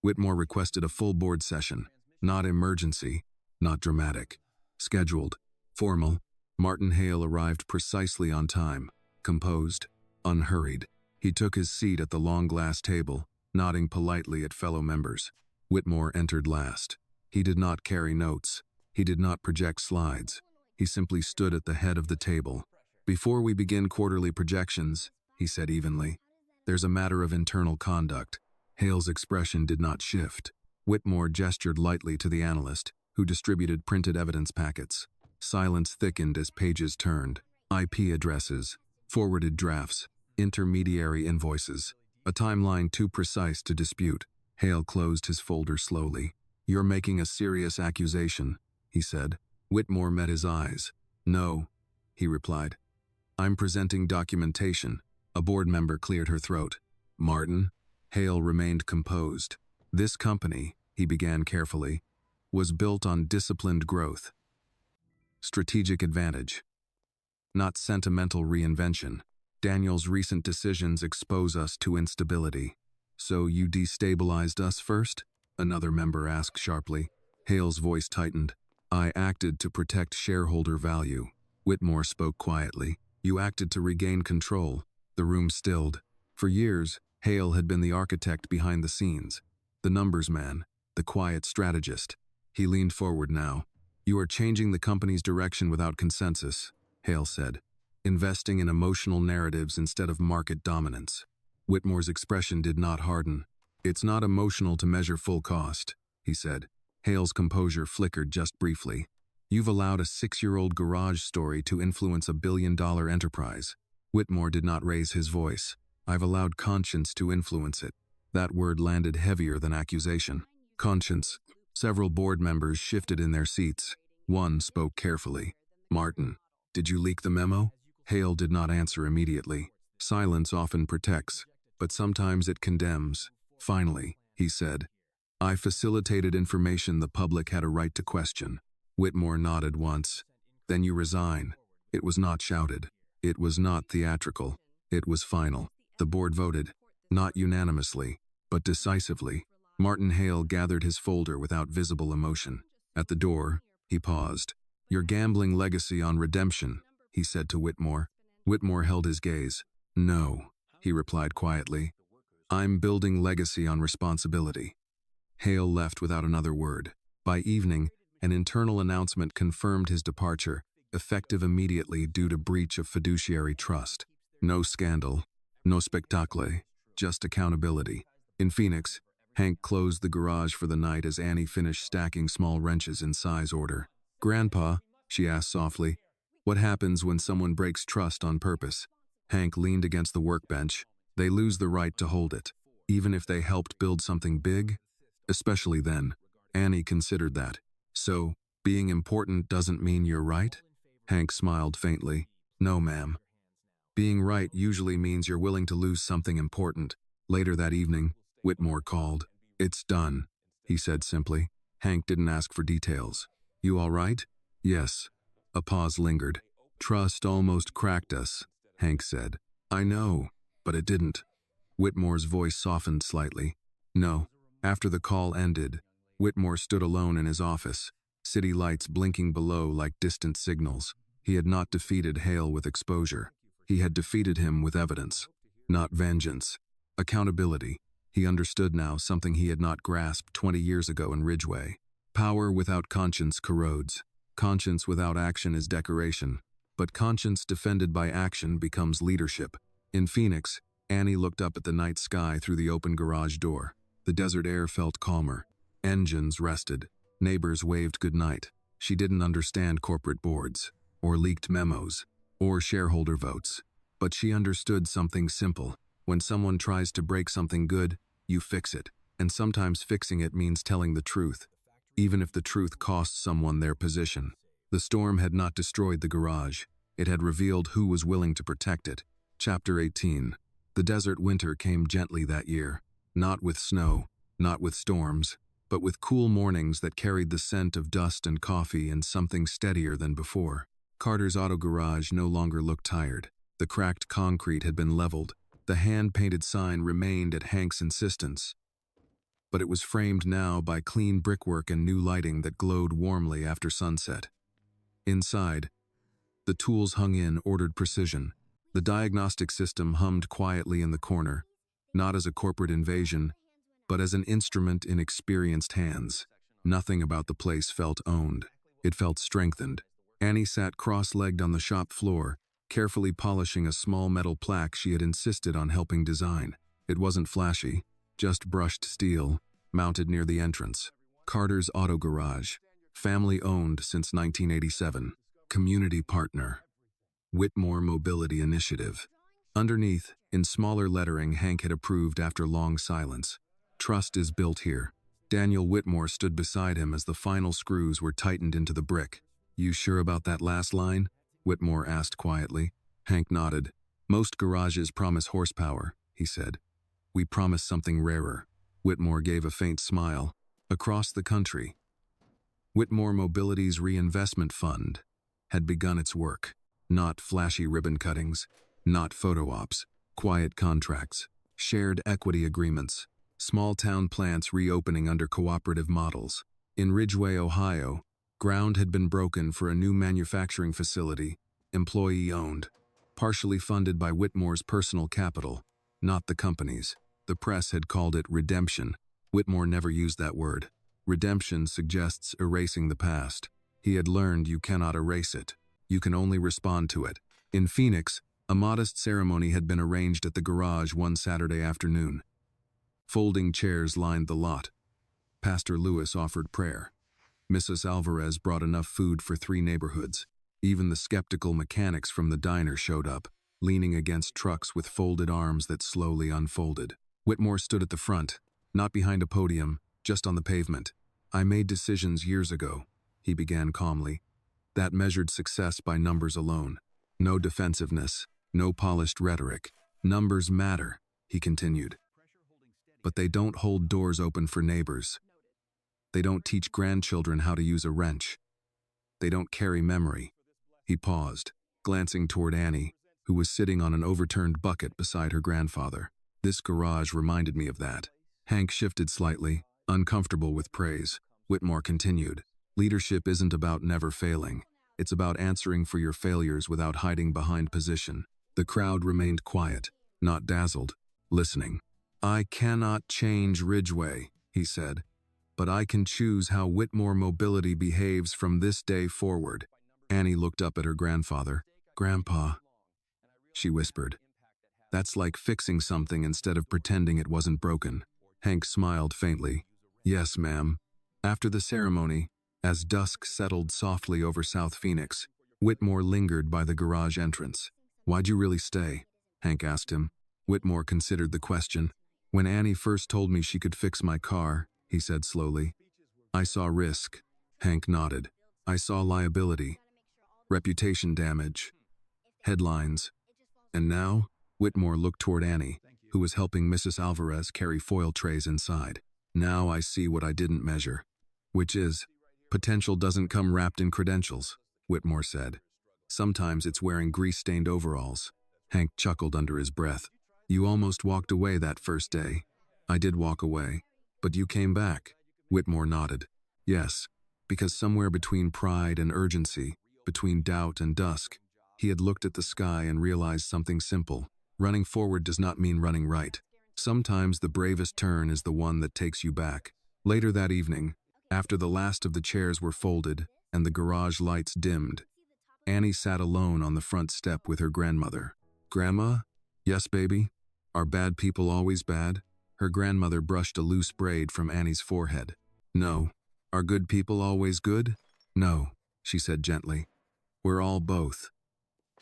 Whitmore requested a full board session. Not emergency, not dramatic. Scheduled, formal. Martin Hale arrived precisely on time, composed, unhurried. He took his seat at the long glass table, nodding politely at fellow members. Whitmore entered last. He did not carry notes. He did not project slides. He simply stood at the head of the table. "Before we begin quarterly projections," he said evenly, "there's a matter of internal conduct." Hale's expression did not shift. Whitmore gestured lightly to the analyst, who distributed printed evidence packets. Silence thickened as pages turned. IP addresses, forwarded drafts, intermediary invoices, a timeline too precise to dispute. Hale closed his folder slowly. "You're making a serious accusation," he said. Whitmore met his eyes. "No," he replied. "I'm presenting documentation." A board member cleared her throat. "Martin?" Hale remained composed. "This company," he began carefully, "was built on disciplined growth. Strategic advantage. Not sentimental reinvention. Daniel's recent decisions expose us to instability." "So you destabilized us first?" another member asked sharply. Hale's voice tightened. "I acted to protect shareholder value." Whitmore spoke quietly. You acted to regain control. The room stilled. For years, Hale had been the architect behind the scenes, the numbers man, the quiet strategist. He leaned forward now. You are changing the company's direction without consensus, Hale said, investing in emotional narratives instead of market dominance. Whitmore's expression did not harden. It's not emotional to measure full cost, he said. Hale's composure flickered just briefly. You've allowed a 6-year-old garage story to influence a billion-dollar enterprise. Whitmore did not raise his voice. I've allowed conscience to influence it. That word landed heavier than accusation. Conscience. Several board members shifted in their seats. One spoke carefully. Martin, did you leak the memo? Hale did not answer immediately. Silence often protects, but sometimes it condemns. Finally, he said, I facilitated information the public had a right to question. Whitmore nodded once. Then you resign. It was not shouted. It was not theatrical. It was final. The board voted, not unanimously, but decisively. Martin Hale gathered his folder without visible emotion. At the door, he paused. You're gambling legacy on redemption, he said to Whitmore. Whitmore held his gaze. No, he replied quietly. I'm building legacy on responsibility. Hale left without another word. By evening, an internal announcement confirmed his departure, effective immediately due to breach of fiduciary trust. No scandal, no spectacle, just accountability. In Phoenix, Hank closed the garage for the night as Annie finished stacking small wrenches in size order. Grandpa, she asked softly, what happens when someone breaks trust on purpose? Hank leaned against the workbench. They lose the right to hold it, even if they helped build something big. Especially then. Annie considered that. So, being important doesn't mean you're right? Hank smiled faintly. No, ma'am. Being right usually means you're willing to lose something important. Later that evening, Whitmore called. It's done, he said simply. Hank didn't ask for details. You all right? Yes. A pause lingered. Trust almost cracked us, Hank said. I know, but it didn't. Whitmore's voice softened slightly. No. After the call ended, Whitmore stood alone in his office, city lights blinking below like distant signals. He had not defeated Hale with exposure. He had defeated him with evidence, not vengeance. Accountability. He understood now something he had not grasped 20 years ago in Ridgeway. Power without conscience corrodes. Conscience without action is decoration, but conscience defended by action becomes leadership. In Phoenix, Annie looked up at the night sky through the open garage door. The desert air felt calmer. Engines rested. Neighbors waved goodnight. She didn't understand corporate boards, or leaked memos, or shareholder votes. But she understood something simple. When someone tries to break something good, you fix it. And sometimes fixing it means telling the truth, even if the truth costs someone their position. The storm had not destroyed the garage. It had revealed who was willing to protect it. Chapter 18. The desert winter came gently that year. Not with snow, not with storms, but with cool mornings that carried the scent of dust and coffee and something steadier than before. Carter's auto garage no longer looked tired. The cracked concrete had been leveled. The hand-painted sign remained at Hank's insistence, but it was framed now by clean brickwork and new lighting that glowed warmly after sunset. Inside, the tools hung in ordered precision. The diagnostic system hummed quietly in the corner, not as a corporate invasion, but as an instrument in experienced hands. Nothing about the place felt owned. It felt strengthened. Annie sat cross-legged on the shop floor, carefully polishing a small metal plaque she had insisted on helping design. It wasn't flashy, just brushed steel, mounted near the entrance. Carter's Auto Garage, family-owned since 1987. Community partner. Whitmore Mobility Initiative. Underneath, in smaller lettering Hank had approved after long silence. Trust is built here. Daniel Whitmore stood beside him as the final screws were tightened into the brick. You sure about that last line? Whitmore asked quietly. Hank nodded. Most garages promise horsepower, he said. We promise something rarer. Whitmore gave a faint smile. Across the country, Whitmore Mobility's reinvestment fund had begun its work. Not flashy ribbon cuttings, not photo ops, quiet contracts, shared equity agreements, small town plants reopening under cooperative models. In Ridgeway, Ohio, ground had been broken for a new manufacturing facility employee-owned, partially funded by Whitmore's personal capital, not the company's. The press had called it redemption. Whitmore never used that word. Redemption suggests erasing the past. He had learned you cannot erase it. You can only respond to it. In Phoenix, a modest ceremony had been arranged at the garage one Saturday afternoon. Folding chairs lined the lot. Pastor Lewis offered prayer. Mrs. Alvarez brought enough food for 3 neighborhoods. Even the skeptical mechanics from the diner showed up, leaning against trucks with folded arms that slowly unfolded. Whitmore stood at the front, not behind a podium, just on the pavement. "I made decisions years ago," he began calmly, "that measured success by numbers alone. No defensiveness, no polished rhetoric. Numbers matter," he continued. "But they don't hold doors open for neighbors. They don't teach grandchildren how to use a wrench. They don't carry memory." He paused, glancing toward Annie, who was sitting on an overturned bucket beside her grandfather. "This garage reminded me of that." Hank shifted slightly, uncomfortable with praise. Whitmore continued, "Leadership isn't about never failing. It's about answering for your failures without hiding behind position." The crowd remained quiet, not dazzled, listening. "I cannot change Ridgeway," he said, "but I can choose how Whitmore Mobility behaves from this day forward." Annie looked up at her grandfather. "Grandpa," she whispered, "that's like fixing something instead of pretending it wasn't broken." Hank smiled faintly. "Yes, ma'am." After the ceremony, as dusk settled softly over South Phoenix, Whitmore lingered by the garage entrance. "Why'd you really stay?" Hank asked him. Whitmore considered the question. "When Annie first told me she could fix my car," he said slowly, "I saw risk." Hank nodded. "I saw liability, reputation damage, headlines. And now?" Whitmore looked toward Annie, who was helping Mrs. Alvarez carry foil trays inside. "Now I see what I didn't measure." "Which is, potential doesn't come wrapped in credentials," Whitmore said. "Sometimes it's wearing grease-stained overalls." Hank chuckled under his breath. "You almost walked away that first day." "I did walk away. But you came back." Whitmore nodded. "Yes, because somewhere between pride and urgency, between doubt and dusk, he had looked at the sky and realized something simple. Running forward does not mean running right. Sometimes the bravest turn is the one that takes you back." Later that evening, after the last of the chairs were folded and the garage lights dimmed, Annie sat alone on the front step with her grandmother. "Grandma?" "Yes, baby? Are bad people always bad?" Her grandmother brushed a loose braid from Annie's forehead. "No." "Are good people always good?" "No," she said gently. "We're all both,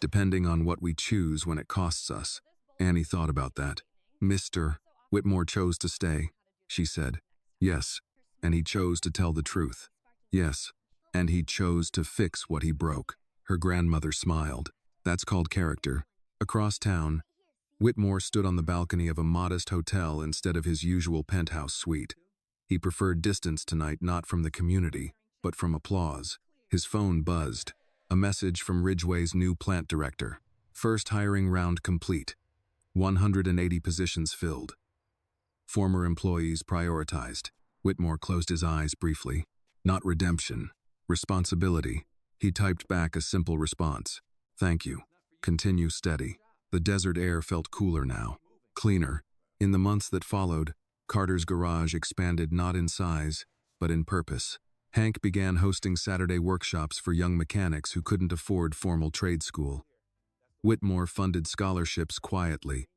depending on what we choose when it costs us." Annie thought about that. "Mr. Whitmore chose to stay," she said. "Yes, and he chose to tell the truth." "Yes, and he chose to fix what he broke." Her grandmother smiled. "That's called character." Across town, Whitmore stood on the balcony of a modest hotel instead of his usual penthouse suite. He preferred distance tonight, not from the community, but from applause. His phone buzzed. A message from Ridgeway's new plant director. First hiring round complete. 180 positions filled. Former employees prioritized. Whitmore closed his eyes briefly. Not redemption. Responsibility. He typed back a simple response. "Thank you. Continue steady." The desert air felt cooler now. Cleaner. In the months that followed, Carter's garage expanded not in size, but in purpose. Hank began hosting Saturday workshops for young mechanics who couldn't afford formal trade school. Whitmore funded scholarships quietly,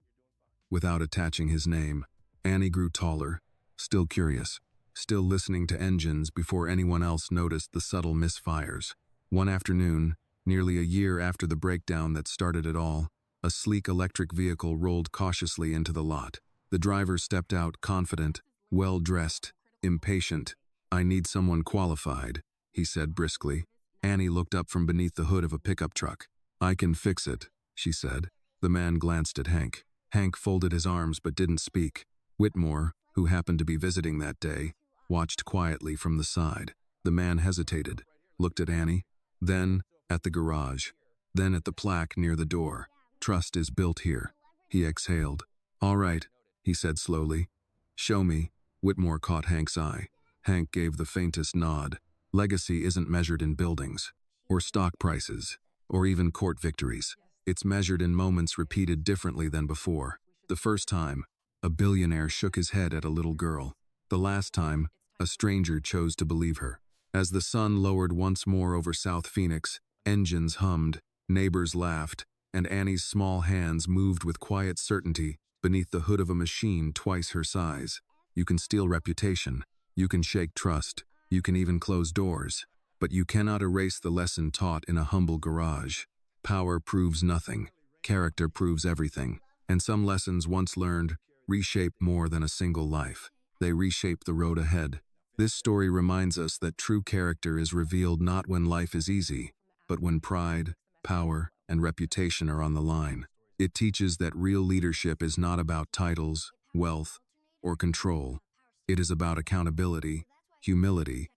without attaching his name. Annie grew taller, still curious, still listening to engines before anyone else noticed the subtle misfires. One afternoon, nearly a year after the breakdown that started it all, a sleek electric vehicle rolled cautiously into the lot. The driver stepped out confident, well-dressed, impatient. "I need someone qualified," he said briskly. Annie looked up from beneath the hood of a pickup truck. "I can fix it," she said. The man glanced at Hank. Hank folded his arms but didn't speak. Whitmore, who happened to be visiting that day, watched quietly from the side. The man hesitated, looked at Annie, then at the garage, then at the plaque near the door. "Trust is built here." He exhaled. "All right," he said slowly. "Show me." Whitmore caught Hank's eye. Hank gave the faintest nod. "Legacy isn't measured in buildings or stock prices. or even court victories. It's measured in moments repeated differently than before. The first time, a billionaire shook his head at a little girl. The last time, a stranger chose to believe her. As the sun lowered once more over South Phoenix, engines hummed, neighbors laughed, and Annie's small hands moved with quiet certainty beneath the hood of a machine twice her size. You can steal reputation, you can shake trust, you can even close doors, but you cannot erase the lesson taught in a humble garage. Power proves nothing, character proves everything, and some lessons once learned reshape more than a single life. They reshape the road ahead. This story reminds us that true character is revealed not when life is easy, but when pride, power, and reputation are on the line. It teaches that real leadership is not about titles, wealth, or control. It is about accountability, humility,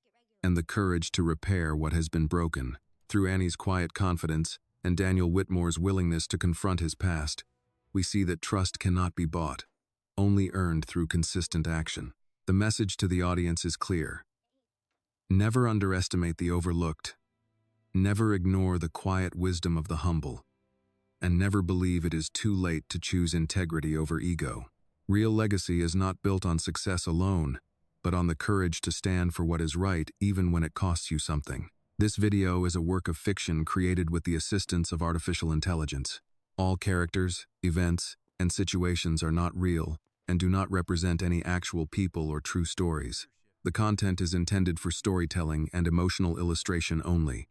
and the courage to repair what has been broken. Through Annie's quiet confidence and Daniel Whitmore's willingness to confront his past, we see that trust cannot be bought, only earned through consistent action. The message to the audience is clear. Never underestimate the overlooked. Never ignore the quiet wisdom of the humble. And never believe it is too late to choose integrity over ego. Real legacy is not built on success alone, but on the courage to stand for what is right even when it costs you something. This video is a work of fiction created with the assistance of artificial intelligence. All characters, events, and situations are not real and do not represent any actual people or true stories. The content is intended for storytelling and emotional illustration only.